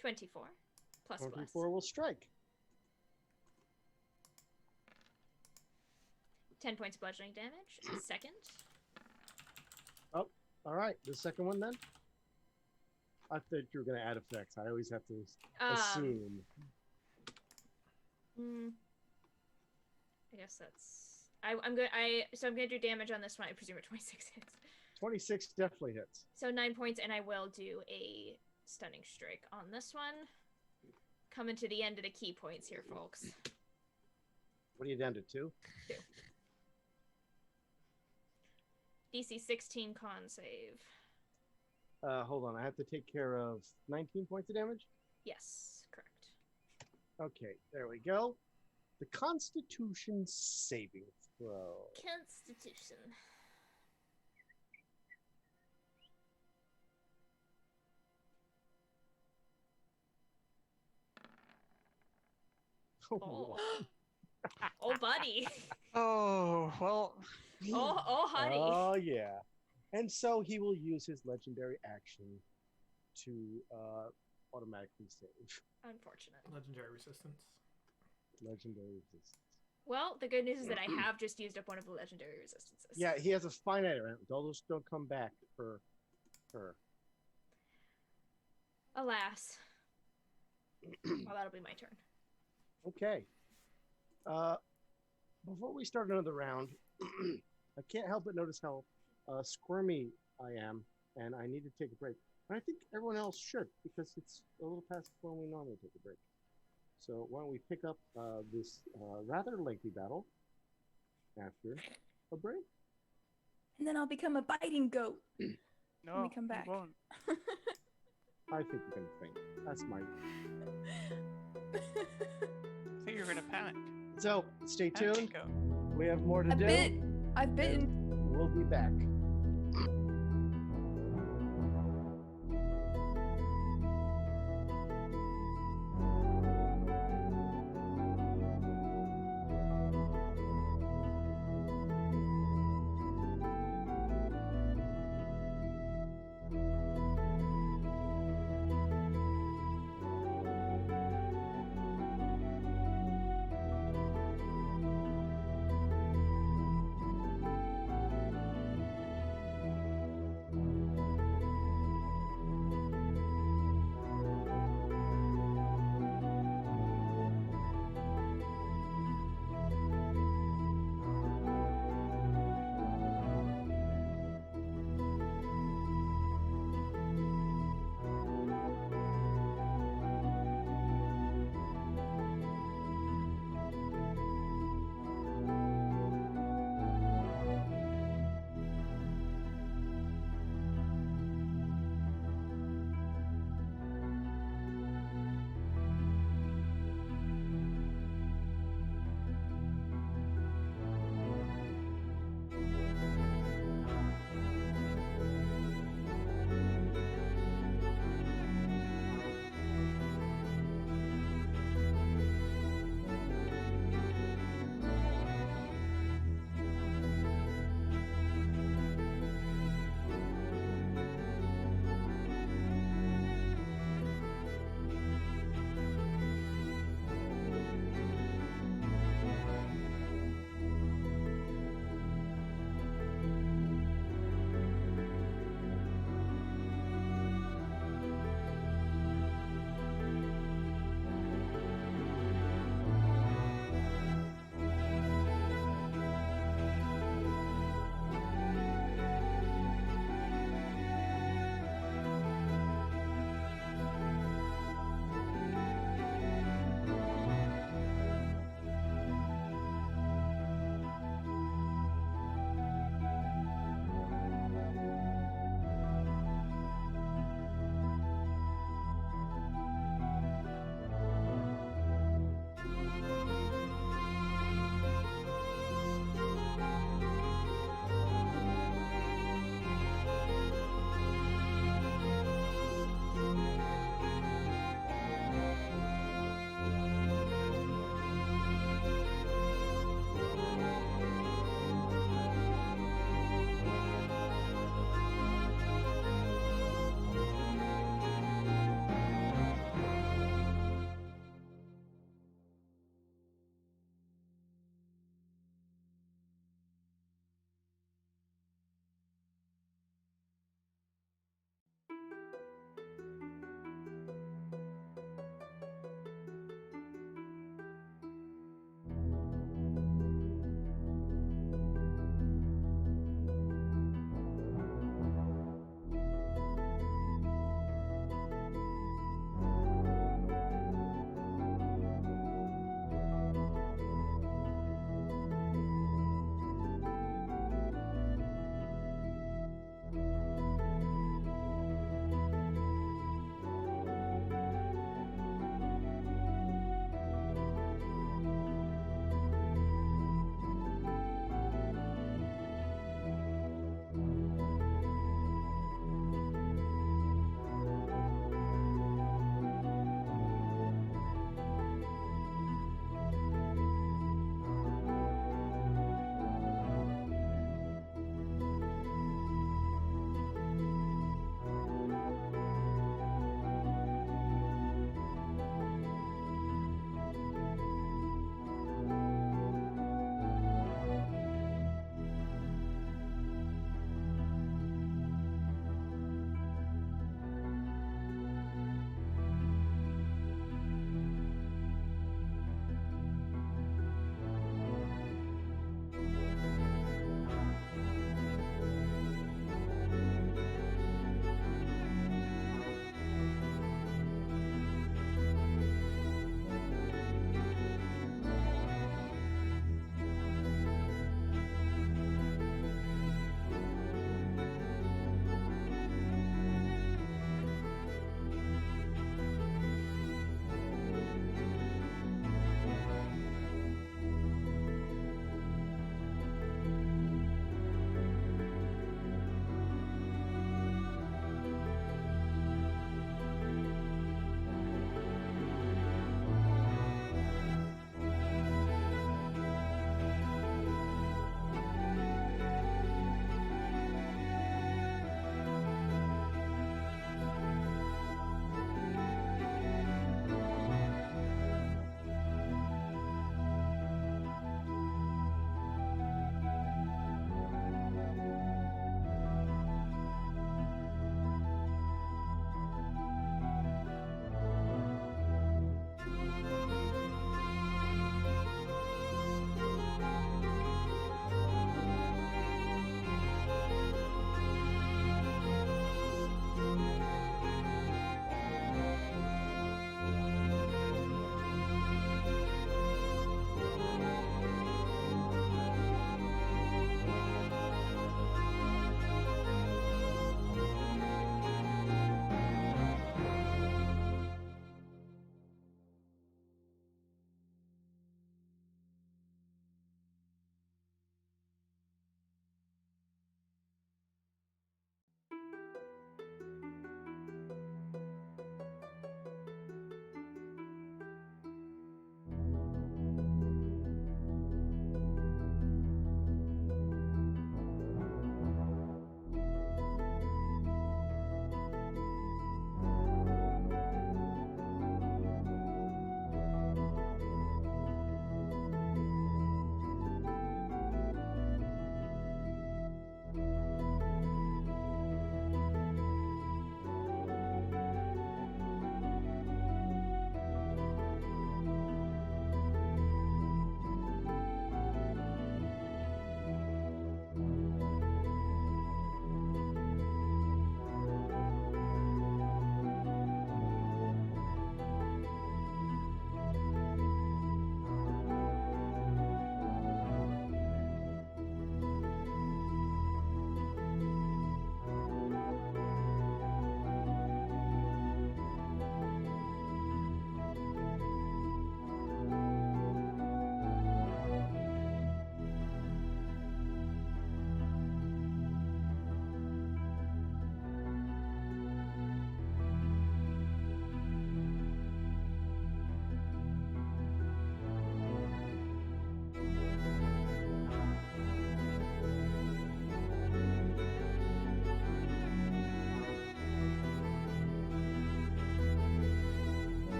24. Plus 24 will strike. 10 points of bludgeoning damage. Second. All right. The second one then? I thought you were going to add effects. I always have to assume. I guess that's. I'm gonna do damage on this one. I presume a 26 hits. 26 definitely hits. So 9 points, and I will do a stunning strike on this one. Coming to the end of the key points here, folks. What are you down to, 2? 2. DC 16 con save. Hold on. I have to take care of 19 points of damage? Yes, correct. Okay, there we go. The Constitution saving throw. Constitution. Oh. Oh, buddy. Oh, well. Oh, honey. Oh, yeah. And so he will use his legendary action to automatically save. Unfortunate. legendary resistance. Legendary resistance. Well, the good news is that I have just used up one of the legendary resistances. Yeah, he has a finite amount. Those don't come back for her. Alas. Well, that'll be my turn. Okay. Before we start another round, I can't help but notice how squirmy I am, and I need to take a break. And I think everyone else should, because it's a little past when we normally take a break. So why don't we pick up this rather lengthy battle after a break? And then I'll become a biting goat. No, When we come you back. won't. I think you're going to faint. That's my... I think you're gonna panic. So, stay Panic tuned. go. We have more to do. I've bitten. We'll be back.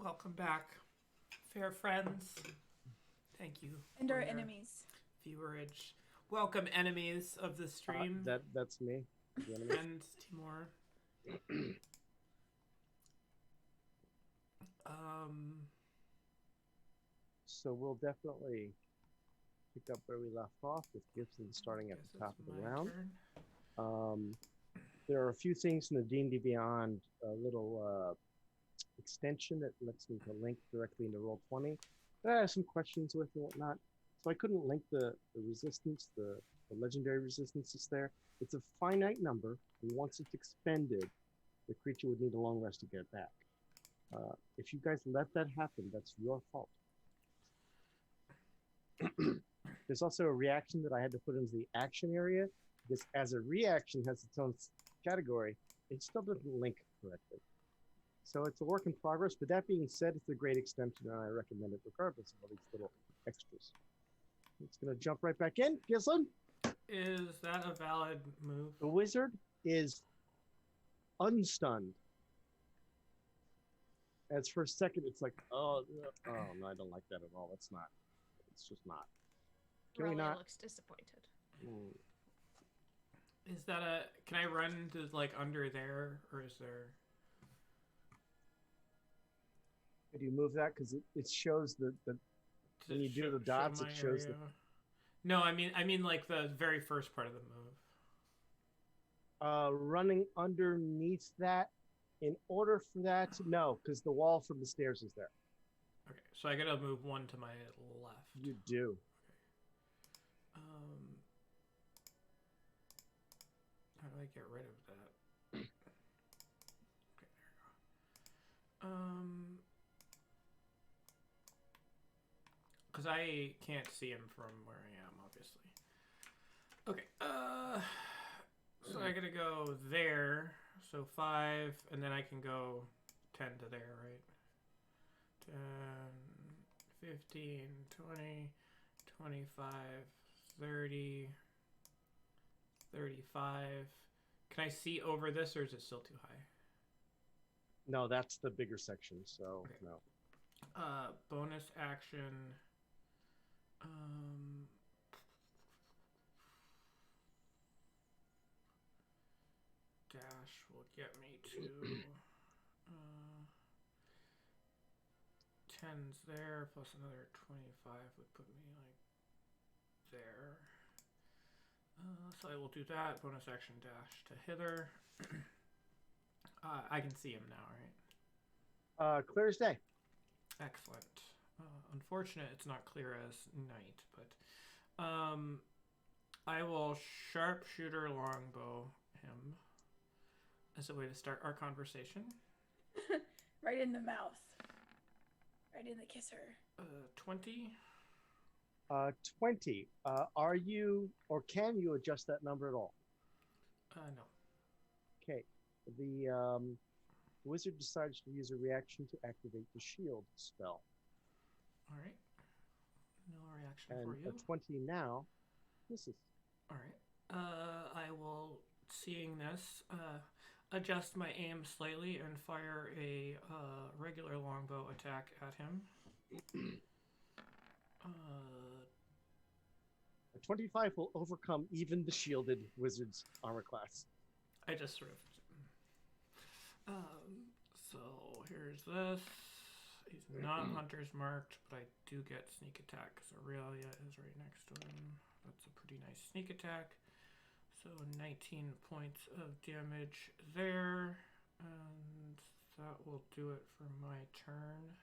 Welcome back, fair friends. Thank you. And for our your enemies. Viewerage. Welcome, enemies of the stream. That's me. The enemy. And Timur. So we'll definitely pick up where we left off with Gibson starting at guess the top it's of the my round. turn. There are a few things in the D&D Beyond little extension that lets me to link directly into Roll20 that I have some questions with and whatnot. So I couldn't link the resistance, the legendary resistance is there. It's a finite number, and once it's expended, the creature would need a long rest to get it back. If you guys let that happen, that's your fault. There's also a reaction that I had to put into the action area, because as a reaction has its own category, it still doesn't link correctly. So it's a work in progress, but that being said, it's a great extension, and I recommend it regardless of all these little extras. It's going to jump right back in. Gislin? Is that a valid move? The wizard is unstunned. As for a second, it's like, oh no, I don't like that at all. It's not. It's just not. Can we Relia not? looks disappointed. Is that a... Can I run to, like, under there? Or is there... Do you move that? Because it shows the when you do the dots, it shows the... No, I mean like the very first part of the move. Running underneath that, in order for that to... No, because the wall from the stairs is there. Okay, so I gotta move one to my left. You do. How do I get rid of that? Okay, there we go. Because I can't see him from where I am, obviously. Okay, so I gotta go there, so 5, and then I can go 10 to there, right? 10, 15, 20, 25, 30, 35. Can I see over this, or is it still too high? No, that's the bigger section, so Okay. no. Bonus action. Dash will get me to 10's there, plus another 25 would put me like there. So I will do that. Bonus action dash to hither. I can see him now, right? Clear as day. Excellent. Unfortunate it's not clear as night, but I will sharpshooter longbow him as a way to start our conversation. Right in the mouth. Right in the kisser. 20. 20. Are you, or can you adjust that number at all? No. Okay. The wizard decides to use a reaction to activate the shield spell. All right. No reaction And for you. a 20 now misses. All right. I will, seeing this, adjust my aim slightly and fire a regular longbow attack at him. A 25 will overcome even the shielded wizard's armor class. I just sort of... so here's this. He's not hunter's marked, but I do get sneak attack because Aurelia is right next to him. That's a pretty nice sneak attack. So 19 points of damage there. And that will do it for my turn.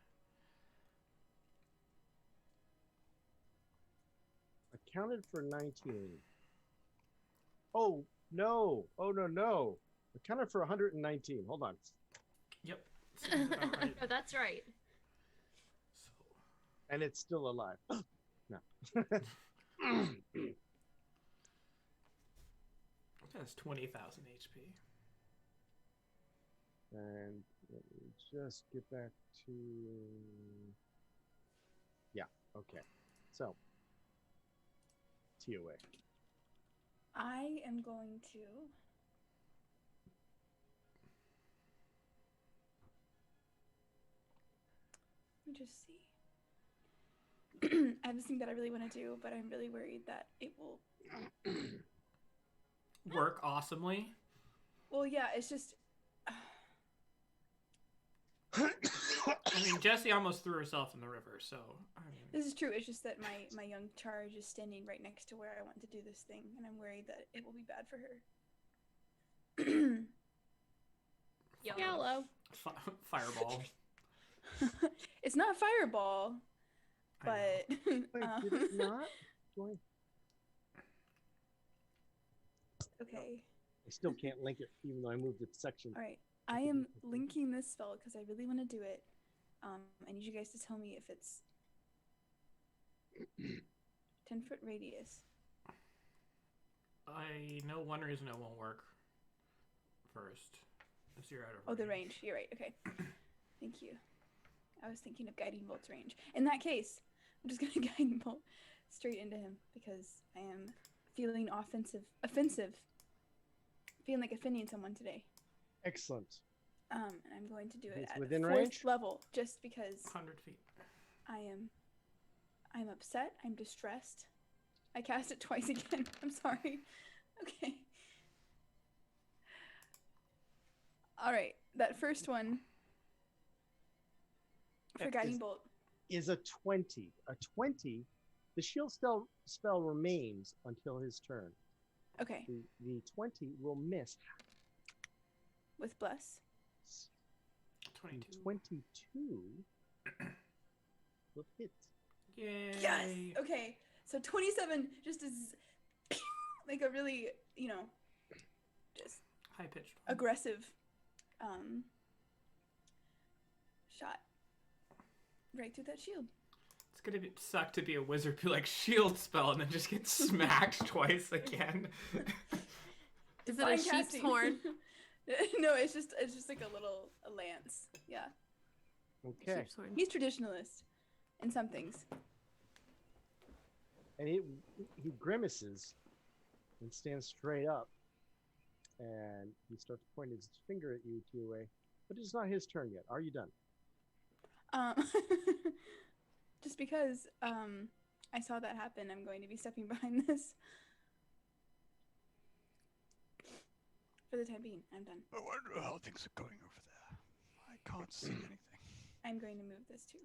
Accounted for 19. Oh, no. Oh, no. Accounted for 119. Hold on. Yep. Sounds about right. Oh, that's right. So, And it's still alive. No. that's 20,000 HP. And let me just get back to... Yeah, okay. So, TOA. I am going to me just see. I have this thing that I really want to do, but I'm really worried that it will Work awesomely. Well, yeah, it's just I mean, Jessie almost threw herself in the river, so I mean, this is true. It's just that my young charge is standing right next to where I want to do this thing, and I'm worried that it will be bad for her. Yellow. fireball. It's not fireball, I know. but Wait, did it not? Join. okay. I still can't link it, even though I moved it section. All right. I am linking this spell because I really want to do it. I need you guys to tell me if it's 10-foot radius. I know one reason it won't work. First, is you're out of Oh, the range. You're right. Okay. Thank you. I was thinking of guiding bolt's range. In that case, I'm just gonna guiding bolt straight into him because I am feeling offensive, feeling like offending someone today. Excellent. And I'm going to do it It's at within 4th range? level, just because 100 feet. I'm upset. I'm distressed. I cast it twice again. I'm sorry. Okay. All right. That first one for That guiding is- bolt. Is a 20. A 20, the shield spell remains until his turn. Okay. The 20 will miss. With bless. The 22. 22 will hit. Yay. Yes. Okay. So 27 just is like a really, just High pitched. aggressive shot right through that shield. It's gonna suck to be a wizard who like shield spell and then just get smacked twice again. Is it a Fine sheep's casting. horn? No, it's just like a lance. Yeah. Okay. Sheep's horn. He's traditionalist in some things. And he grimaces and stands straight up. And he starts pointing his finger at you two away. But it's not his turn yet. Are you done? Just because I saw that happen, I'm going to be stepping behind this. For the time being, I'm done. I wonder how things are going over there. I can't see anything. I'm going to move this too.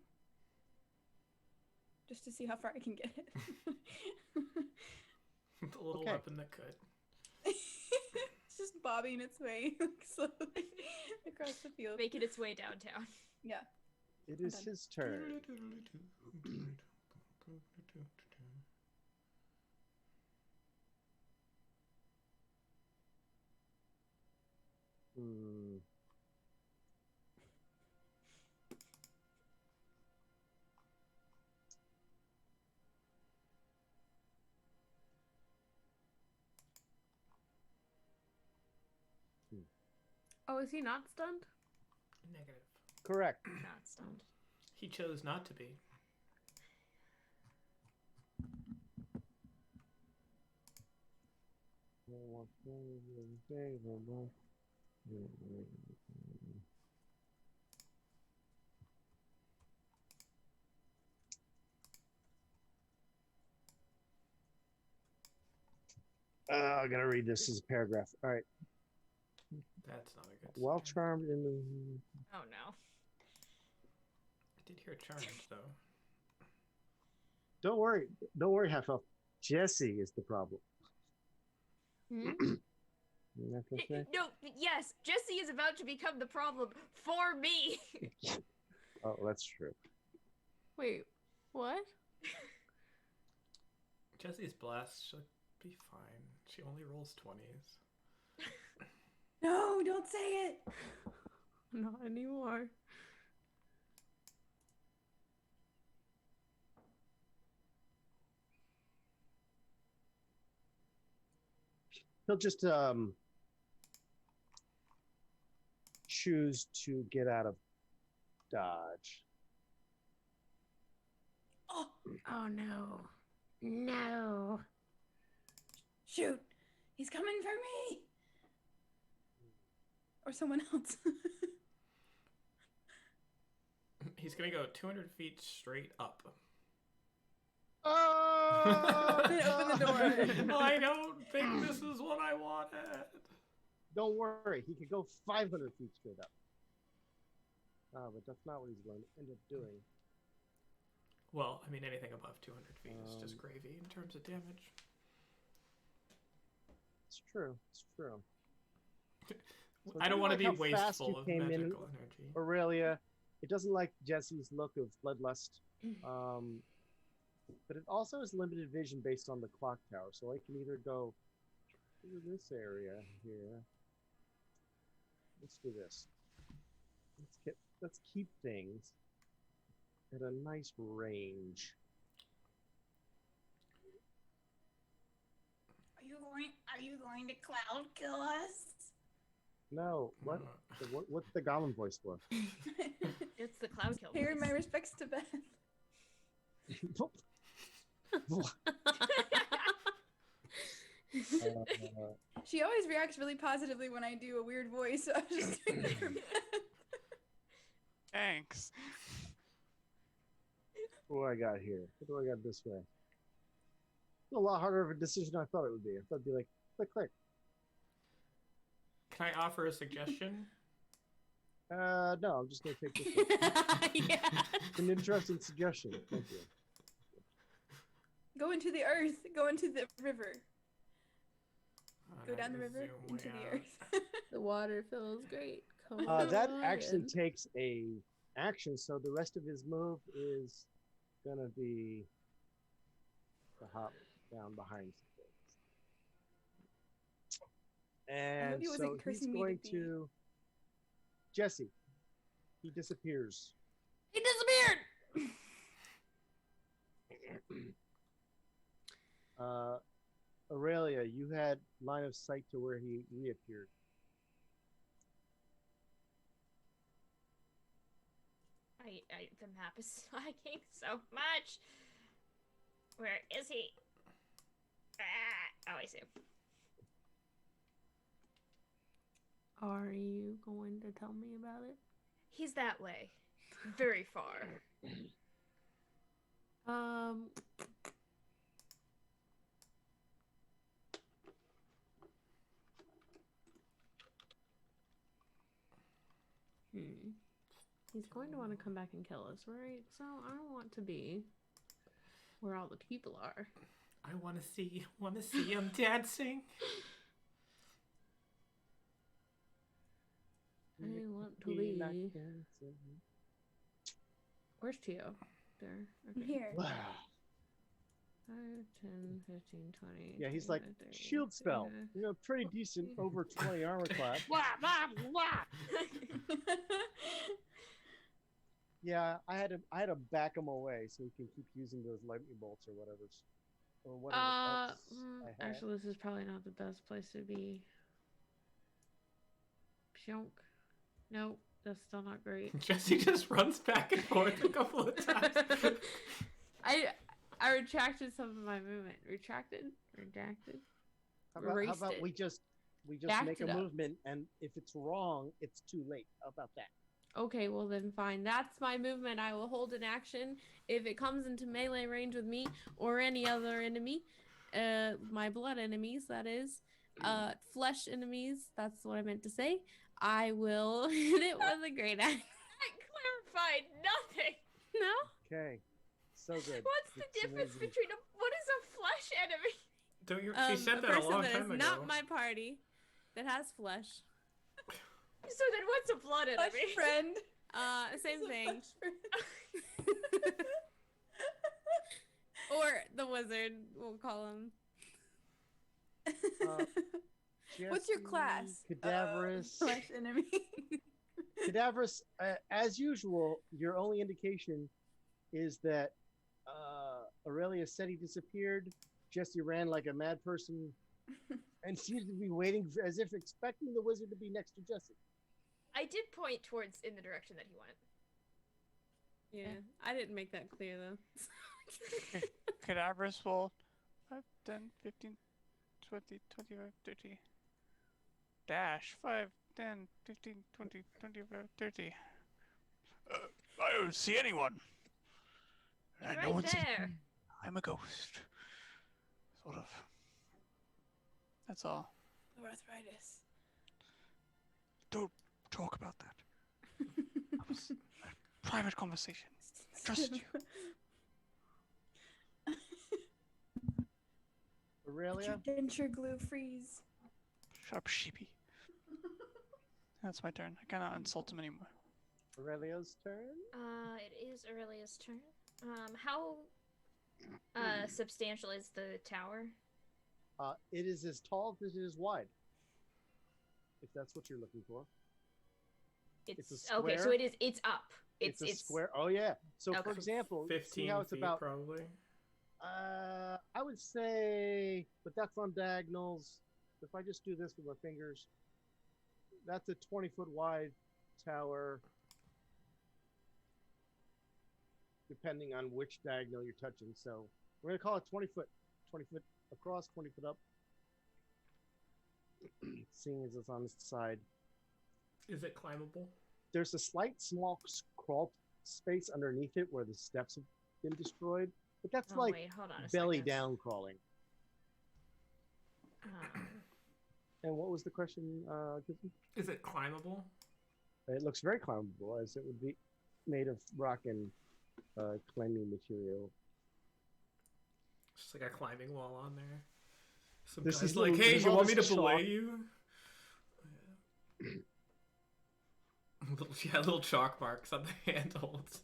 Just to see how far I can get it. The little Okay. weapon that could. It's just bobbing its way slowly across the field. Making its way downtown. Yeah. It is done. his turn. Hmm. Oh, is he not stunned? Negative. Correct. Not stunned. He chose not to be. I gotta read this as a paragraph. All right. That's not a good Well sign. charmed in the. Oh no. I did hear charge though. Don't worry, half elf. Jesse is the problem. Hmm? You know what I'm saying? No, yes, Jesse is about to become the problem for me. Oh, that's true. Wait, what? Jessie's blessed. She'll be fine. She only rolls 20s. No, don't say it. Not anymore. He'll just choose to get out of dodge. Oh, Oh no. No. shoot. He's coming for me. Or someone else. He's gonna go 200 feet straight up. Oh! Open the door. I don't think this is what I wanted. Don't worry, he could go 500 feet straight up. But that's not what he's going to end up doing. Well, I mean, anything above 200 feet is just Um, gravy in terms of damage. It's true. It's true. So I don't want to like be how fast wasteful you of came in, magical energy. Aurelia. It doesn't like Jesse's look of bloodlust. But it also has limited vision based on the clock tower. So I can either go through this area here. Let's do this. Let's keep things at a nice range. Are you going to cloud kill us? No, what? What's the goblin voice for? It's the cloud kill. Here, voice. my respects to Beth. She always reacts really positively when I do a weird voice, so I was just doing it for Beth. Thanks. What do I got here? What do I got this way? It's a lot harder of a decision than I thought it would be. I thought it'd be like, click, click. Can I offer a suggestion? No, I'm just going to take this one. Yeah. It's an interesting suggestion. Thank you. Go into the earth. Go into the river. Go Alright, down the river zoom into way the out. earth. The water feels great. Come That on actually in. takes a action, so the rest of his move is going to be to hop down behind some things. And he wasn't so he's cursing me to going be- to... Jesse. He disappears. He disappeared. Aurelia, you had line of sight to where he reappeared. The map is lagging so much. Where is he? Oh, I see him. Are you going to tell me about it? He's that way. Very far. He's going to want to come back and kill us, right? So I want to be where all the people are. I want to see him dancing. I want to be. Where's Tio? There. Okay. Here. Wow. 5, 10, 15, 20. Yeah, he's like, 25, 30, shield spell. 35. You know, pretty decent over 20 armor class. Yeah, I had to back him away so he can keep using those lightning bolts or whatever. Or whatever else I had. Actually, this is probably not the best place to be. Pshonk. Nope, that's still not great. Jesse just runs back and forth a couple of times. I retracted some of my movement. Redacted. How about Erased it. we just Backed make a it up. movement, and if it's wrong, it's too late. How about that? Okay, well then fine. That's my movement. I will hold an action if it comes into melee range with me or any other enemy. My blood enemies, that is. Flesh enemies, that's what I meant to say. I will hit it with a great axe. That clarified nothing. No? Okay, so good. What's the It's difference amazing. between what is a flesh enemy? Don't you? She A said that a person long that time is ago. not my party that has flesh. So then what's a blood Flesh enemy? friend. Same He's a thing. flesh friend. Or the wizard, we'll call him. What's your Jesse, class? Cadaverous. Flesh enemy. Cadaverous, as usual, your only indication is that Aurelia said he disappeared. Jesse ran like a mad person and seemed to be waiting as if expecting the wizard to be next to Jesse. I did point towards in the direction that he went. Yeah, I didn't make that clear though. Cadaverous will 5, 10, 15, 20, 25, 30. Dash 5, 10, 15, 20, 25, 30. I don't see anyone. He's No right one's- there. I'm a ghost. Sort of. That's all. Arthritis. Don't talk about that. That was a private conversation. I trusted you. Aurelia? Denture glue freeze. Shut up, sheepy. That's my turn. I cannot insult him anymore. Aurelia's turn? It is Aurelia's turn. How substantial is the tower? It is as tall as it is wide. If that's what you're looking for. It's a okay, so square. it's up. It's a square. Oh yeah. So for Okay. example, 15 see how it's feet, about probably. I would say, but that's on diagonals. If I just do this with my fingers, that's a 20-foot wide tower. Depending on which diagonal you're touching. So we're gonna call it 20 foot across, 20 foot up. Seeing as it's on this side. Is it climbable? There's a slight small crawl space underneath it where the steps have been destroyed, but that's Oh, like wait, hold on a belly second. down crawling. Um, And what was the question, Gibson? Is it climbable? It looks very climbable, as it would be made of rock and climbing material. Just like a climbing wall on there. Some This guy's is like, little- hey, there's you all want me to this belay chalk. you? Yeah, little chalk marks on the handles.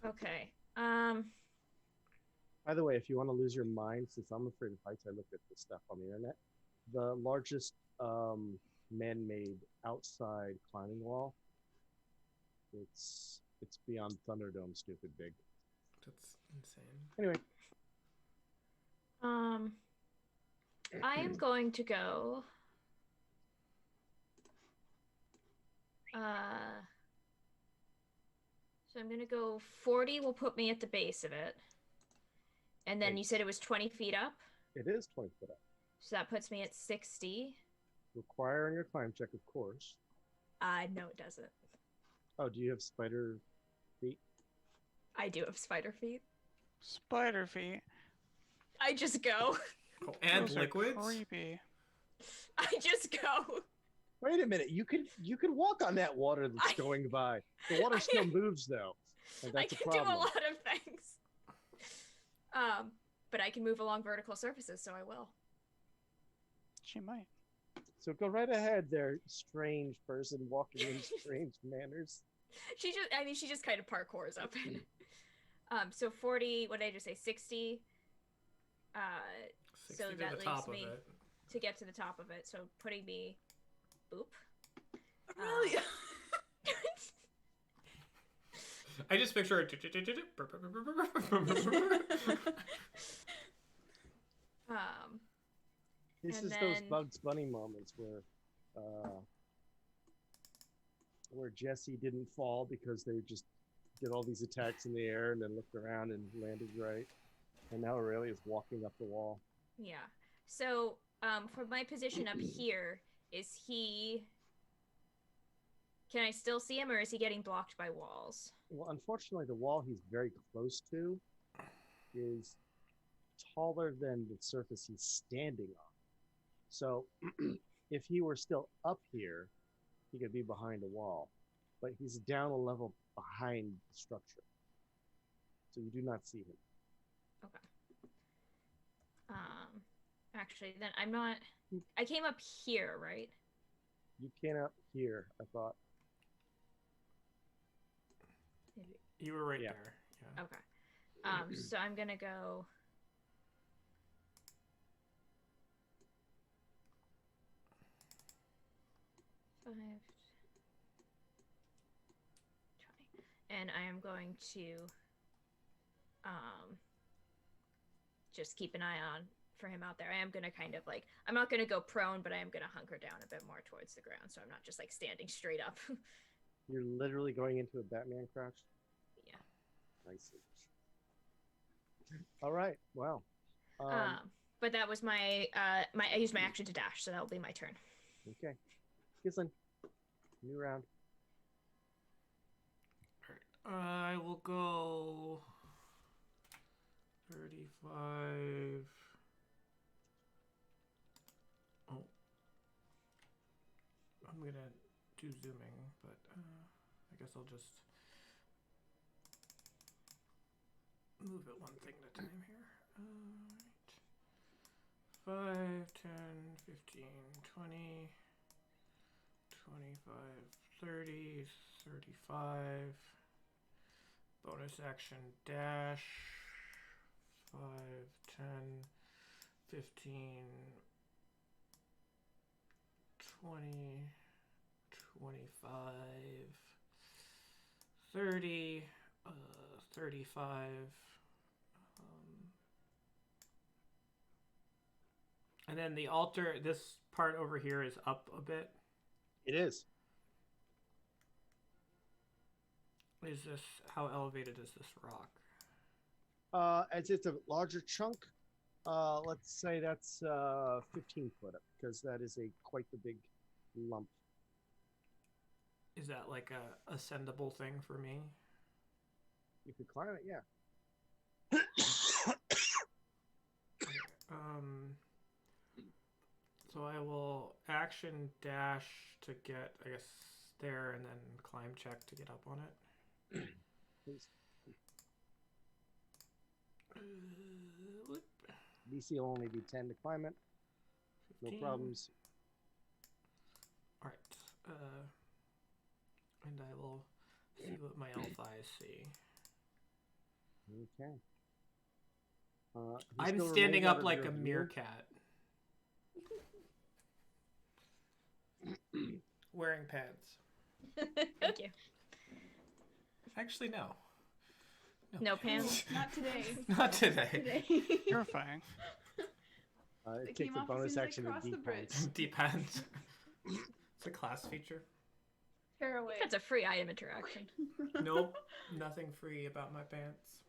okay. By the way, if you want to lose your mind, since I'm afraid of heights, I looked at this stuff on the internet. The largest man-made outside climbing wall. It's beyond Thunderdome, stupid big. That's insane. Anyway, I am going to go. So I'm gonna go 40 will put me at the base of it. And then you Base. said it was 20 feet up. it is 20 foot up. So that puts me at 60. Requiring your climb check, of course. No, it doesn't. Oh, do you have spider feet? I do have spider feet. Spider feet. I just go. Oh, and Those are liquids? creepy. I just go. Wait a minute, you can walk on that water that's going by. The water still moves though. And I that's a can do a problem. lot of things. But I can move along vertical surfaces, so I will. She might. So go right ahead there, strange person walking in strange manners. She just kind of parkours up it. So 40, what did I just say? 60. 60 So to that the top leaves of me it. to get to the top of it. So putting me, boop. Aurelia. I just picture it. This And is those then- Bugs Bunny moments where Jesse didn't fall because they just did all these attacks in the air and then looked around and landed right. And now Aurelia's walking up the wall. Yeah. So, from my position up here, is he? Can I still see him, or is he getting blocked by walls? Well, unfortunately, the wall he's very close to is taller than the surface he's standing on. So if he were still up here, he could be behind a wall. But he's down a level behind the structure. So you do not see him. Okay. Actually, then I'm not. I came up here, right? You cannot hear, I thought. You were right Yeah. there. Yeah. Okay. So I'm gonna go. Five. 20. And I am going to just keep an eye on for him out there. I am gonna kind of like, I'm not gonna go prone, but I am gonna hunker down a bit more towards the ground, so I'm not just like standing straight up. You're literally going into a Batman crouch? Yeah. Nice. All right. Wow. But that was my I used my action to dash, so that will be my turn. Okay. Gislin, new round. I will go 35. Oh. I'm gonna do zooming, but I guess I'll just move it one thing at a time here. Alright. 5, 10, 15, 20, 25, 30, 35. Bonus action dash. 5, 10, 15, 20, 25, 30, 35. And then the altar, this part over here is up a bit. It is. Is this, how elevated is this rock? As it's a larger chunk, let's say that's 15 foot up, because that is quite the big lump. Is that like a ascendable thing for me? You could climb it, yeah. So I will action dash to get, I guess, there, and then climb check to get up on it. Please. Whoop. DC will only be 10 to climb it. No 15. problems. All right. And I will see what my elf eyes see. Okay. I'm standing up like a meerkat. Wearing pants. Thank you. Actually, no. No pants. Not today. Not today. Terrifying. It They takes came a off as bonus soon as I action to crossed the deep bridge. pants. Deep pants. It's a class feature. Tear away. That's a free item interaction. Nope. Nothing free about my pants.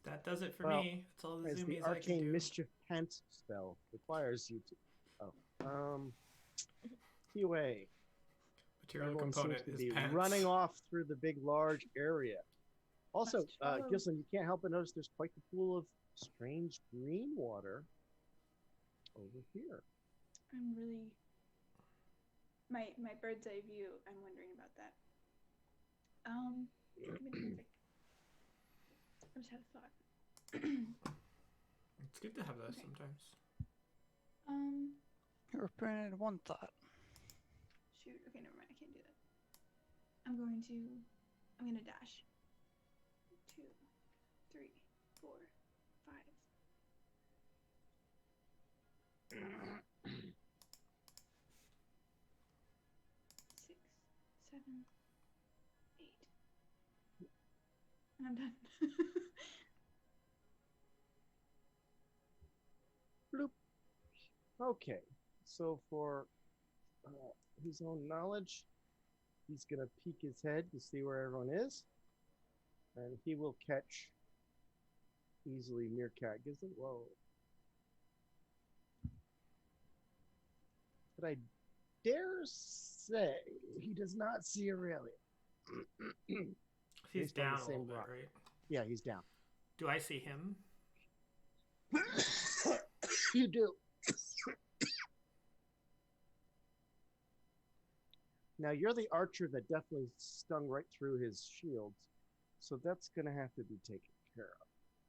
That does it for Well, me. That's all the As the zoomies I can arcane do. mischief pants spell requires you to. QA. Material Everyone component seems to is be pants. running off through the big, large area. Also, That's true. Gislin, you can't help but notice there's quite the pool of strange green water over here. I'm really my bird's eye view. I'm wondering about that. Give me a sec. I just had a thought. It's good to have those Okay. sometimes. You're permitted one thought. Shoot. Okay, never mind. I can't do that. I'm gonna dash. 2, 3, 4, 5. 6, 7, 8. And I'm done. Bloop. Okay, so for his own knowledge, he's gonna peek his head to see where everyone is, and he will catch easily Meerkat. Gislin, whoa. But I dare say he does not see Aurelia. He's Based on the down a same little bit, rock. right? Yeah, he's down. Do I see him? You do. Now you're the archer that definitely stung right through his shield, so that's gonna have to be taken care of.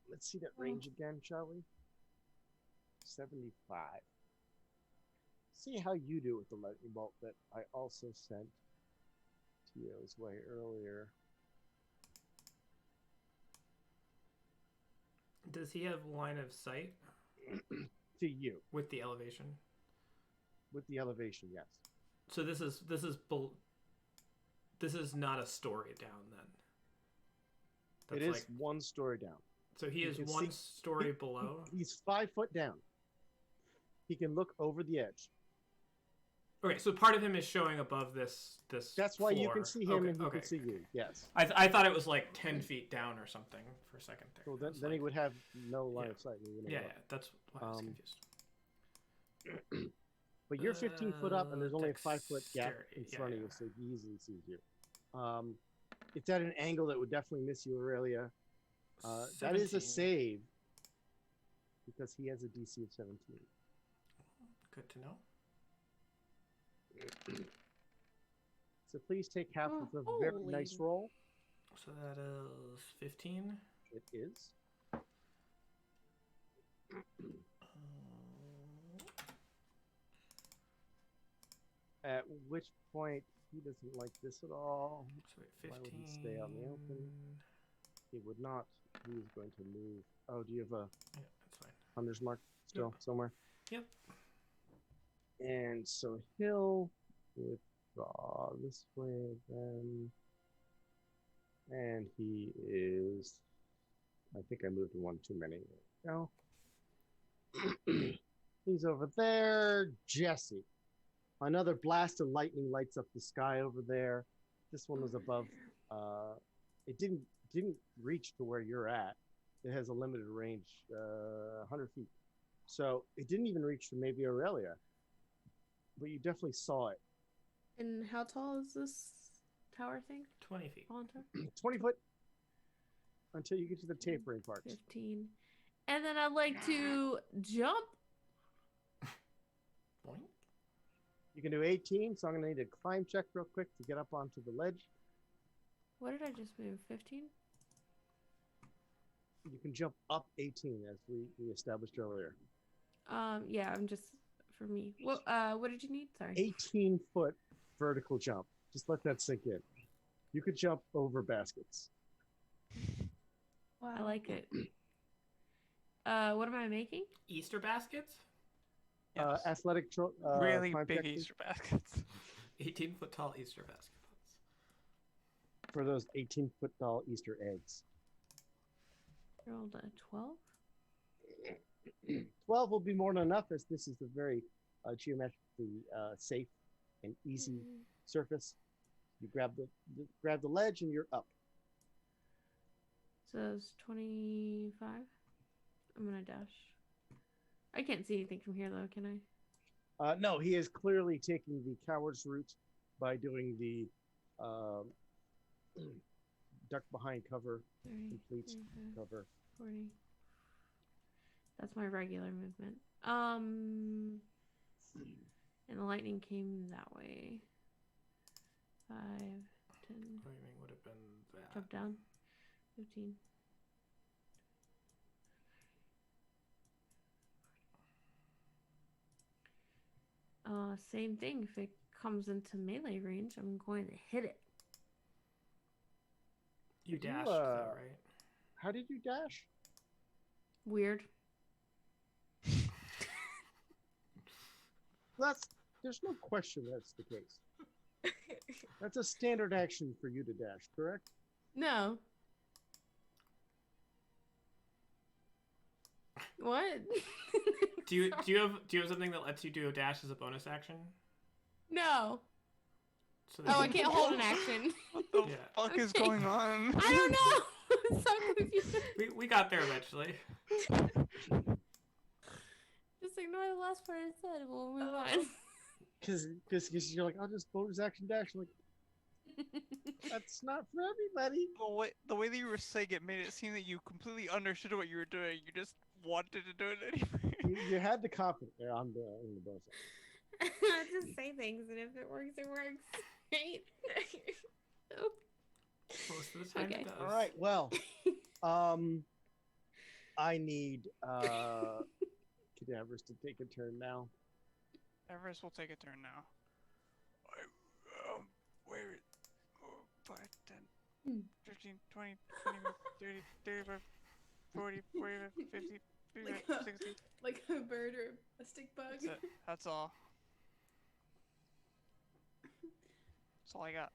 Let's see that range again, shall we? 75. See how you do with the lightning bolt that I also sent Tio's way earlier. Does he have line of sight To you with the elevation? with the elevation, yes. So this is not a story down then. It is one story down. So he you is can one see- story below. He's 5 foot down. He can look over the edge. Okay, so part of him is showing above this. That's why you can floor. see him Okay, and he okay. can see you. Yes. I thought it was like 10 feet down or something for a second there. So I then, was then like, he would have no line Yeah. of sight. He wouldn't Yeah, know. yeah, that's why I was Um, confused. But you're 15 foot up, and there's only a 5 foot gap Dexterity, in yeah, front of yeah. you, so he easily sees you. It's at an angle that would definitely miss you, Aurelia. That is a 17. save because he has a DC of 17. Good to know. So please take half of the very Holy. nice roll. So that is 15. It is. At which point he doesn't like this at all. So wait, Why 15. would he stay out in the open? He would not. He is going to move. Oh, do you have a Yeah, that's fine. hunter's mark still somewhere? Yep. And so he'll withdraw this way then. And he is. I think I moved one too many. There we go. He's over there. Jesse. Another blast of lightning lights up the sky over there. This one was above. It didn't reach to where you're at. It has a limited range, 100 feet. So it didn't even reach to maybe Aurelia. But you definitely saw it. And how tall is this tower thing? 20 feet. Fallen tower? 20 foot until you get to the tapering parts. 15. And then I'd like to jump. Boink. You can do 18, so I'm going to need a climb check real quick to get up onto the ledge. What did I just move? 15? You can jump up 18 as we established earlier. Yeah, I'm just for me. What did you need? Sorry. 18-foot vertical jump. Just let that sink in. You could jump over baskets. I like it. What am I making? Easter baskets? Yes. Athletic really climb big check, please, Easter baskets. 18-foot tall Easter baskets. for those 18-foot tall Easter eggs. Rolled a 12. 12 will be more than enough, as this is a very geometrically safe and easy surface. You grab the ledge and you're up. So it's 25. I'm gonna dash. I can't see anything from here though, can I? No, he is clearly taking the coward's route by doing the duck behind cover, 30, complete 35, cover. 40. That's my regular movement. And the lightning came that way. 5, 10. Framing would have been that. Jump down. 15. Same thing. If it comes into melee range, I'm going to hit it. You Did you, dashed, though, right? How did you dash? Weird. There's no question that's the case. That's a standard action for you to dash, correct? No. What? Do you have something that lets you do a dash as a bonus action? No. So Oh, I can't hold an action. What the Yeah. fuck is Okay. going on? I don't know. I'm so confused. We got there eventually. Just ignore the last part I said. We'll move on. Because you're like, I'll just bonus action dash. I'm like, that's not for everybody. The way that you were saying it made it seem that you completely understood what you were doing. You just wanted to do it anyway. You had the confidence. Yeah, I'm the bonus. I just say things, and if it works, it works. Right? Most of the time Okay. it does. All right. Well, I need cadavers to take a turn now. Everest will take a turn now. Where? 5, 10, 15, 20, 25, 30, 35, 40, 45, 50, 55, 60. Like a bird or a stick bug. That's it. That's all. That's all I got.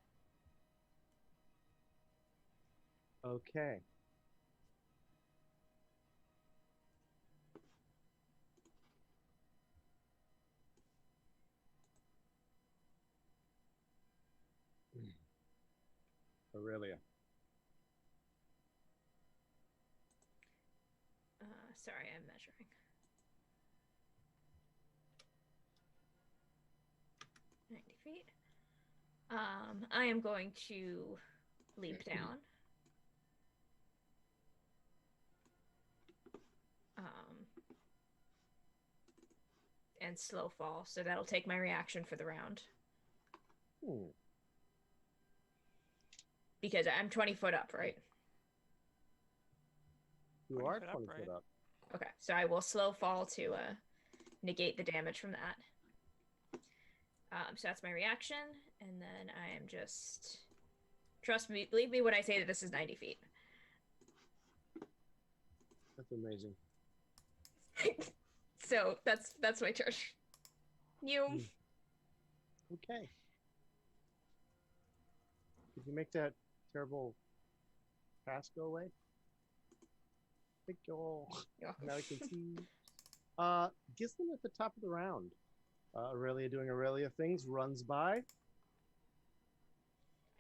Okay. Aurelia. Sorry, I'm measuring. 90 feet. I am going to leap down. And slow fall, so that'll take my reaction for the round. Hmm. Because I'm 20 foot up, right? You 20 are foot up, 20 right? foot up. Okay, so I will slow fall to negate the damage from that. So that's my reaction, and then I am just... Trust me, believe me when I say that this is 90 feet. That's amazing. So that's my turn. You. Okay. Did you make that terrible pass go away? Thank you all. Yeah. Now I can see. Gislin at the top of the round. Aurelia doing Aurelia things, runs by.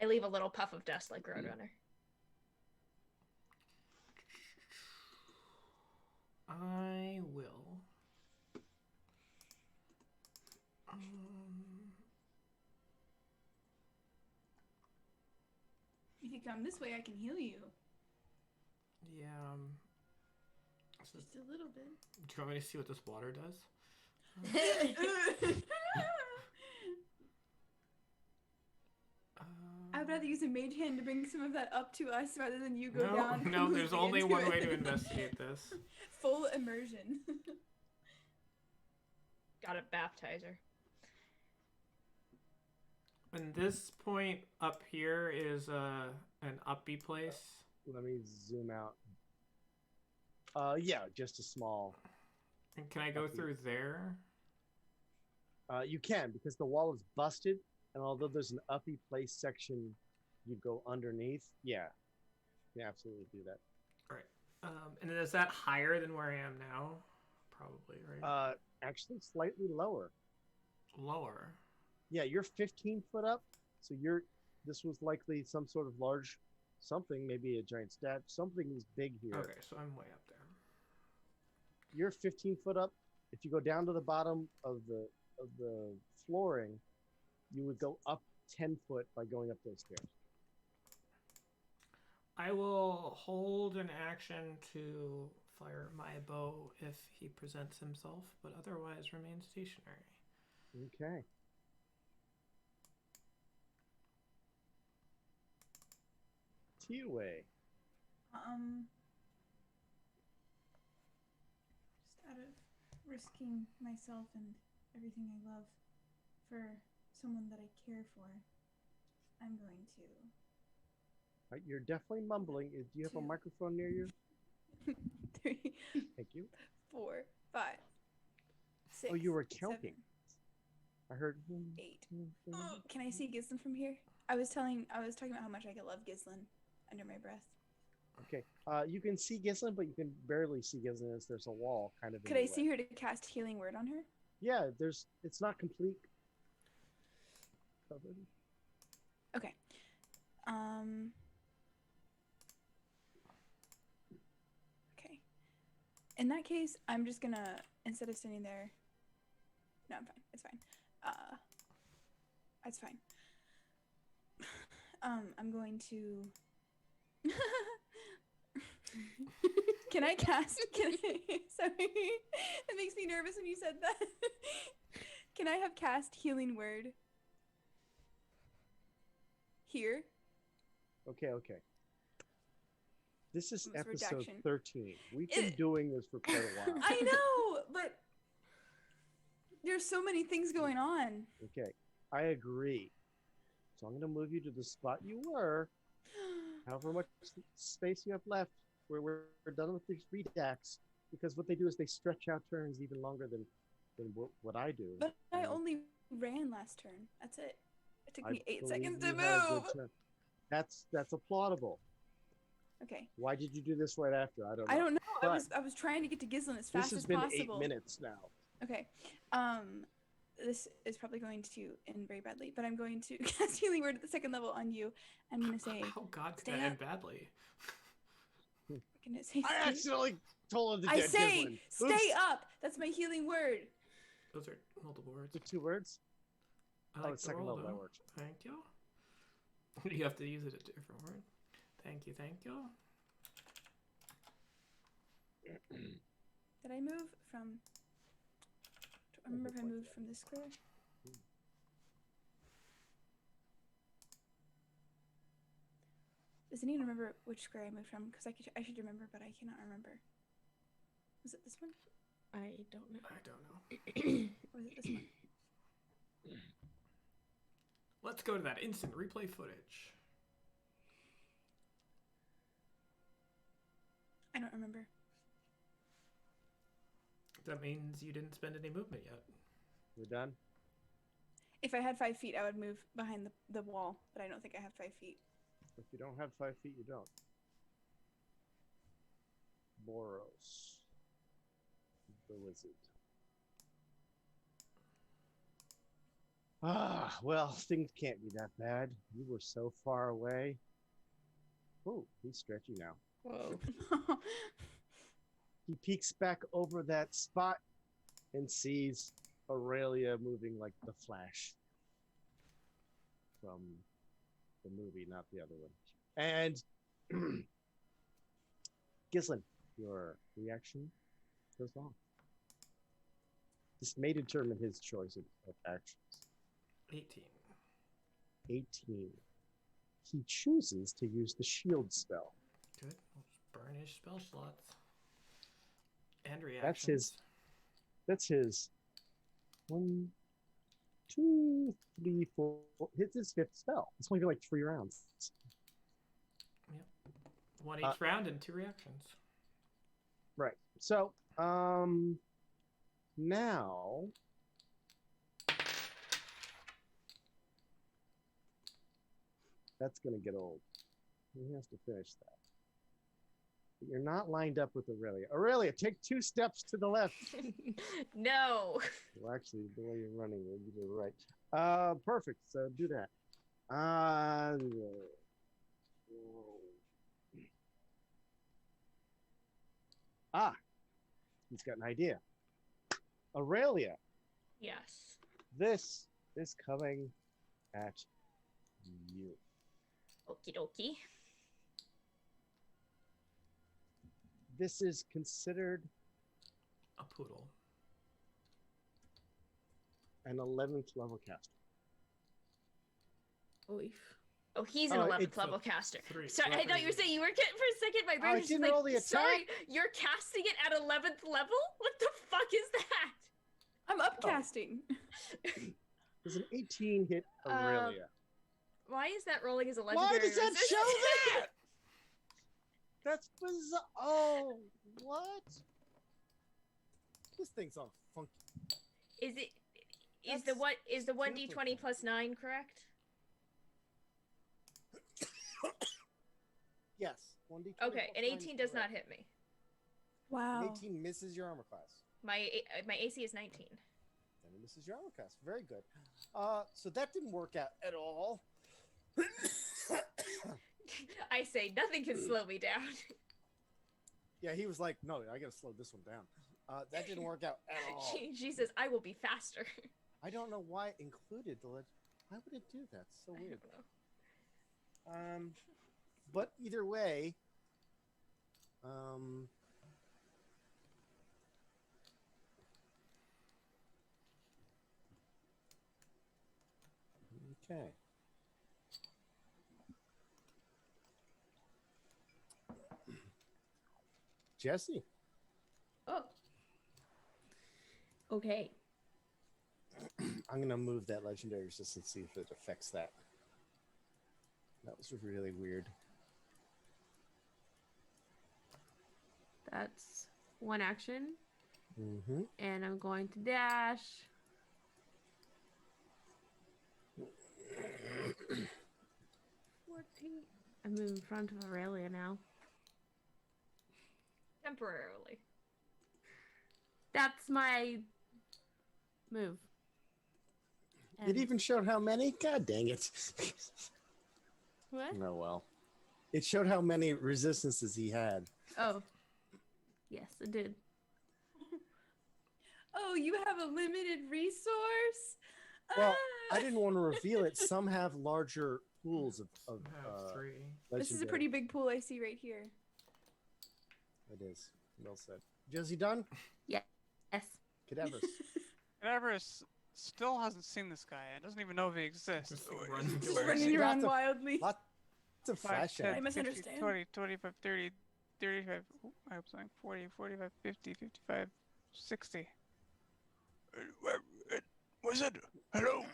I leave a little puff of dust like Roadrunner. I will. If you come this way, I can heal you. Yeah. So, Just a little bit. do you want me to see what this water does? I'd rather use a mage hand to bring some of that up to us rather than you go No, down. no. There's completely only into one it. way to investigate this. Full immersion. Got a baptizer. And this point up here is an uppy place. Let me zoom out. Yeah, just a small. And can I go Uppy. through there? You can, because the wall is busted, and although there's an uppy place section, you go underneath. Yeah, you can absolutely do that. All right. And then is that higher than where I am now? Probably, right? Actually, slightly lower. Lower. Yeah, you're 15 foot up, so this was likely some sort of large something, maybe a giant statue. Something is big here. Okay, so I'm way up there. You're 15 foot up. If you go down to the bottom of the flooring, you would go up 10 foot by going up those stairs. I will hold an action to fire my bow if he presents himself, but otherwise remain stationary. Okay. T-way. Just out of risking myself and everything I love for someone that I care for, I'm going to. You're definitely mumbling. Do you have a microphone near you? 3, Thank you. 4, 5, 6. Oh, you were counting. 7, I heard 8. Can I see Gislin from here? I was talking about how much I could love Gislin under my breath. Okay. You can see Gislin, but you can barely see Gislin as there's a wall kind of. Could I see her to cast Healing Word on her? Yeah, it's not complete. Okay. Okay. In that case, I'm just gonna, instead of standing there. No, I'm fine. It's fine. It's fine. I'm going to. Can I cast? Sorry, it makes me nervous when you said that. Can I have cast Healing Word here? Okay. This is It's episode redaction. 13. We've been doing this for quite a while. I know, but there's so many things going on. Okay, I agree. So I'm going to move you to the spot you were. However much space you have left, where we're done with these redacts, because what they do is they stretch out turns even longer than what I do. But I only ran last turn. That's it. It took me 8 believe seconds to you had a good move. turn. That's applaudable. Okay. Why did you do this right after? I don't know. I don't know. But I was trying to get to Gislin as this fast has as been possible. 8 minutes now. Okay. This is probably going to end very badly, but I'm going to cast Healing Word at the 2nd level on you. I'm gonna say. Oh God, could stay that up. end badly? I'm gonna say. I Stay. accidentally told him to I dead say, Gislin. stay Oops. up. That's my Healing Word. Those are multiple words. The 2 words? I Oh, like it's the second roll, level, that though. works. Thank you. You have to use it a different word. Thank you, thank you. Did I move from? Do I remember if I moved from this square? Does anyone remember which square I moved from? Because I should remember, but I cannot remember. Was it this one? I don't know. I don't know. Or was it this one? Let's go to that instant replay footage. I don't remember. That means you didn't spend any movement yet. We're done. If I had 5 feet, I would move behind the wall, but I don't think I have 5 feet. If you don't have 5 feet, you don't. Boros, the wizard. Ah, well, things can't be that bad. You were so far away. Oh, he's stretchy now. Whoa. He peeks back over that spot and sees Aurelia moving like the Flash from the movie, not the other one. And Gislin, your reaction goes on. This may determine his choice of actions. 18. 18. He chooses to use the shield spell. Good. Burn his spell slots. And reactions. That's his 1, 2, 3, 4. It's his 5th spell. It's only been like 3 rounds. Yep. 1 each round and 2 reactions. Right. So, now that's gonna get old. He has to finish that. But you're not lined up with Aurelia. Aurelia, take 2 steps to the left. No. Well, actually, the way you're running, you're to the right. Perfect. So do that. He's got an idea. Aurelia, Yes. this is coming at you. Okie dokie. This is considered A poodle. an 11th level caster. Oof. Oh, he's an Oh, 11th it's level caster. 3. Sorry, I thought you were saying you were getting for a second. My brain I was just didn't like, roll the sorry, attack. you're casting it at 11th level? What the fuck is that? I'm upcasting. Does an 18 hit Aurelia? Why is that rolling as a Why legendary does that resistance? show that? That's bizarre. Oh, what? This thing's all funky. Is it? Is That's the super 1d20 plus 9 correct? Yes. 1d20 Okay, plus an 9 is 18 does not correct. hit me. Wow. An 18 misses your armor class. My AC is 19. Then it misses your armor class. Very good. So that didn't work out at all. I say nothing can slow me down. Yeah, he was like, no, I gotta slow this one down. That didn't work out at all. She says, I will be faster. I don't know why it included the legend. Why would it do that? It's so I weird. don't know. But either way, okay. Jesse. Oh. Okay. I'm gonna move that legendary resistance, see if it affects that. That was really weird. That's 1 action. Mm-hmm. And I'm going to dash. 14. I'm in front of Aurelia now. Temporarily. That's my move. It And- even showed how many? God dang it. What? Oh well. It showed how many resistances he had. Oh. Yes, it did. Oh, you have a limited resource? Well, I didn't want to reveal it. Some have larger pools of I have 3. This is a legendary. pretty big pool I see right here. It is. Well said. Josie done? Yes. Cadaverous. Cadaverous still hasn't seen this guy. It doesn't even know if he exists. Just Oh, runs into Just where running he- around Lots of- wildly. Lots of 5, flash 10, at I 'em. 50, misunderstand. 20, 25, 30, 35, I hope something, 40, 45, 50, 55, 60. What's it? Hello?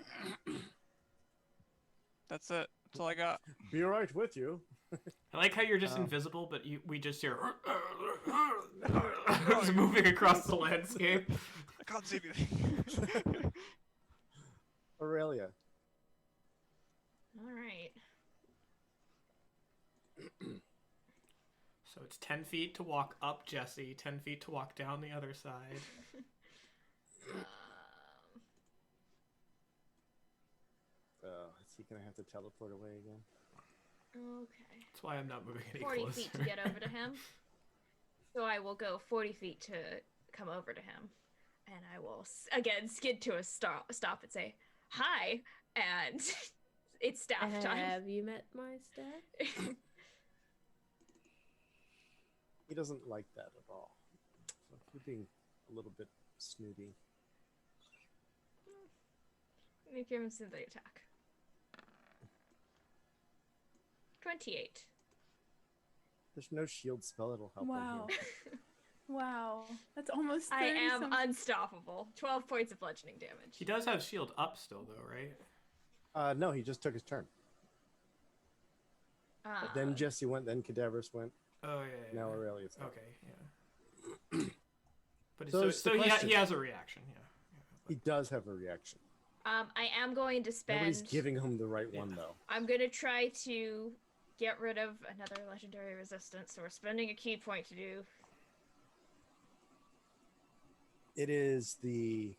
That's it. That's all I got. Be right with you. I like how you're just Um, invisible, but we just hear it's moving across the landscape. I can't see anything. Aurelia. All right. So it's 10 feet to walk up Jesse, 10 feet to walk down the other side. Is he gonna have to teleport away again? Okay. That's why I'm not moving any 40 closer. feet to get over to him. So I will go 40 feet to come over to him. And I will, again, skid to a stop and say, hi. And it's staff time. Have you met my staff? He doesn't like that at all. So you're being a little bit snooty. Make him into the attack. 28. There's no shield spell that'll help Wow. him Wow. That's almost 30 I am something. unstoppable. 12 points of bludgeoning damage. He does have shield up still, though, right? here. No, he just took his turn. Then Jesse went, then Cadaverous went. Oh, yeah. Now Aurelius. went. Okay, yeah. But So it's the so question. he has a reaction, yeah. He does have a reaction. I am going to spend. Nobody's giving him the right one, though. I'm going to try to get rid of another legendary resistance, so we're spending a key point to do. It is the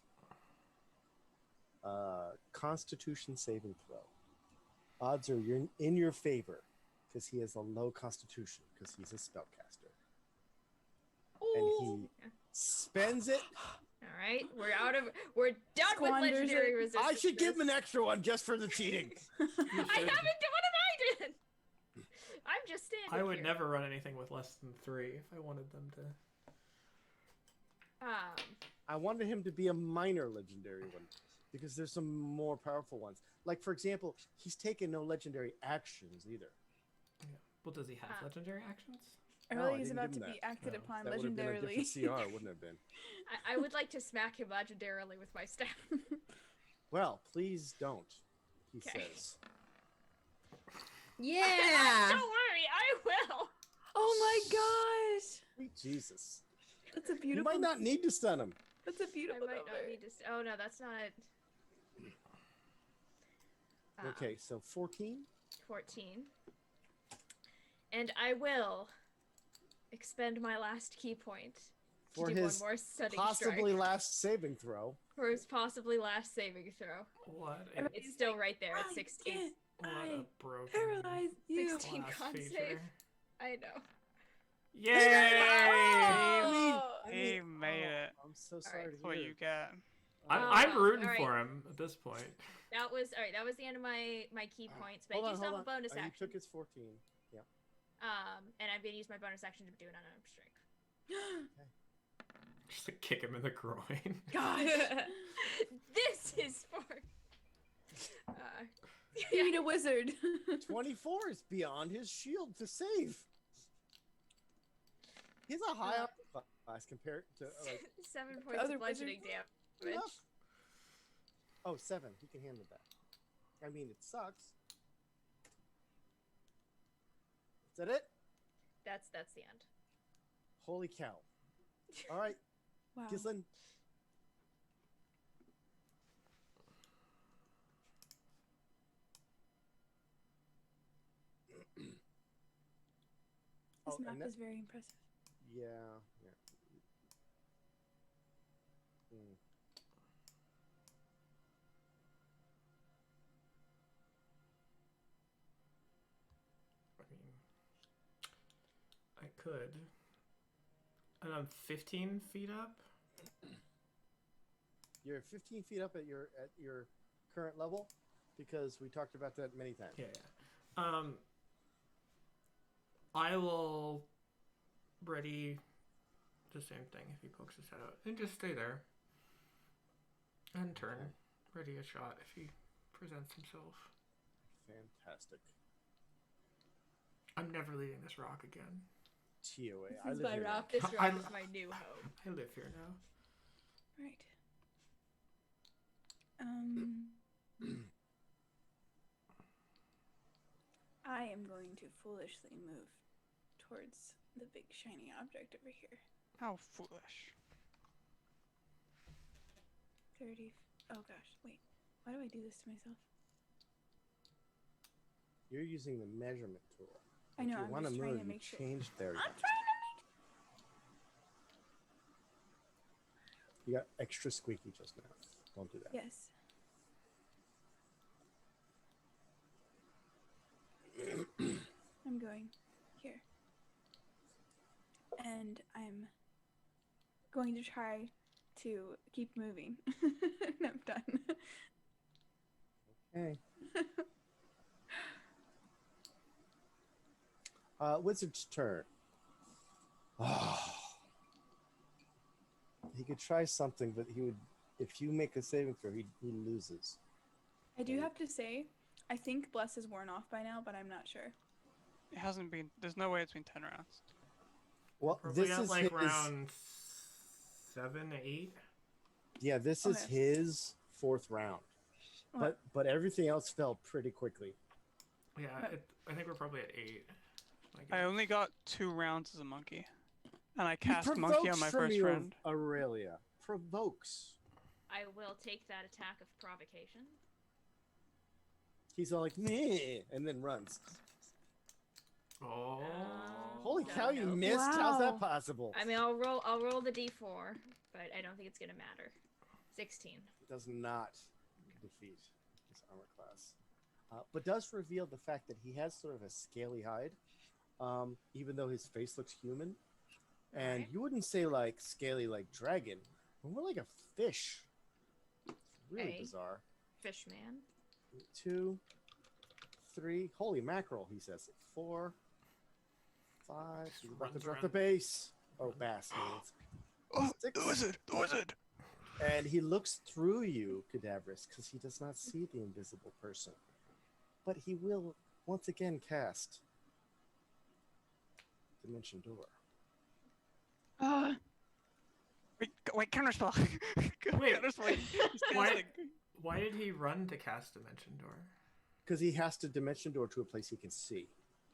Constitution saving throw. Odds are in your favor because he has a low Constitution because he's a spellcaster. And he spends it. All right, we're done Squanders with legendary it. resistance. I should give him an extra one just for the cheating. I haven't done what have I done? I'm just standing I would here. never run anything with less than 3 if I wanted them to. I wanted him to be a minor legendary one because there's some more powerful ones. Like, for example, he's taken no legendary actions either. Yeah. Well, does he have legendary actions? No, I Early is didn't about give to him be that. acted No. upon That would have been a legendarily. different CR, wouldn't it have been? I would like to smack him legendarily with my staff. Well, please don't, he Okay. says. Yeah. Don't worry, I will. Oh my gosh. Sweet Jesus. That's a You beautiful. might not need to stun him. That's a I beautiful might number. not need to. Oh no, that's not. Okay, so 14. 14. And I will expend my last key point to For do his one more stunning possibly strike. last saving throw. For his possibly last saving throw. What? It's still right there at 16. What I a broken paralyze you. 16 class con feature. save. I know. Yay! He made it. I'm so sorry Alright. to That's what hear. you get. I'm rooting alright. for him at this point. That was alright. That was the end of my key points. But Hold I on, do still hold have a on. bonus You action. took his 14. Yeah. And I'm gonna use my bonus action to do an unarmed strike. Just to kick him in the groin. Gosh. This is for. You need a wizard. 24 is beyond his shield to save. He's a high armor class compared to like 7 points other of bludgeoning damage. enough. Oh, 7. He can handle that. I mean, it sucks. Is that it? That's the end. Holy cow! All right, Wow. Gislin. This and map that- is very impressive. Yeah, yeah. Hmm. I mean, I could. And I'm 15 feet up. You're 15 feet up at your current level because we talked about that many times. Yeah, I will ready the same thing if he pokes his head out. And just stay there. And turn. Okay. Ready a shot if he presents himself. Fantastic. I'm never leaving this rock again. TOA. This I is live my here. rock. This I- rock is my new home. I live here now. Right. I am going to foolishly move towards the big shiny object over here. How foolish. 30. Oh gosh, wait. Why do I do this to myself? You're using the measurement tool. I know, If you I'm want to just trying move, to you make sure. change there. I'm trying to make. You got extra squeaky just now. Don't do that. Yes. I'm going here. And I'm going to try to keep moving. And I'm done. Okay. Wizard's turn. Oh. He could try something, but he would. If you make a saving throw, he loses. I do have to say, I think Bless is worn off by now, but I'm not sure. It hasn't been. There's no way it's been 10 rounds. Well, Probably this at is like his, round 7, 8. Yeah, this is Okay. his 4th round. What? But everything else fell pretty quickly. Yeah, What? I think we're probably at 8. I only got 2 rounds as a monkey, and I He cast monkey on provokes my from first you, round. Aurelia. Provokes. I will take that attack of provocation. He's all like, meh, and then runs. Oh. Holy No, cow, you no. missed? How's that Wow. possible? I mean, I'll roll the d4, but I don't think it's gonna matter. 16. Does not defeat his armor class. But does reveal the fact that he has sort of a scaly hide, even though his face looks human. And Alright. you wouldn't say like scaly like dragon, but more like a fish. It's really Okay. bizarre. Fishman. 2, 3. Holy mackerel, he says. 4, 5. He's about to Runs drop the around. base. Oh, bass. means. Oh, 6. the wizard! The wizard! And he looks through you, Cadaverous, because he does not see the invisible person. But he will once again cast Dimension Door. Wait, counterspell! Wait. Counterspell! He's Why- casting. Why did he run to cast Dimension Door? Because he has to Dimension Door to a place he can see.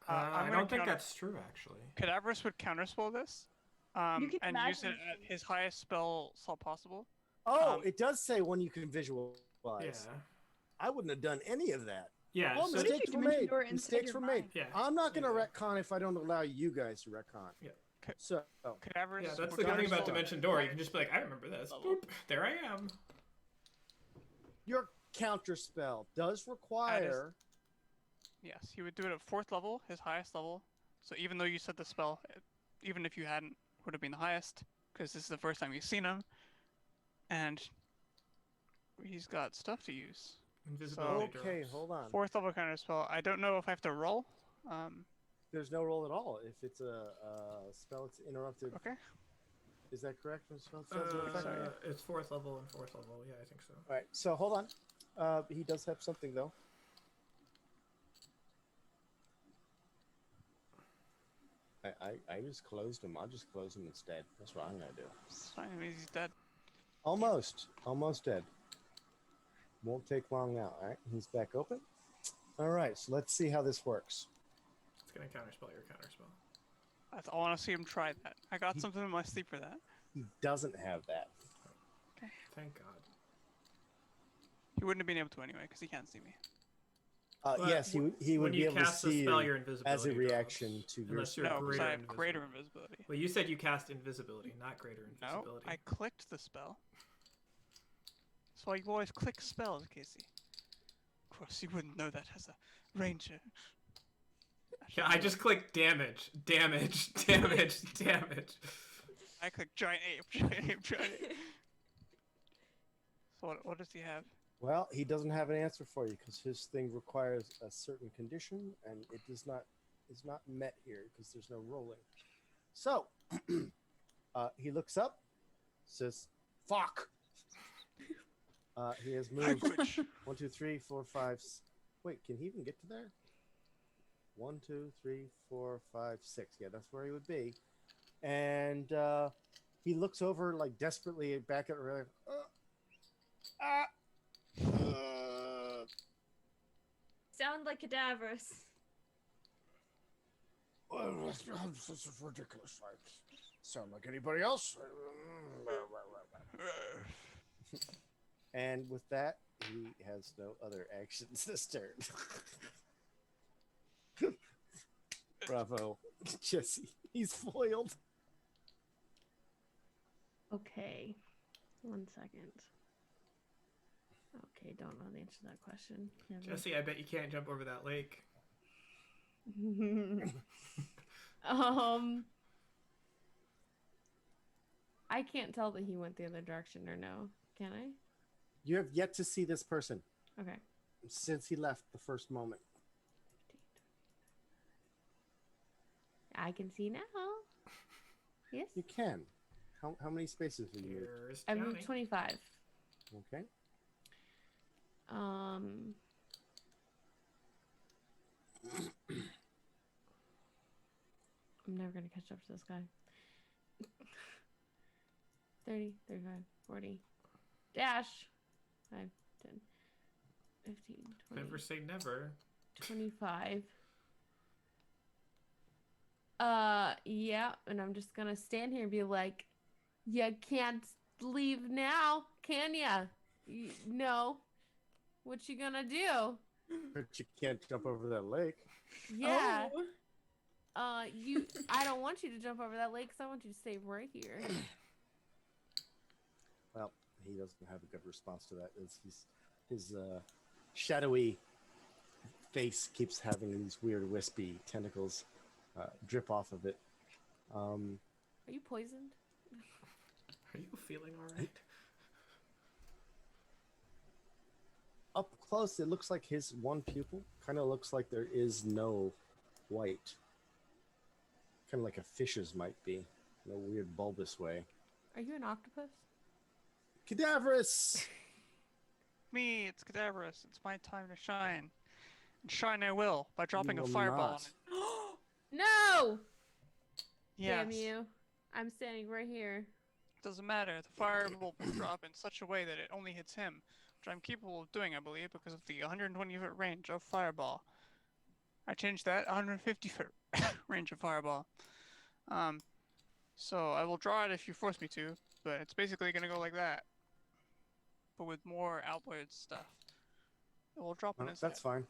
I'm I gonna don't think counter- that's true, actually. Cadaverous would counterspell this, can and use it imagine at his highest spell slot possible. Oh, it does say one you can visualize. Yeah. I wouldn't have done any of that. Yeah. Well, so, What if mistakes you were Dimension made. Door inside Mistakes your were made. mind? yeah. I'm not going to Yeah. retcon if I don't allow you guys to retcon. Yeah. Okay. So, Cadaverous. Yeah, that's would the good thing about counterspell- Dimension Door. You can just be like, I remember this. Level. Boop. There I am. your counter spell does require. Yes, he would do it at 4th level, his highest level. So even though you said the spell, even if you hadn't, would have been the highest, because this is the first time you've seen him, and he's got stuff to use. Invisibility. Okay, drops. hold on. 4th level counter spell. I don't know if I have to roll. There's no roll at all. If it's a spell, it's interrupted. Okay. Is that correct? When spell spells are effective? Sorry. It's 4th level and 4th level. Yeah, I think so. All right. So hold on. He does have something though. I just closed him. I'll just close him instead. That's what I'm gonna do. It's fine. It means he's dead. Almost dead. Won't take long now. All right, he's back open. All right, so let's see how this works. It's going to counterspell your counterspell. I want to see him try that. I got something in my sleep for that. He doesn't have that. Thank God. He wouldn't have been able to anyway, because he can't see me. But Yes, he when would be you able to cast the see spell, you your invisibility as a drops, reaction to your unless you're No, because greater I have invisibility. greater invisibility. Well, you said you cast invisibility, not greater No, invisibility. I clicked the spell. That's why you always click spells, Casey. Of course, you wouldn't know that as a ranger. Yeah, I just clicked damage, damage, damage, damage. I click giant ape, giant ape, giant ape. So what does he have? Well, he doesn't have an answer for you because his thing requires a certain condition, and it is not met here because there's no rolling. So he looks up, says, "Fuck." He has moved Language. 1, 2, 3, 4, 5. Wait, can he even get to there? 1, 2, 3, 4, 5, 6. Yeah, that's where he would be. And he looks over like desperately back at her. Sound like cadaverous. This is ridiculous. I sound like anybody else. And with that, he has no other actions this turn. Bravo, Jesse. He's foiled. Okay. 1 second. Okay, don't know the answer to that question. Never. Jesse, I bet you can't jump over that lake. I can't tell that he went the other direction or no. Can I? You have yet to see this person Okay. since he left the first moment. I can see now. Yes. You can. How many spaces have you moved? Here's I Johnny. moved 25. Okay. I'm never gonna catch up to this guy. 30, 35, 40. Dash. 5, 10, 15, 20, Never say never. 25. Yeah, and I'm just gonna stand here and be like, you can't leave now, can ya? No. What you gonna do? But you can't jump over that lake. Yeah. Oh. I don't want you to jump over that lake, because I want you to stay right here. Well, he doesn't have a good response to that. His shadowy face keeps having these weird wispy tentacles drip off of it. Are you poisoned? Are you feeling all right? Up close, it looks like his one pupil kind of looks like there is no white. Kind of like a fish's might be, in a weird bulbous way. Are you an octopus? Cadaverous! Me, it's cadaverous. It's my time to shine. And shine I will by dropping You a will fireball on not. it. No! Yes. Damn you. I'm standing right here. Doesn't matter. The fireball will drop in such a way that it only hits him, which I'm capable of doing, I believe, because of the 120-foot range of fireball. I changed that 150-foot range of fireball. So I will draw it if you force me to, but it's basically gonna go like that, but with more outward stuff. It will drop in his That's head.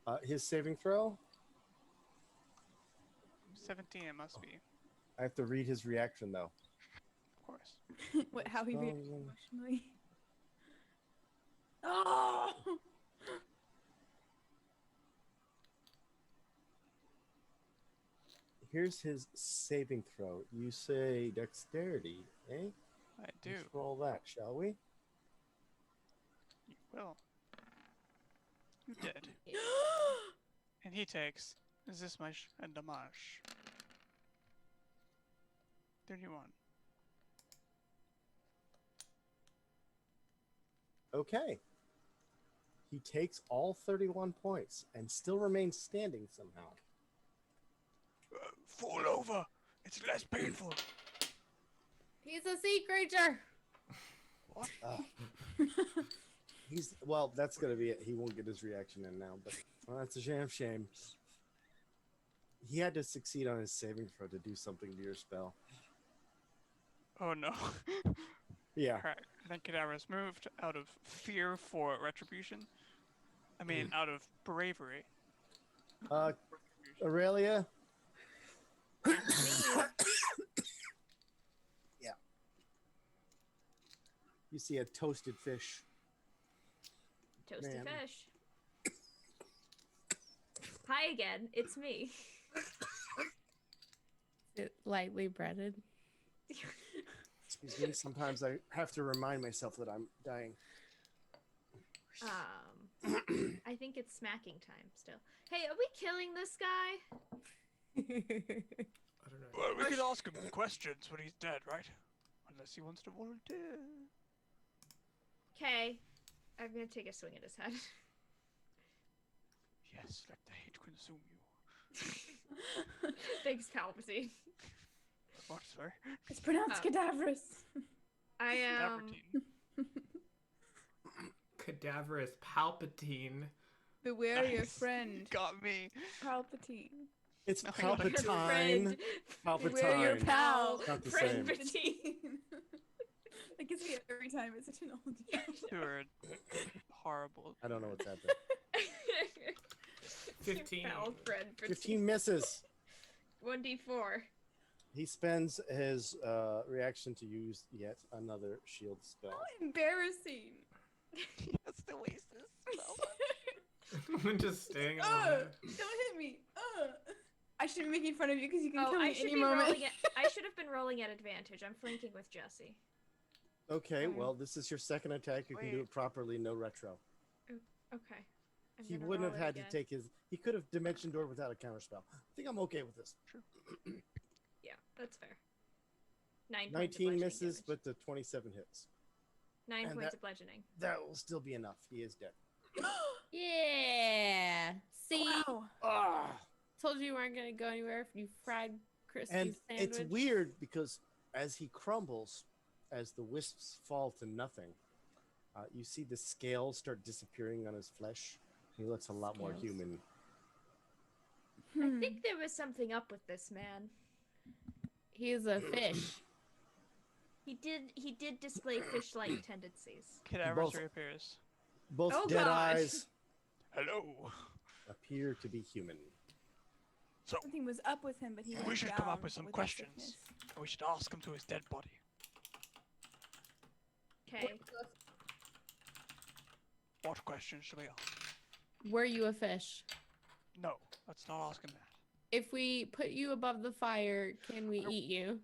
fine. His saving throw? 17 it must be, I have to read his reaction, though. of course. What? How he reacted Oh, emotionally? Oh! Here's his saving throw. You say dexterity, eh? I do. Let's roll that, shall we? You will. You did. And he takes this much damage. 31. Okay. He takes all 31 points and still remains standing somehow. Fall over. It's less painful. He's a sea creature! What? That's gonna be it. He won't get his reaction in now, but that's a shame. He had to succeed on his saving throw to do something to your spell. Oh no. Yeah. Alright, I think Cadaverous moved out of fear for retribution. I mean, out of bravery. Aurelia. Yeah. You see a toasted fish. Toasty Man. fish. Hi again, it's me. Is it lightly breaded? Excuse me. Sometimes I have to remind myself that I'm dying. I think it's smacking time still. Hey, are we killing this guy? I don't know. Well, we can ask him questions when he's dead, right? Unless he wants to volunteer. Okay. I'm gonna take a swing at his head. Yes, let the hate consume you. Thanks, Palpatine. What, sorry? It's pronounced cadaverous. I am. Palpatine. Cadaverous Palpatine. Beware your Nice. friend, Got me. Palpatine. It's No, you're like Your Palpatine. friend. Beware your Palpatine. pal. Not the Friend same. Patine. I can see it every time. It's such an old joke. You are horrible. I don't know what's happening. 15. Your pal friend 15 misses. 1d4. He spends his reaction to use yet another shield spell. How embarrassing. That's the waste of spell. I'm just staying on Don't hit me. I should be making fun of you because you can Oh, kill me I at should any be moment. rolling at. I should have been rolling at advantage. I'm flanking with Jesse. Okay, Fine. well, this is your second attack. You can do Wait. it properly, no retro. Okay. I'm He gonna wouldn't have roll it had again. to take his. He could have dimension door without a counterspell. I think I'm okay with this. Yeah, that's fair. 9 points of 19 bludgeoning misses, damage. but the 27 hits. 9 and points that- of bludgeoning. That will still be enough. He is dead. Yeah. See, Wow. Ah! told you weren't gonna go anywhere if you fried crispy And sandwich. it's weird because as he crumbles, as the wisps fall to nothing, you see the scales start disappearing on his flesh. He looks a lot more Scales. human. I think there was something up with this man. He's a fish. He did display fish-like tendencies. Cadaverous Both- reappears. Both Oh, dead God. eyes Hello. appear to be human. So, Something was up with him, but he We went should come up down with some the questions. sickness. we should ask him to his dead body. Okay. What questions should we ask? Were you a fish? No, let's not ask him that. If we put you above the fire, can we eat you?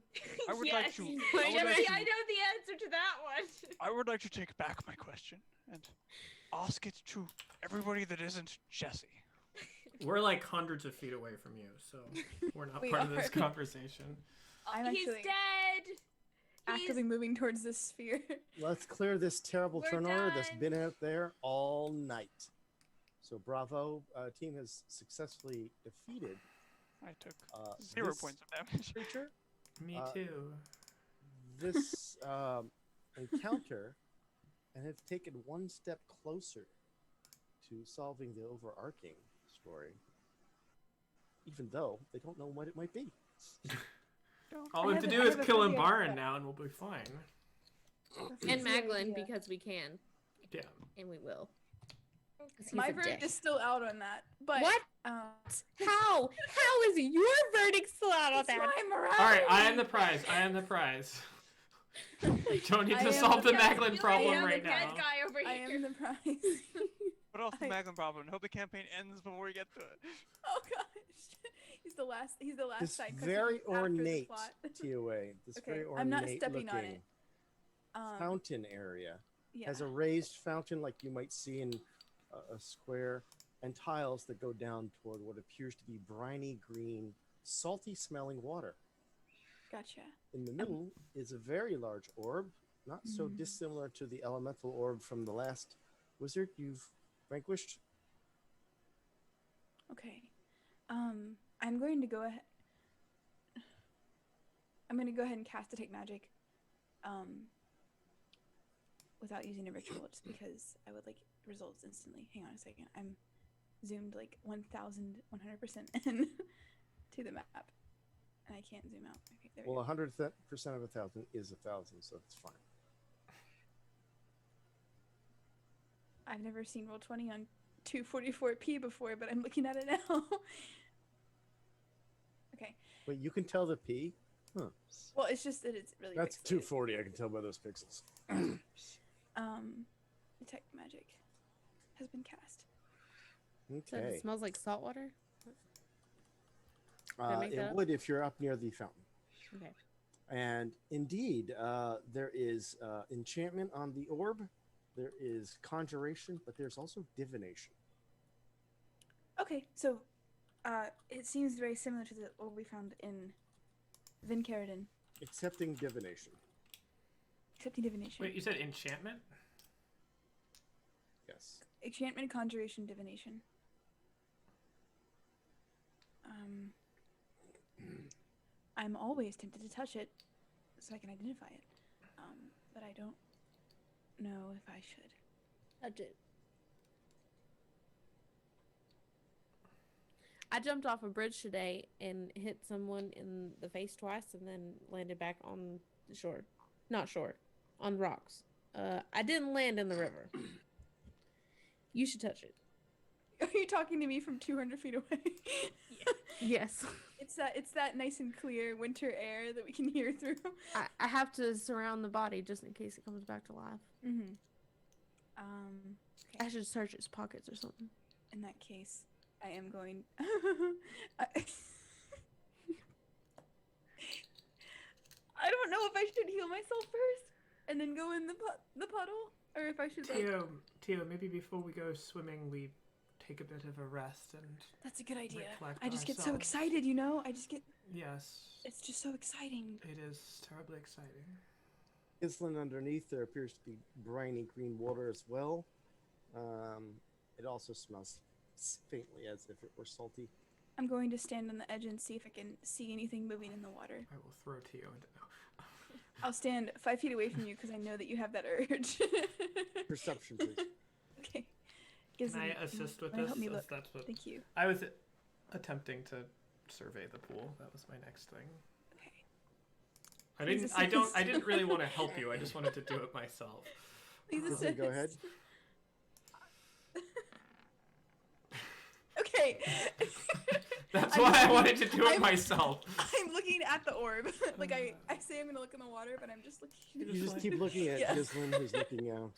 I would yes. like to. Wait, I would like Jesse, to- I know the answer to that one. I would like to take back my question and ask it to everybody that isn't Jesse. We're like hundreds of feet away from you, so we're not We part of this are. conversation. I'm He's actually dead. actively moving towards this sphere. Let's clear this terrible We're turn order that's done. been out there all night. So Bravo team has successfully defeated I took this 0 points of damage. creature. Me Uh, too. This encounter and have taken one step closer to solving the overarching story, even though they don't know what it might be. All we have to I do is have a kill pretty Imbaran idea. now and we'll be fine. And Maglin, idea. because we can. Yeah. And we will. 'Cause he's My a verdict dick. is still out on that. But What? How? How is your verdict still out on It's that? my morality. All right, I am the prize. I am the prize. We don't need I to am solve the the- Maglin I problem am the right Dead now. guy over I here. am the prize. What else is I- Maglin problem? Hope the campaign ends before we get to it. Oh gosh. He's the last This side quest very after the ornate plot. TOA, this Okay, very ornate I'm not stepping on looking it. fountain area Yeah. has a raised fountain like you might see in a square, and tiles that go down toward what appears to be briny green, salty smelling water. Gotcha. In the middle is a very large orb, not so Mm. dissimilar to the elemental orb from the last wizard you've vanquished. Okay. I'm going to go ahead. I'm going to go ahead and cast Detect Magic. Without using a ritual, just because I would like results instantly. Hang on a second. I'm zoomed like 1,100% in to the map, and I can't zoom out. Okay, there we Well, go. 100% of 1,000 is 1,000, so it's fine. I've never seen Roll20 on 244p before, but I'm looking at it now. Okay. But you can tell the P. Huh. Well, it's just that it's really. That's pixelated. 240. I can tell by those pixels. Detect Magic has been cast. So it Okay. smells like salt water? I make that It up? would if you're up near the fountain. Okay. And indeed, there is enchantment on the orb There is conjuration, but there's also divination. Okay, so it seems very similar to what we found in Vincaridin, Accepting divination. excepting divination. Wait, you said enchantment? Yes. Enchantment, conjuration, divination. I'm always tempted to touch it so I can identify it, but I don't know if I should. Touch it. I jumped off a bridge today and hit someone in the face twice and then landed back on the shore. Not shore. On rocks. I didn't land in the river. You should touch it. Are you talking to me from 200 feet away? Yes. It's that nice and clear winter air that we can hear through. I have to surround the body just in case it comes back to life. Mm-hmm. Okay. I should search its pockets or something. In that case, I am going. I don't know if I should heal myself first and then go in the puddle, or if I should. Tio, maybe before we go swimming, we take a bit of a rest and. That's a good idea. reflect I just get so ourselves. excited, you know. I just get. Yes. It's just so exciting. It is terribly exciting. Insulin underneath, there appears to be briny green water as well. It also smells faintly as if it were salty. I'm going to stand on the edge and see if I can see anything moving in the water. I will throw Tio into. I'll stand 5 feet away from you because I know that you have that urge. Perception, please. Okay. Can I assist with Wanna this? help me As look? that's what Thank you. I was attempting to survey the pool. That was my next thing. Okay. I Please didn't really want to help you. I just wanted to do it myself. Please Listen, go ahead. assist. Okay. That's I'm why I looking- wanted to do it I'm- myself. I'm looking at the orb. Like I say I'm gonna look in the water, but I'm just looking. You just keep looking at Yeah. Gislin, who's looking out.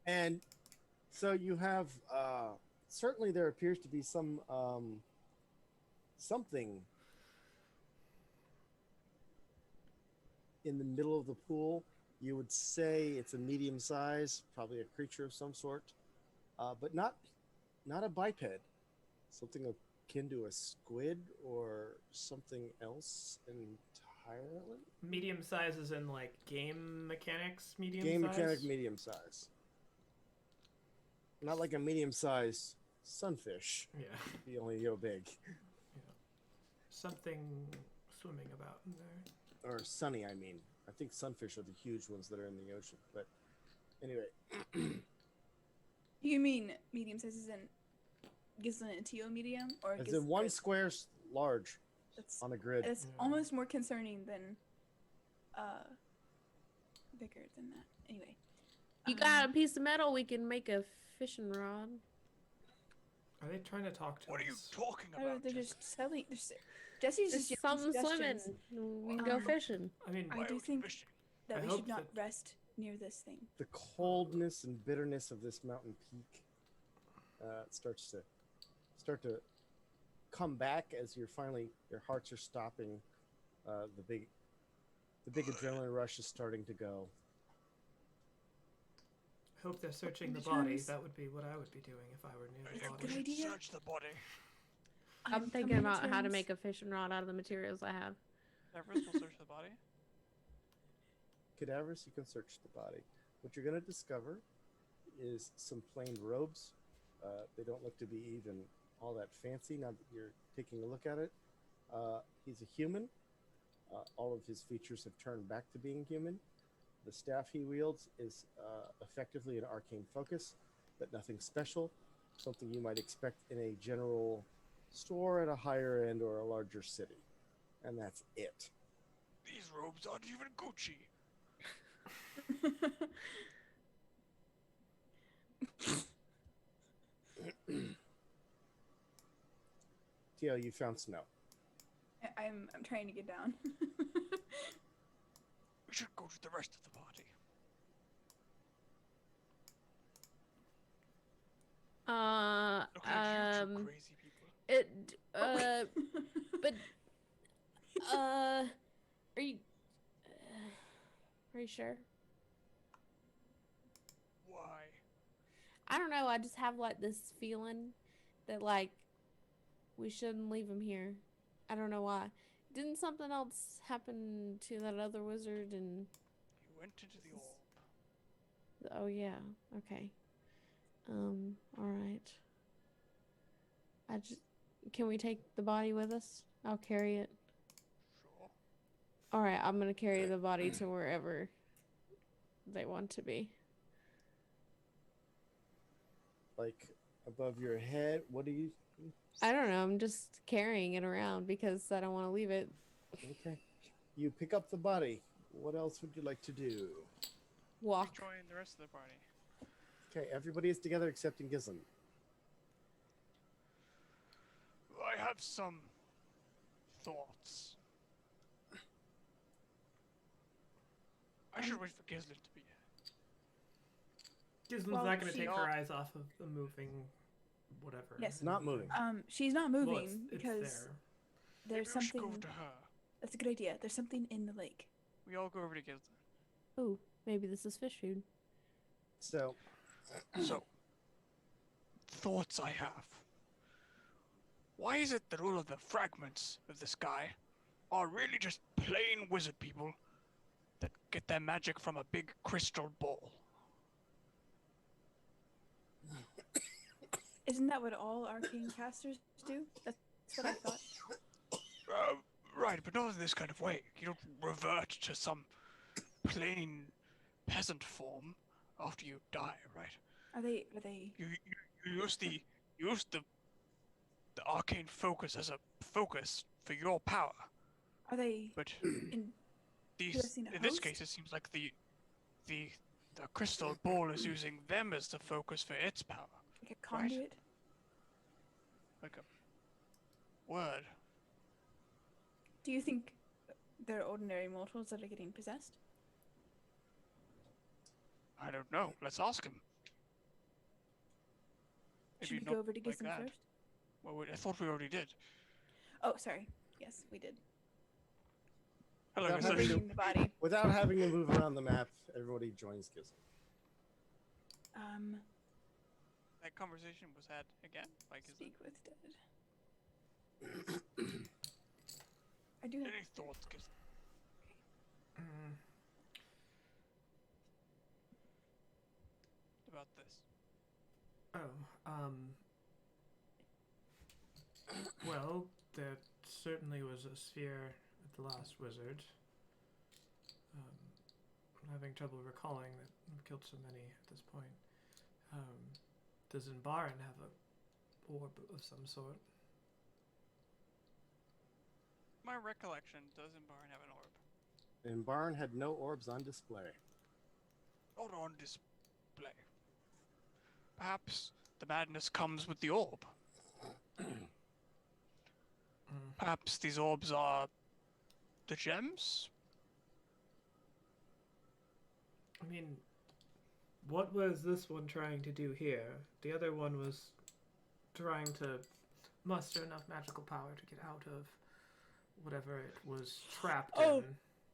And so you have, certainly there appears to be some, something in the middle of the pool. You would say it's a medium size, probably a creature of some sort, but not a biped. Something akin to a squid or something else entirely. Medium size is in like game mechanics. Medium Game size. mechanic, medium size. Not like a medium-sized sunfish. Yeah. Be only go big. Something swimming about in there. Or sunny, I mean. I think sunfish are the huge ones that are in the ocean. But anyway, You mean medium sizes in Gislin and Tio medium, or as in one square large That's on a grid. it's Yeah. almost more concerning than bigger than that. Anyway. You got a piece of metal, we can make a fishing rod. Are they trying to talk to What us? are you talking I don't know, about? they're Jessica? just selling. Jesse's There's just something swimming. suggestions We can go Um, fishing. I mean, I Why do are we think fishing? that I we hope should not that- rest near this thing. The coldness and bitterness of this mountain peak starts to come back as your hearts are stopping. The big adrenaline rush is starting to go. I hope they're searching the to body. terms. That would be what I would be doing if I were near I the think body. we good should idea. search the body. I'm thinking coming to about how to terms- make a fishing rod out of the materials I have. Everest will search the body. Cadavers, you can search the body. What you're going to discover is some plain robes. They don't look to be even all that fancy now that you're taking a look at it. He's a human. All of his features have turned back to being human. The staff he wields is effectively an arcane focus, but nothing special. Something you might expect in a general store at a higher end or a larger city. And that's it. These robes aren't even Gucci. Tio, you found snow. I'm trying to get down. We should go to the rest of the body. Okay, you two crazy people. But are you sure? I don't know. I just have like this feeling that like we shouldn't leave him here. I don't know why. Didn't something else happen to that other wizard? And He went into the orb. oh yeah, okay. All right. I just can we take the body with us? I'll carry it. Sure. All right, I'm gonna carry the body to wherever they want to be. Like above your head. What do you? I don't know. I'm just carrying it around because I don't want to leave it. Okay. You pick up the body. What else would you like to do? Walk. Join the rest of the party. Okay, everybody is together except in Gislin. I have some thoughts. I should wait for Gislin to be here. Gislin's Well, not going to she- take her eyes off of the moving whatever. Yes. Not moving. She's not moving Well, it's because there. there's Maybe we should go something. over to her. That's a good idea. There's something in the lake. We all go over to Gislin. Ooh, maybe this is fish food. So, So, thoughts I have. Why is it that all of the fragments of the sky are really just plain wizard people that get their magic from a big crystal ball? Isn't that what all arcane casters do? That's what I thought. Right, but not in this kind of way. You don't revert to some plain peasant form after you die, right? Are they? Are they? You use the arcane focus as a focus for your power, Are they? but In these Possessing a in this host? case it seems like the crystal ball is using them as the focus for its power, Like a conduit? like a word. Do you think they're ordinary mortals that are getting possessed? I don't know. Let's ask him. Should we not go over to like Gislim that. first? Well, I thought we already did. Oh, sorry. Yes, we did. Hello, Without We're having Gislin. to- bringing the body. without having to move around the map, everybody joins Gislin. That conversation was had again by Gislin. Speak with dead. I do have. Any thoughts, Gislin? Mm, About this? well, there certainly was a sphere at the last wizard. I'm having trouble recalling that we've killed so many at this point. Does Zimbaran have a orb of some sort? My recollection, does Imbaran have an orb? And Barn had no orbs on display. Not on display. Perhaps the madness comes with the orb. Perhaps these orbs are the gems? I mean, what was this one trying to do here? The other one was trying to muster enough magical power to get out of whatever it was trapped Oh. in.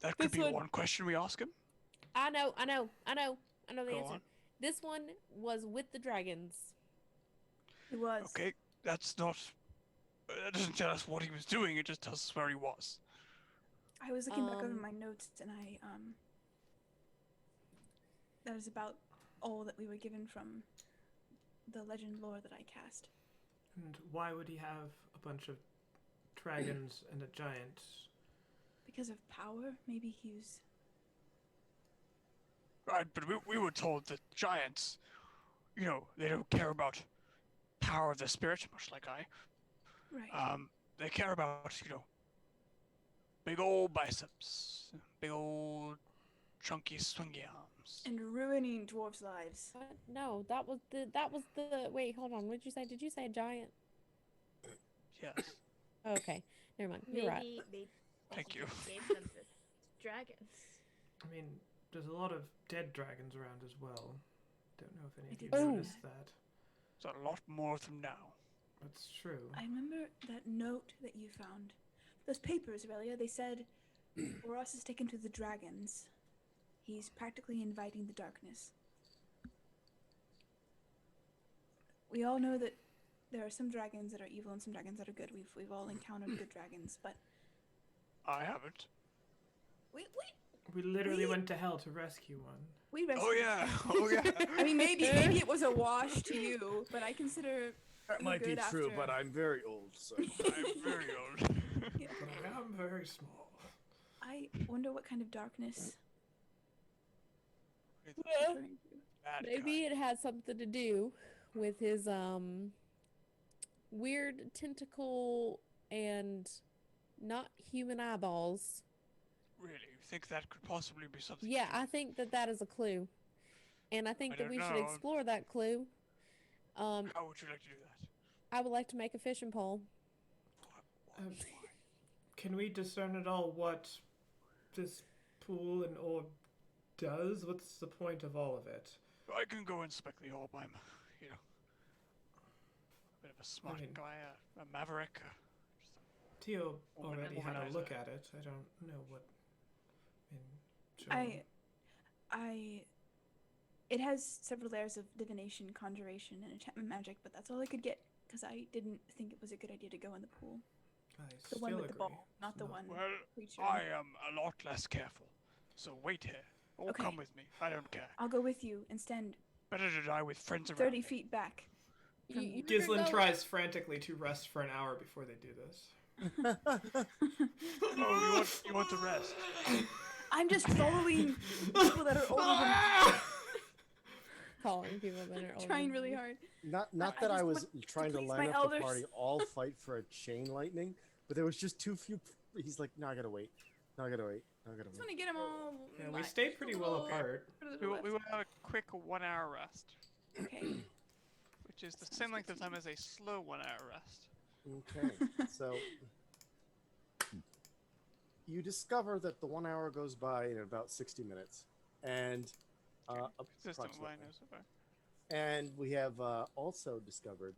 That could This be one- one question we ask him. I know the Go answer. on. This one was with the dragons. It was. Okay, that's not. That doesn't tell us what he was doing, it just tells us where he was. I was looking back over Um, my notes and that is about all that we were given from the legend lore that I cast. And why would he have a bunch of dragons and a giant? Because of power, maybe he was. Right, but we were told that giants, you know, they don't care about power of the spirit, much like I. Right. They care about, you know, big old biceps, big old chunky swingy arms. And ruining dwarves' lives. What? No, that was the wait, hold on. What did you say? Did you say a giant? Yes. Okay. Never mind. You're right. Maybe Thank he you. just gave them the dragons. I mean, there's a lot of dead dragons around as well. Don't know if any I of you did see noticed that. There's a lot more of them now. That's true. I remember that note that you found. Those papers, Aurelia, they said Boros is taken to the dragons. He's practically inviting the darkness. we all know that there are some dragons that are evil and some dragons that are good. We've all encountered good dragons, but I haven't. We literally We- went to hell to rescue one. we rescued. Oh yeah. Oh yeah. I mean, maybe it was a wash to you, but I consider That the might be good true, after- but I'm very old, so. I'm very old. But I am very small. I wonder what kind of darkness. Well, Bad maybe guy. it has something to do with his weird tentacle and not human eyeballs. Really, you think that could possibly be something? Yeah, to do I with- think that is a clue. And I think I that don't we should know. explore that clue. How would you like to do that? I would like to make a fishing pole. Um, Can we discern at all what this pool and orb does? What's the point of all of it? I can go inspect the orb. I'm, you know, a bit of a smart mean- guy, a maverick. Tio Woman- already had a womanizer. look at it. I don't know what. In It has several layers of divination, conjuration, and enchantment magic, but that's all I could get because I didn't think it was a good idea to go in the pool. The one with the ball, not the one Well, creature. I am a lot less careful. So wait here, or Okay. come with me. I don't care. I'll go with you and stand Better to die with friends around. 30 feet back. You- you Gislin go- tries frantically to rest for an hour before they do this. Oh, you want to rest? I'm just following people that are older than Calling people that are older trying than really you. hard. Not I that I just was want to trying to please line my up elders. the party all fight for a chain lightning, but there was just too few. He's like, no, I gotta wait. No, I gotta wait. No, I gotta I just wait. want to get them all. Yeah, we like, stay pretty well little- apart. little We will, left. we will have a quick 1 hour rest, Okay. which is the same length of time as a slow 1 hour rest. Okay, so you discover that the 1 hour goes by in about 60 minutes, and Consistent with what I approximately. know so far. And we have also discovered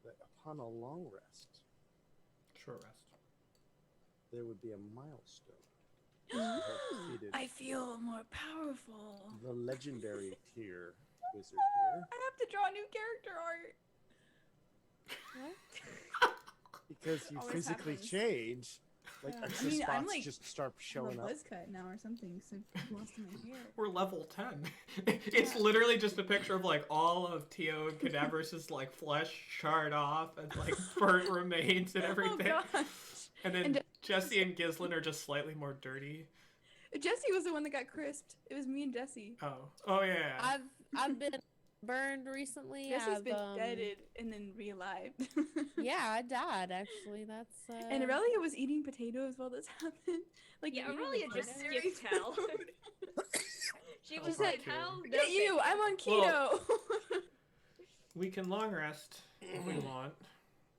that upon a long rest, Short rest. there would be a milestone. You have defeated I feel more powerful. the legendary tier wizard here I have to draw new character art. because you Always physically happens. change. Like Yeah. extra I mean, I'm spots like- just start I'm showing a up. buzz cut now or something, so I've lost my hair. We're level 10. It's literally just a picture of like all of Tio and Cadaverous' like flesh charred off and like burnt remains and everything. Oh gosh. And then And Jesse and Gislin are just slightly more dirty. Jesse was the one that got crisped. It was me and Jesse. Oh yeah. I've been burned recently. Jesse's I've been deaded and then re-alived. Yeah, I died actually. That's And Aurelia was eating potatoes while this happened. Like Yeah, eating Aurelia just ordinary skipped hell. food. She Oh, was fuck like, you. "Hell, Look no at you! I'm on keto. We can long rest if we want,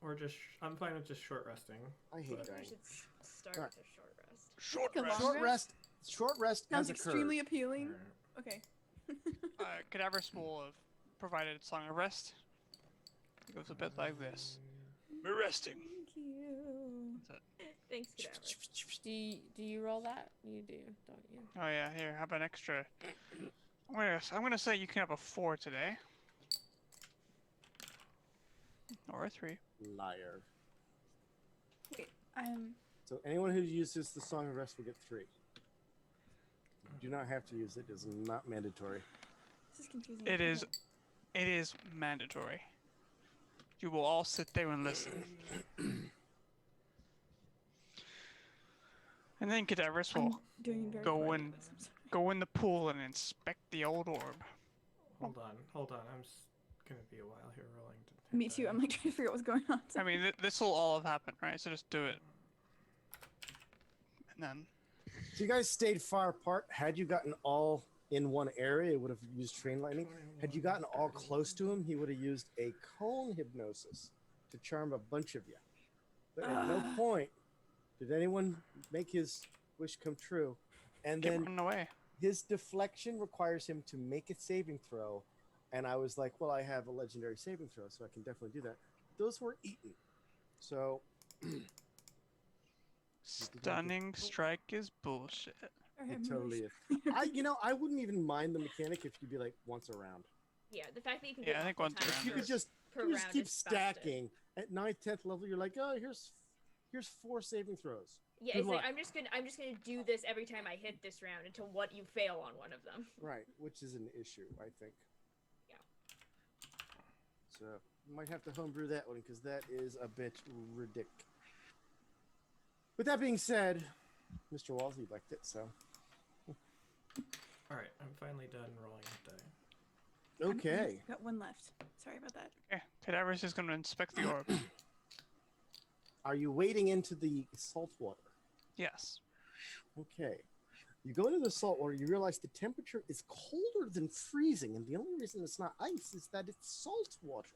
or just I'm fine with just short resting. I hate thank you." dying. We should start Alright. with a short rest. Short Come rest. on. Short rest Sounds has occurred. extremely appealing. Alright. Okay. Cadaverous will have provided Song of Rest. It goes a bit like this. We're resting. Thank you. Thanks, Cadaverous. Do you roll that? You do, don't you? Oh yeah, here, have an extra. I'm gonna say you can have a 4 today. Or a 3. Liar. Wait, So anyone who uses the Song of Rest will get 3. You do not have to use it. It is not mandatory. this is confusing. It is Okay. It is mandatory. You will all sit there and listen. And then Cadaverous will I'm doing very go poorly in- with this, I'm sorry. go in the pool and inspect the old orb. Hold on. I'm gonna be a while here rolling. To hit Me too. that. I'm like trying to figure out what's going on. I mean, this will all have happened, right? So just do it. And then, So you guys stayed far apart. Had you gotten all in one area, it would have used Train Lightning. Had you gotten all close to him, he would have used a cone hypnosis to charm a bunch of you. But at no point did anyone make his wish come true. And keep then running away. his deflection requires him to make a saving throw. And I was like, well, I have a legendary saving throw, so I can definitely do that. Those were eaten. So Stunning strike is bullshit. Sorry, I'm it really totally is. sorry. I wouldn't even mind the mechanic if you'd be like once a round. Yeah, the fact that you can Yeah, get I think multiple one times through You per- could just per you just round keep is faster. stacking. At 9th, 10th level, you're like, oh, here's 4 saving throws. Yeah, Good it's like luck. I'm just gonna do this every time I hit this round until what you fail on one of them. Right, which is an issue, I think. Yeah. So you might have to homebrew that one because that is a bit ridiculous. With that being said, Mr. Walls, you liked it, so All right, I'm finally done rolling the die. okay. Got one left. Sorry about that. Okay, Cadaverous is going to inspect the orb. Are you wading into the salt water? Yes. Okay. You go into the salt water, you realize the temperature is colder than freezing, and the only reason it's not ice is that it's salt water.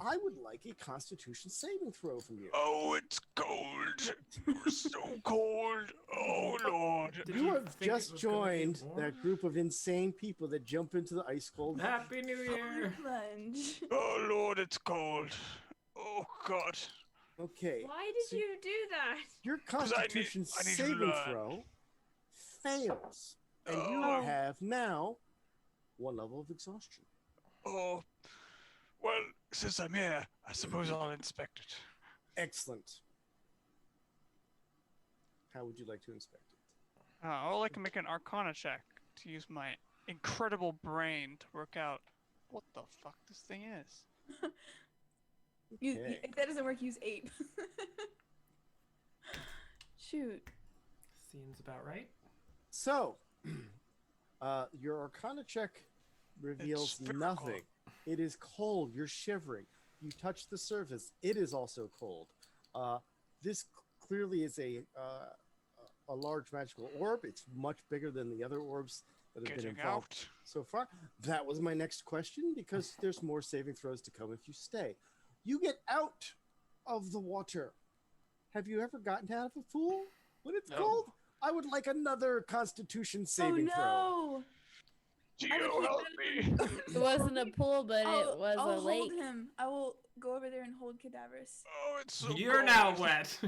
I would like a Constitution saving throw from you. Oh, it's cold. You're so cold. Oh, Lord. Did You have think it just was gonna be joined warm? that group of insane people that jump into the ice cold. Happy New Year! Plunge. Oh, Lord, it's cold. Oh, God. Okay. Why did So you do that? Your 'Cause I need- Constitution I need to saving learn. throw fails, and you Oh. have now 1 level of exhaustion. Oh. Well, since I'm here, I suppose I'll inspect it. Excellent. How would you like to inspect it? I'll like to make an Arcana check to use my incredible brain to work out what the fuck this thing is. Okay. If that doesn't work, use ape. Shoot. Seems about right. So, your Arcana check reveals spherical. nothing. It is cold. You're shivering. You touch the surface. It is also cold. This clearly is a large magical orb. It's much bigger than the other orbs that have been Getting involved out. so far. That was my next question because there's more saving throws to come if you stay. You get out of the water. Have you ever gotten out of a pool when it's No. cold? I would like another Constitution saving throw. Oh Geo, help me. It wasn't a pool, but no! it was I'll a lake. hold him. I will go over there and hold Cadaverous. Oh, it's so You're cold. now wet.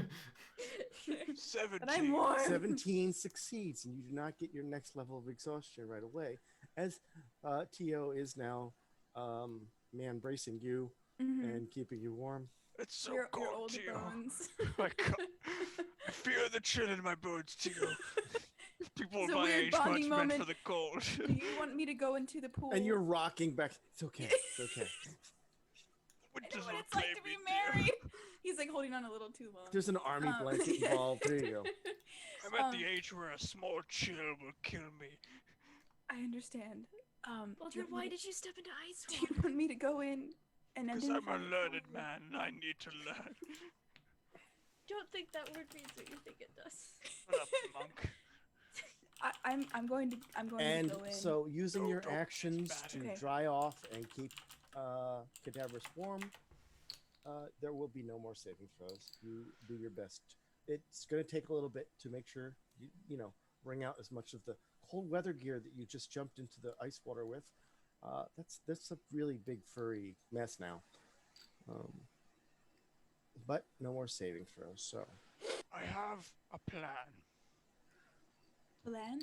17. But I'm warm. 17 succeeds, and you do not get your next level of exhaustion right away, as Tio is now man bracing you Mhm. and keeping you warm. It's so Your cold, old Tio. bones. My God. I feel the chill in my bones, Tio. People It's a my weird age bonding much meant moment. for the cold. Do you want me to go into the pool? And you're rocking back. It's okay. It's okay. I know Winter's what will it's like claim to be me, Tio. married. He's like holding on a little too long. There's an army Um, blanket involved. There you go. I'm at Um, the age where a small chill will kill me. I understand. Well, do you then want why me did you step into ice Do water? you want me to go in and Because I'm identify a the learned pool? man and I need to learn. Don't think that word means what you think it does. Shut up, monk. I'm going to And go in. so, using No, your don't. actions Bad. to Okay. dry off and keep Cadaverous warm, there will be no more saving throws. You do your best. It's going to take a little bit to make sure you know bring out as much of the cold weather gear that you just jumped into the ice water with. That's a really big furry mess now. But no more saving throws. So I have a plan. Plan?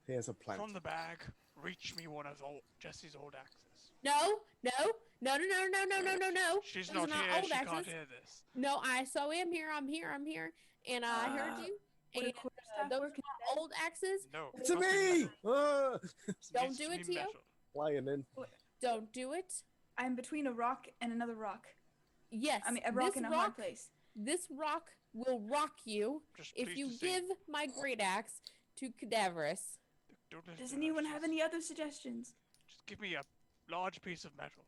he has a plan. From the bag, reach me one of Jesse's old axes. No. She's Those not are not here, old she can't axes. hear this. No, I so am here. I'm here, and I heard you. Would a And quarterstaff those work are not old axes. No. It's must be me! metal. Ah! Don't Needs do to it, be Tio. metal. Flying in. Don't do it. I'm between a rock and another rock. Yes. I mean, a rock this and a rock, hard place. This rock will rock you Just if please you to say- give my great axe to Cadaverous. Don't listen Does to anyone her, have she's- any other suggestions? Just give me a large piece of metal.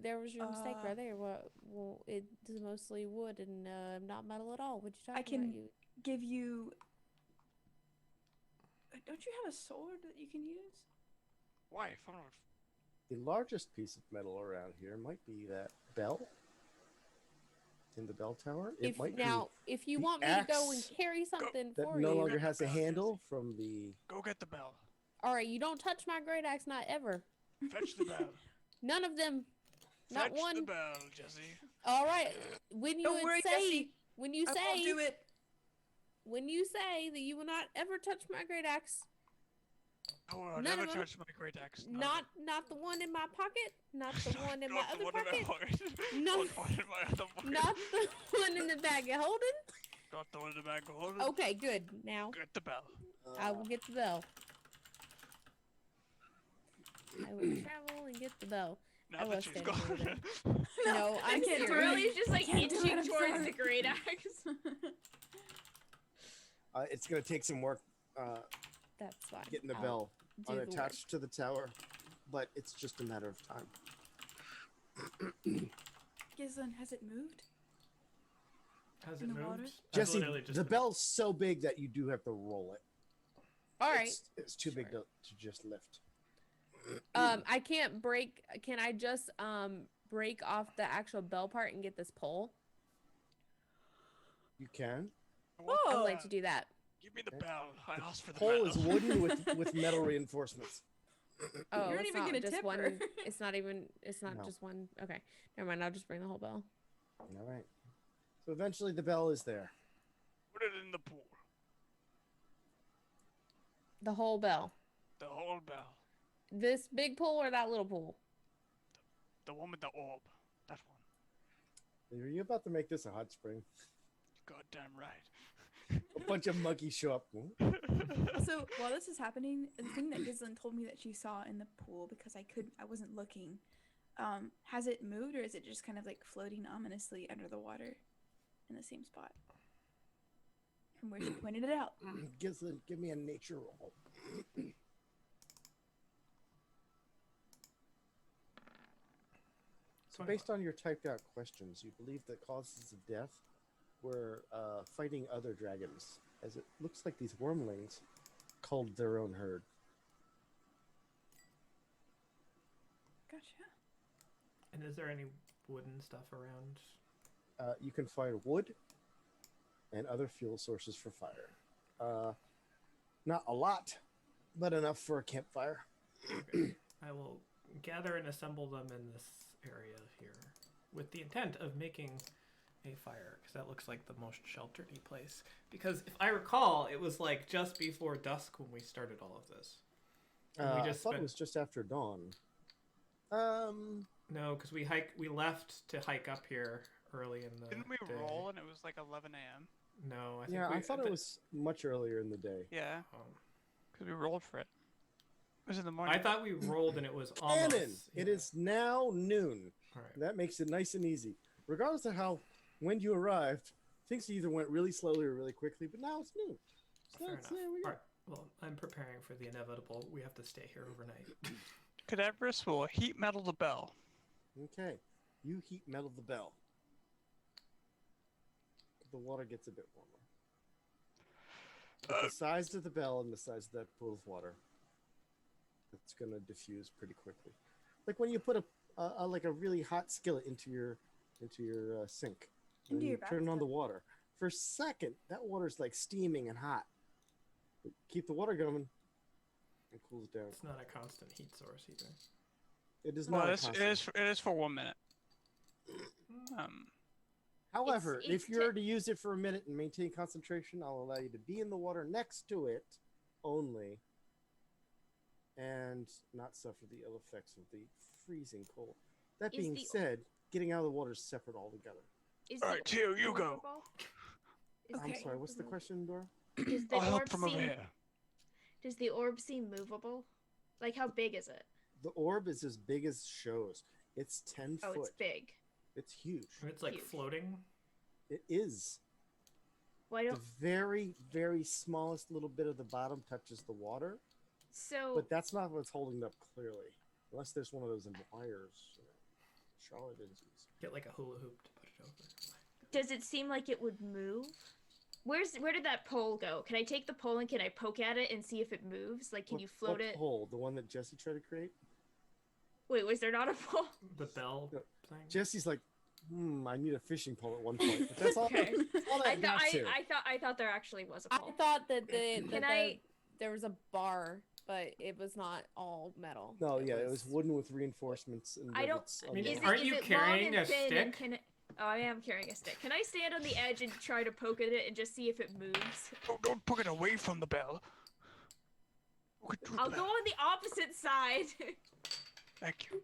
There was your mistake Uh, right there. Well, it's mostly wood and not metal at all. What you talking can- about? You Give you. Don't you have a sword that you can use? Why? If I'm not... The largest piece of metal around here might be that bell in the bell tower. It if might now if you the want me to go and axe carry something be that for no you, longer has a Bell, handle from the. Go get the bell. all right, you don't touch my great axe, not ever. Fetch the bell. None of them. Not Fetch one. the bell, Jesse. All right. When you Don't worry, say Jesse. when you I won't do say it. when you say that you will not ever touch my great axe, I will None never of 'em. touch my great axe. Not the one in my pocket. Not the one in my Not the other one in my pocket. pocket. No. Not the one in my other pocket. Not the one in the bag of holding. Not the one in the bag of holding. Okay, good. Now Get the bell. I will get the bell. I will travel and get the bell. Now I that was she's standing gone. over there. No, I'm can't do serious. Riley's just like Can't do it, inching I'm towards sorry. the great axe. It's gonna take some work That's fine. getting the I'll bell do the work. unattached to the tower, but it's just a matter of time. Gizlin, has it moved? Has In it the moved? water? I've Jesse, literally just the been- bell's so big that you do have to roll it. All right. It's too big Sure. to just lift. I can't break. Can I just break off the actual bell part and get this pole? You can. I'd like to do that. Give me the bell. I asked for the Pole bell. is wooden with metal reinforcements. Oh, You're it's even not gonna just tip one. her. It's not even. It's not No. just one. Okay, never mind. I'll just bring the whole bell. All right. So eventually the bell is there. Put it in the pool. The whole bell. The whole bell. This big pool or that little pool? The one with the orb. That one. Are you about to make this a hot spring? Goddamn right. A bunch of monkeys show up. Also, while this is happening, the thing that Gizlin told me that she saw in the pool, because I wasn't looking, has it moved or is it just kind of like floating ominously under the water in the same spot from where she pointed it out? Give me a nature roll. So based on your typed out questions, you believe that causes of death were fighting other dragons, as it looks like these wormlings culled their own herd. Gotcha. And is there any wooden stuff around? You can find wood and other fuel sources for fire. Not a lot, but enough for a campfire. Okay. I will gather and assemble them in this area here with the intent of making a fire, because that looks like the most sheltered-y place. Because if I recall, it was like just before dusk when we started all of this. And we I just thought spent... it was just after dawn. No, because we left to hike up here early in the Didn't we day. roll and it was like 11 a.m.? No, I think Yeah, I thought it was much earlier in the day. Yeah, Oh. because we rolled for it. It was in the morning. I thought we rolled and it was almost... Cannon! It is now noon. All right. That makes it nice and easy. Regardless of when you arrived, things either went really slowly or really quickly, but now it's noon. So Fair it's, enough. there we go. All right. Well, I'm preparing for the inevitable. We have to stay here overnight. Cadaverous will heat metal the bell. Okay. You heat metal the bell. The water gets a bit warmer. But the size of the bell and the size of that pool of water, it's going to diffuse pretty quickly. Like when you put a really hot skillet into your sink, and Into you your turn on the bathtub. water. For a second, that water's like steaming and hot. But keep the water going, it cools down. It's not a constant heat source either. It is No, not. a it constant. is for 1 minute. However, It's if you're to use it for a minute and maintain concentration, I'll allow you to be in the water next to it only and not suffer the ill effects of the freezing cold. That Is being the- said, getting out of the water is separate altogether. Is All the right, Tio, you orb go. movable? Is I'm the sorry, orb what's the movable? question, Dora? Does the I'll help orb from over seem? here. Does the orb seem movable? Like how big is it? The orb is as big as shows. It's 10 Oh, foot. it's big. It's huge. It's like Huge. floating. It is. Why The don't very, very smallest little bit of the bottom touches the water, so? but that's not what's holding it up clearly. Unless there's one of those wires. Charlotte is. Get like a hula hoop to put it over. Does it seem like it would move? Where did that pole go? Can I take the pole and can I poke at it and see if it moves? Like, can you float it? Pole? The one that Jesse tried to create? Wait, was there not a pole? The bell No. thing. Jesse's like, I need a fishing pole at one point. But that's all, Okay. all that I got to. thought there actually was a I pole. thought that Can there was a bar, but it was not all metal. No, yeah, it was wooden with reinforcements. And I don't- rivets I on mean, the Is bottom. aren't it, you is it carrying long a and thin and stick? can it... Oh, I am carrying a stick. Can I stand on the edge and try to poke at it and just see if it moves? Don't poke it away from the bell. Who could do I'll that? go on the opposite side. Thank you.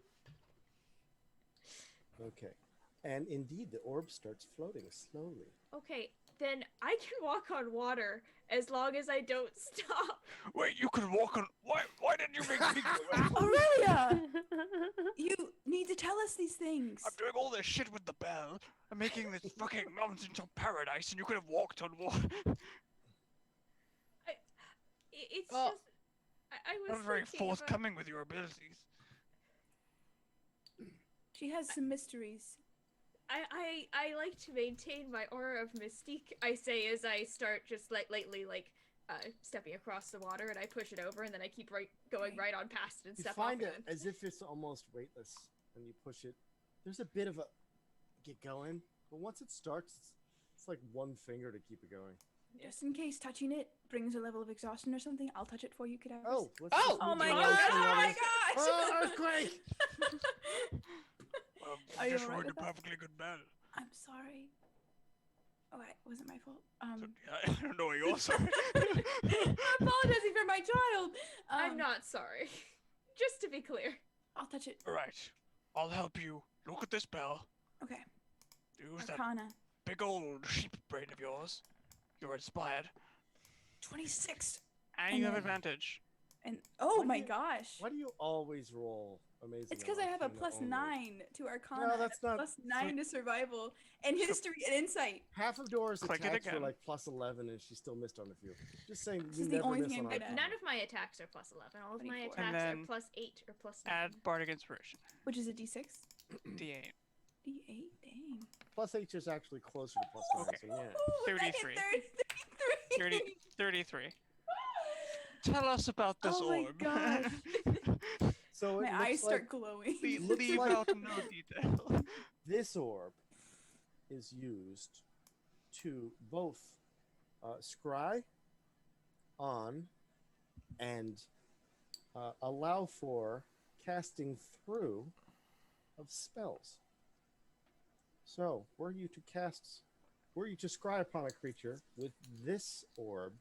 Okay. And indeed, the orb starts floating slowly. Okay, then I can walk on water as long as I don't stop. Wait, you could walk on. Why didn't you make me do it? Aurelia, you need to tell us these things. I'm doing all this shit with the bell. I'm making this fucking mountain into paradise, and you could have walked on water. It's Oh. just I was Not very thinking about- forthcoming with your abilities. She has some mysteries. I like to maintain my aura of mystique. I say as I start just lightly stepping across the water, and I push it over, and then I keep going right on past it and You step find off it again. as if it's almost weightless when you push it. There's a bit of a get going, but once it starts, it's like one finger to keep it going. Just in case touching it brings a level of exhaustion or something, I'll touch it for you, Cadaverous. Oh, let's Oh! just Oh move my the gosh! road Oh to my others. gosh! Oh, earthquake! Are You you just alright ruined a with that? perfectly good bell. I'm sorry. Oh, it wasn't my fault. So, yeah, I don't know why you're sorry. I'm apologizing for my child. I'm not sorry. Just to be clear. I'll touch it. Alright, I'll help you. Look at this bell. Okay. Use that Arcana. big old sheep brain of yours. You're inspired. 26. And you have then- advantage. And oh Why do my you- gosh. Why do you always roll amazing? It's because on I have a Arcana plus only? 9 to Arcana. No, and that's a not- plus 9 to survival and history and insight. Half of Dora's Click it attacks were again. like plus 11, and she still missed on a few. Just saying, This you is the never only miss thing on I'm good Arcana. at. None of my attacks are plus 11. All of my 24. attacks And are then plus 8 or plus 9. Add Bardic Inspiration. Which is a d6. D8. D8. Dang. Plus H is actually closer to plus 9, Okay. so yeah. Ooh, I hit 33. 33. 33. Tell us about this Oh my orb. gosh. So it My looks eyes start like glowing. looks Leave like- out no detail. this orb is used to both scry on and allow for casting through of spells. So, were you to scry upon a creature with this orb,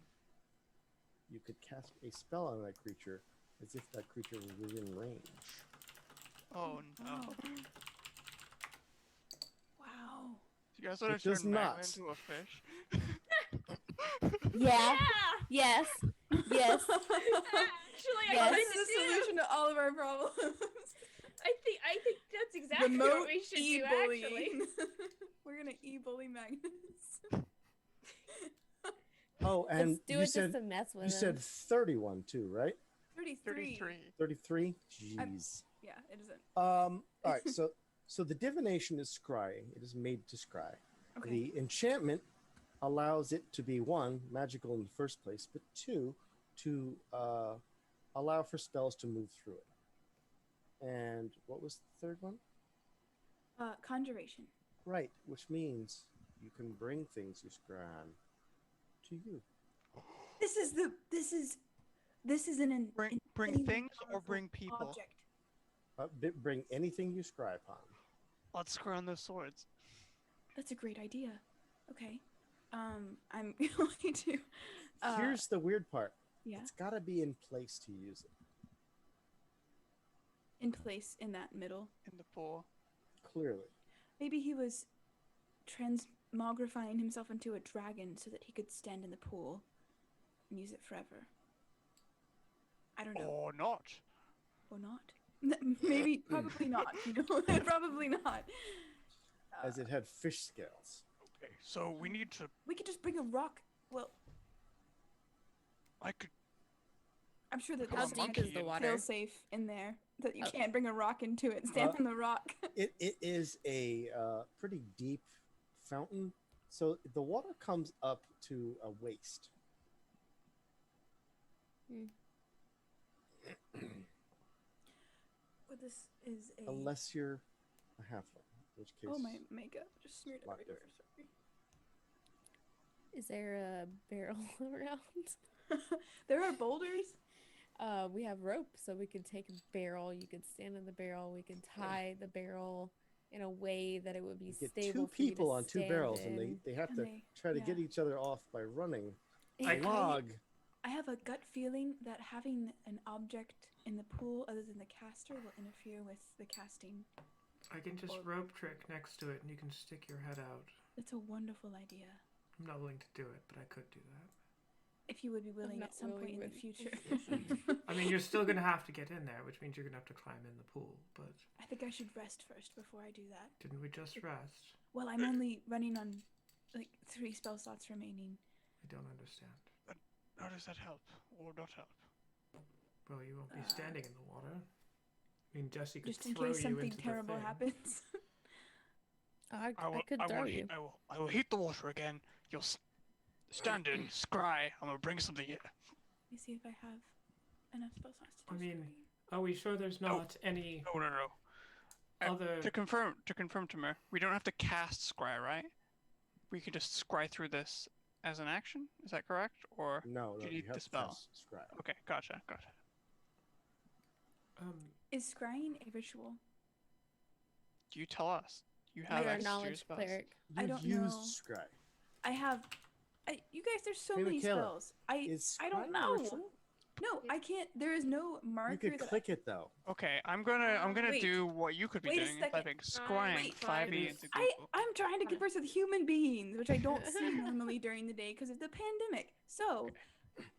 you could cast a spell on that creature as if that creature was within range. Oh no. Wow. Wow. You guys want It to does turn Magma not. into a fish? Yeah. Yeah! Yes. Yes. Actually, I Yes. kind This is the solution to all of our problems. I think that's exactly Remote what we should do, actually. e-bullying. We're gonna e-bully Magnus. Oh, and Let's do you it just said to mess with you said him. 31 too, right? 33. 33. 33? I'm- Jeez. Yeah, it isn't. All right, so the divination is scrying. It is made to scry. Okay. The enchantment allows it to be one, magical in the first place, but two, to allow for spells to move through it. And what was the third one? Conjuration. Right, which means you can bring things you scry on to you. This is an Bring insanely things or powerful bring people? object. Bring anything you scry upon. Let's screw on those swords. That's a great idea. Okay. I'm going to. Here's the weird part. Yeah. It's got to be in place to use it. In place in that middle. In the pool. Clearly. Maybe he was transmogrifying himself into a dragon so that he could stand in the pool and use it forever. I don't know. Or not. Or not. Maybe, probably not. You know, probably not. As it had fish scales. Okay, so we need to. We could just bring a rock. Well, I could. I'm sure that How there's deep something is the water? fail safe in there that you Oh. can't bring a rock into it and stand on the rock. It is a pretty deep fountain, so the water comes up to a waist. But this is a. Unless you're a halfling, in which case. Oh, my makeup just smeared Lot everywhere. Is there a barrel around? Sorry. There are boulders. We have rope, so we could take a barrel. You could stand in the barrel. We could tie the barrel in a way that it would be You get stable. two for you to people on two stand barrels, and in. they have And to they- try to yeah. get each other off by running. I- A log I have a gut feeling that having an object in the pool other than the caster will interfere with the casting. I can just rope trick next to it and you can stick your head out. That's a wonderful idea. I'm not willing to do it, but I could do that. If you would be willing not at some point willing, in the future. I mean, you're still going to have to get in there, which means you're going to have to climb in the pool, but I think I should rest first before I do that. didn't we just rest? Well, I'm only running on like 3 spell slots remaining. I don't understand. How does that help or not help? Well, you won't be standing in the water. I mean, Jesse could Just in throw case you something into the terrible thing. happens. I could throw you. I will heat the water again. You'll stand in, scry. I'm gonna bring something here. Let me see if I have enough spell slots to I do mean, scrying. are we sure there's not any No. other... To confirm, Timur, we don't have to cast scry, right? We can just scry through this as an action. Is that correct? Or No, do you you need have the to spell? cast Scry. Okay, gotcha. Is scrying a ritual? You tell us. You have You're a access to your knowledge spells. cleric. I You've don't used know. Scry. I have. You guys, there's so Hey, many Michaela, spells. Is I don't Scry a know. ritual? No, I can't. There is no marker. You could that click it though. Okay, I'm gonna Wait. do what you could be Wait a doing, second. typing scrying Wait. 5e It into is- Google. I'm trying to converse with human beings, which I don't see normally during the day because of the pandemic. So,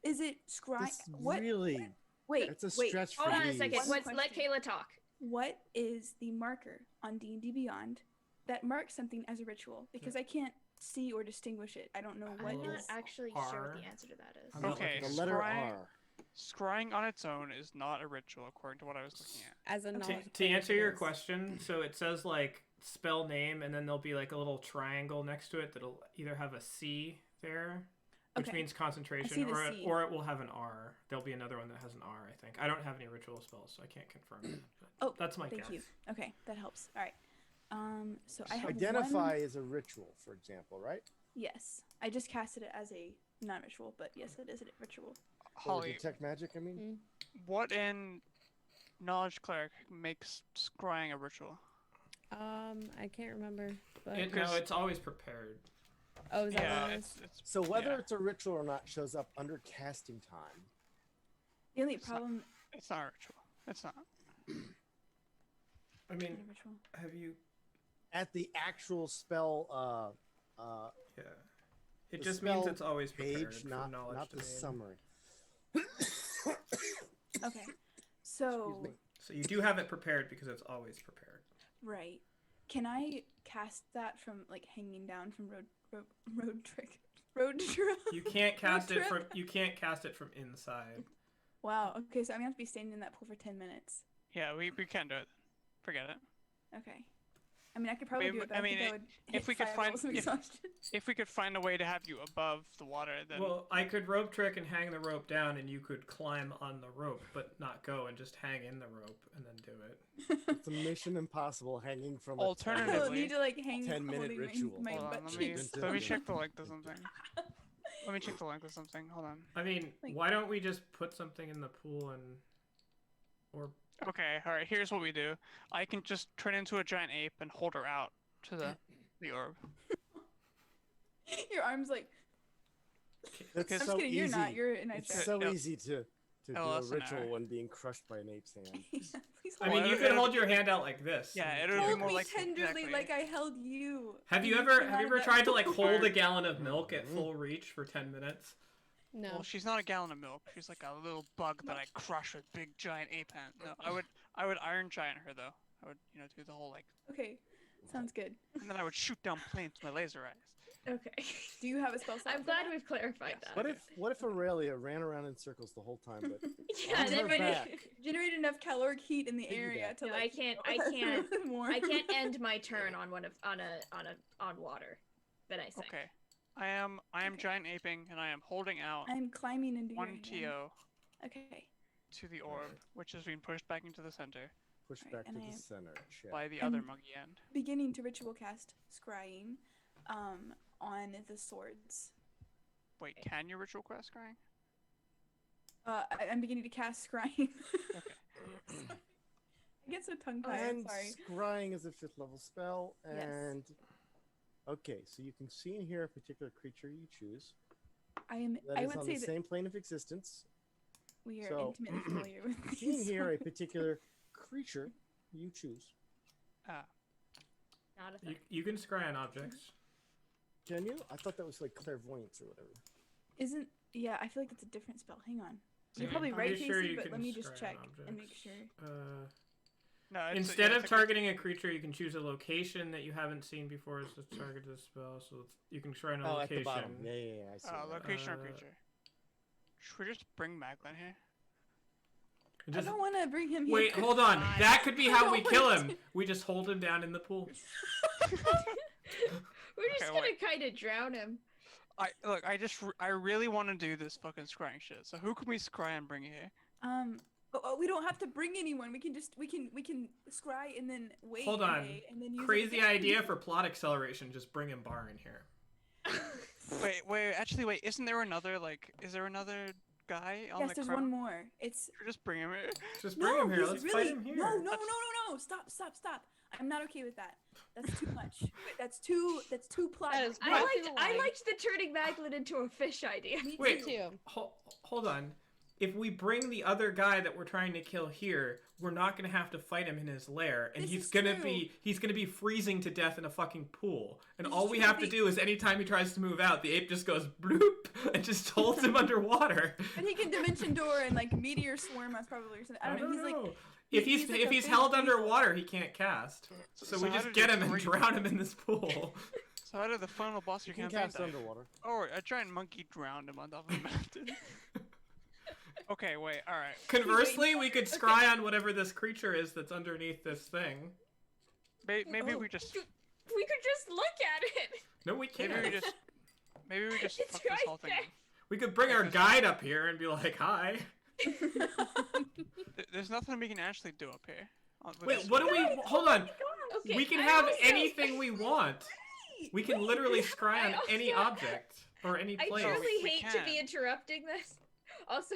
is it scry? This What? really, Wait. that's a wait. stretch for Hold on a these. second. One Let question. Kayla talk. What is the marker on D&D Beyond that marks something as a ritual? Because I can't see or distinguish it. I don't know what I'm not is. actually sure what R. the answer to that is. I'm not Okay, The looking. letter Scry- R. Scrying on its own is not a ritual, according to what I was looking at. As a To, knowledge to cleric, answer it your is. question, so it says like spell name, and then there'll be like a little triangle next to it that'll either have a C there, which Okay. means I see concentration, the or C. or it will have an R. There'll be another one that has an R. I think I don't have any ritual spells, so I can't confirm that. But Oh, that's my Thank guess. you. Okay, that helps. All right. So I have Identify one. is a ritual, for example, right? Yes, I just casted it as a non-ritual, but yes, it is a ritual. Or Holly, detect magic, I mean. Mm. what in knowledge cleric makes scrying a ritual? I can't remember. But No, it's always prepared. oh, is that Yeah, what it is? it's So whether yeah, it's a ritual or not shows up under casting time. The only It's not- problem. it's not a ritual. It's not. I mean, Not a ritual. have you? At the actual spell Yeah. It The just means spell it's always prepared page, from not knowledge the domain. summary. Okay, so me. So you do have it prepared because it's always prepared. right, can I cast that from like hanging down from road trip? You can't cast it trip. from from inside. Wow. Okay, so I'm gonna have to be standing in that pool for 10 minutes. Yeah, we can't do it. Forget it. Okay. I mean, I could probably Maybe- do it, but I I mean, think I would if hit we could 5 find- levels of if- exhaustion. If we could find a way to have you above the water, then Well, I could rope trick and hang the rope down, and you could climb on the rope, but not go and just hang in the rope and then do it. It's a mission impossible hanging from a Alternatively- I tent. will need to like hang 10-minute holding ritual. my hold on, butt let me cheeks. let me check the length of something. Let me check the length of something. Hold on. I mean, Like- why don't we just put something in the pool and, or Okay, all right. Here's what we do. I can just turn into a giant ape and hold her out to the orb. Your arms like. That's I'm so just kidding. easy. You're not. You're an It's ice so Yep. easy to do a LSNR. ritual when being crushed by an ape's hand. Please I hold mean, you it'll- could hold your hand out like this. Yeah, and it'll be Hold more me like tenderly exactly. like I held you. Have you and ever came have out you of ever that tried to like pool. hold a gallon of milk at full reach for 10 minutes? No. Well, she's not a gallon of milk. She's like a little bug that I crush with big giant ape hand. No, I would iron giant her though. I would do the whole like, Okay, sounds good. and then I would shoot down planes with my laser eyes. Okay. Do you have a spell slot? I'm for glad that? we've clarified Yes. that. What if Aurelia ran around in circles the whole time, but Yeah, on then her we- back? Generate enough caloric heat in the area Piggyback. to No, like. I can't- More. I can't end my turn on on water that I sink. Okay, I am Okay. giant aping and I am holding out I'm climbing into your one hand. TO Okay. to the orb, which is being pushed back into the center Push Right, back to and the I- center. Check. by the And- other muggy end. Beginning to ritual cast scrying, on the swords. Wait, can you ritual quest scrying? I'm beginning to cast scrying. Okay. I get so tongue tied. And Sorry. scrying is a 5th level spell, Yes. and okay, so you can see and hear a particular creature you choose. I that is would on say the that same plane of existence. we are So, intimately familiar with Seeing these. here a particular creature you choose. Ah, Not a thing. You can scry on objects. Can you? I thought that was like clairvoyance or whatever. Isn't yeah? I feel like it's a different spell. Hang on. You're Yeah, probably I'm right, pretty sure Casey, you but can let me just scry on check and make objects. sure. no. It's Instead yeah, of it's a- targeting a creature, you can choose a location that you haven't seen before as the target of the spell. So you can scry on a Oh, location. at the bottom. Yeah, I see. that. location or Uh, creature. Should we just bring Maglin here? And I just- don't want to bring him here. wait, hold on. God. That could be I how don't we want kill to- him. We just hold him down in the pool. We're just Okay, gonna wait. kind of drown him. I really want to do this fucking scrying shit. So who can we scry and bring here? We don't have to bring anyone. We can scry and then wait. Hold a on. day and then use it Crazy again. idea for plot acceleration. Just bring him bar in here. Wait. Isn't there another is there another guy on Yes, the there's crown? one more. It's Should we just bring him here? Just bring him here. he's Let's really fight him here. no. Stop. I'm not okay with that. That's too much. That's too plot. That is I Crossing liked the I line. liked the turning Maglin into a fish idea. Me Wait. too. Hold on. If we bring the other guy that we're trying to kill here, we're not gonna have to fight him in his lair, and This he's is gonna true. be freezing to death in a fucking pool. And This all is we true, have to the- do is anytime he tries to move out, the ape just goes bloop and just holds him underwater. But he can dimension door and like meteor swarm us probably or something. I don't know. He's like if he's like if a he's big held beetle. underwater, he can't cast. So we how just did get your him and three- drown him in this pool. So how did the final boss of You your can campaign cast die? underwater. Oh, a giant monkey drowned him on top of a mountain. Okay, wait. All right. Conversely, we could scry on whatever this creature is that's underneath this thing. Maybe Oh. we just We could just look at it. No, we maybe can't. we just It's fuck this right whole thing. there. up. We could bring our guide up here and be like, "Hi." There's nothing we can actually do up here. With Wait, this- what do we? Hold on. Okay, We can I have also- anything we want. We can literally scry on I any also- object or any I place. truly we hate to be can. interrupting this. Also,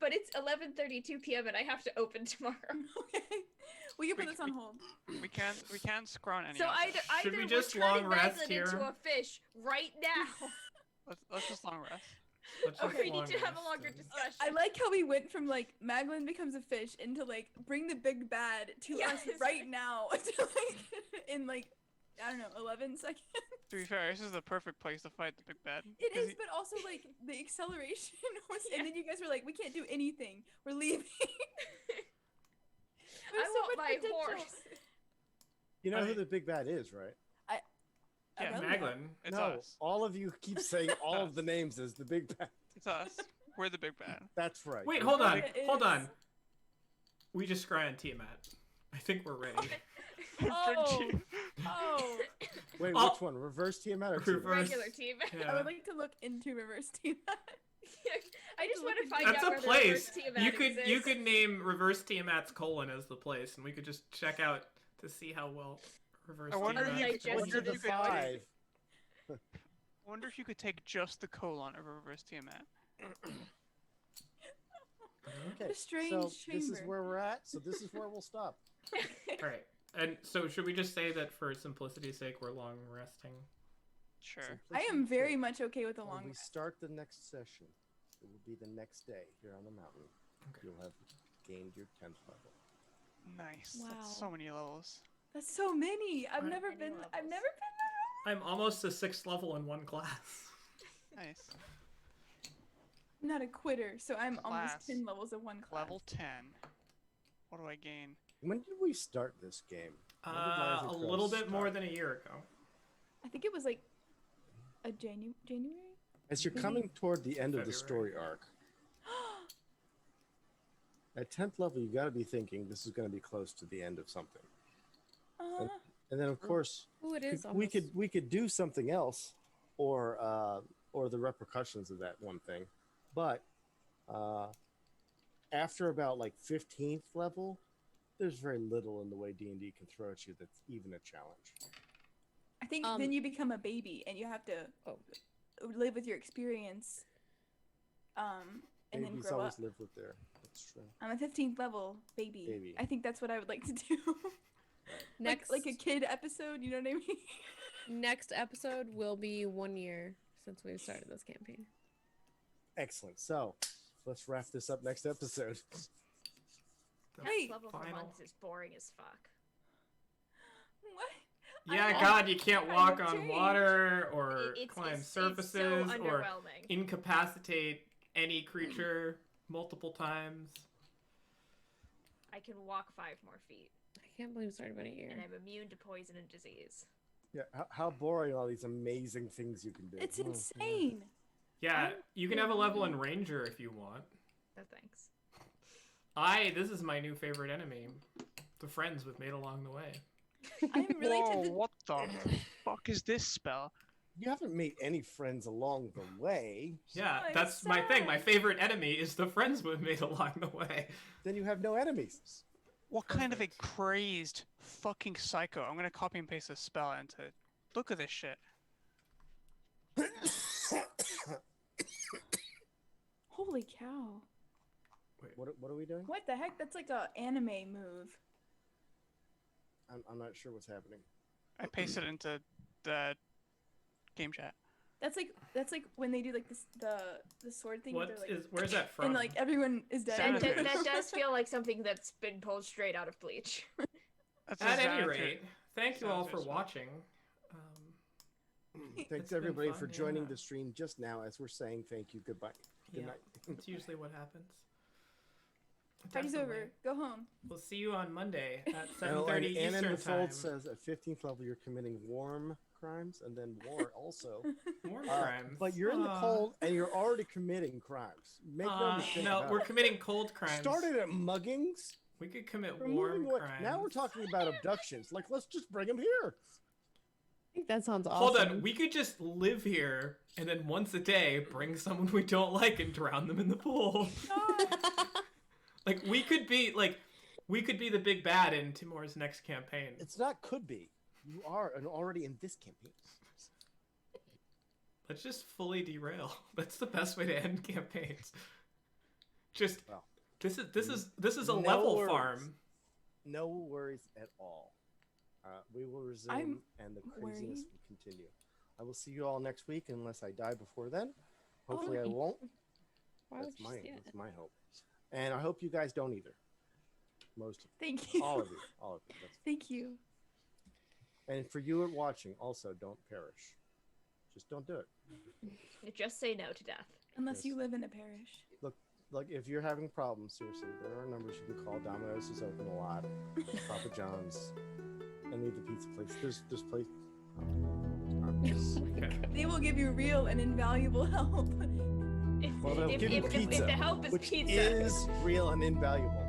but it's 11:32 p.m. and I have to open tomorrow. Okay. We can put We- this on hold. we can't scry on any. So object. Should we either just we're turning long rest Maglin here? into a fish right now. Let's just long rest. Let's just Okay, we long need to have a rest longer and- discussion. I like how we went from like Maglin becomes a fish into like bring the big bad to us Yes. right now to like in like I don't know 11 seconds. To be fair, this is the perfect place to fight the big bad. It 'cause is, but also like the acceleration was, and then you guys were like, we can't do anything. We're leaving. I There's so want much my potential. horse. You know I who mean- the big bad is, right? Yeah, Really? Maglin. It's no, us. all of you keep saying all of the names as the big bad. It's us. We're the big bad. That's right. Wait, hold on. It Hold is. on. We just scry on Tiamat. I think we're ready. Oh. Oh, Wait, Oh. which one? Reverse Tiamat or Tiamat? Reverse- Regular team. I Yeah. would like to look into reverse team. I just want to find That's out a where place. the reverse Tiamat You exists. could name Reverse Tiamat's colon as the place, and we could just check out to see how well Reverse I wonder Tiamat. if you could- What's Just the the five? I wonder if you could take just the colon of a reverse Tiamat. Okay, a strange so this is chamber. where we're at. So this is where we'll stop. All right. And so, should we just say that for simplicity's sake, we're long resting? Sure. I am very much okay with the When long we rest. start the next session, it will be the next day here on the mountain. Okay. You'll have gained your 10th level. Nice. Wow. That's so many levels. That's so many. I've Right. never Many been. I've levels. never been that I'm almost to 6th level in one class. Nice. high. I'm not a quitter, so I'm Class. almost 10 levels of one class. Level 10. What do I gain? When did we start this game? When did Lions A and little Crows bit more start? than a year ago. I think it was like a January. As you're coming toward the end of the February. story arc, at 10th level, you got to be thinking this is going to be close to the end of something. And then, of course, Ooh, it is. we could do something else, or the repercussions of that one thing. But after about like 15th level, there's very little in the way D&D can throw at you that's even a challenge. I think Um, then you become a baby and you have to live with your experience. And then Babies grow always up. live with their. That's true. I'm a 15th level baby. Baby. I think that's what I would like to do. Next, like a kid episode, you know what I mean? next episode will be 1 year since we've started this campaign. Excellent. So let's wrap this up next episode. The Wait. Level for final- months is boring as fuck. What? Yeah, I- God, you can't kind walk of on changed. water or It's climb so surfaces or underwhelming. incapacitate any creature multiple times. I can walk 5 more feet, I can't believe it started about a year. and I'm immune to poison and disease. Yeah, how boring are all these amazing things you can do? It's Oh, insane. Yeah, I'm you can have a level in Ranger if you want. No thanks. This is my new favorite enemy. The friends we've made along the way. I'm really Whoa, tempted. what the fuck is this spell? You haven't made any friends along the way. Yeah, I'm that's my thing. My sad. favorite enemy is the friends we've made along the way. Then you have no enemies. What kind of a Perfect. crazed fucking psycho? I'm gonna copy and paste this spell into. Look at this shit. Holy cow. What are we doing? What the heck? That's like a anime move. I'm not sure what's happening. I pasted it into the game chat. That's like when they do like this the sword thing. What they're like, is? Where's that from? and like everyone is dead. Xanathars. That does feel like something that's been pulled straight out of Bleach. That's At a any Xanathar- rate, thank you all for Xanathars spell. watching. Thanks It's been everybody fun, for joining yeah. the stream just now as we're saying thank you. Goodbye. Good Yeah, night. it's usually what happens. Party's Definitely. over. Go home. We'll see you on Monday at Oh, 7:30 and Anna in Eastern the time. Fold says at 15th level you're committing warm crimes and then war also. More Uh, crimes. but you're in the Aw. cold and you're already committing crimes. Make no mistake no, about we're it. committing cold crimes. Started at muggings. We could commit We're warm moving away. crimes. Now we're talking about abductions. Like, let's just bring them here. I think that sounds awesome. Hold on, we could just live here and then once a day bring someone we don't like and drown them in the pool. Like we could be the big bad in Timor's next campaign. It's not could be. You are already in this campaign. Let's just fully derail. That's the best way to end campaigns. Just Well, this is a no level worries. farm. No worries at all. We will resume I'm and the worried. craziness will continue. I will see you all next week unless I die before then. Hopefully I won't. Why would you say that? That's my hope. And I hope you guys don't either. Most of Thank you. all of you. All of you. That's, Thank you. and for you watching, also don't perish. Just don't do it. Just say no to death. Unless Yes. you live in a parish. Like if you're having problems, seriously, there are numbers you can call. Domino's is open a lot. Papa John's. Any of the pizza places. There's place. Okay. They will give you real and invaluable help. If, Well, they'll if, give you if, pizza, if the help is which pizza. is real and invaluable.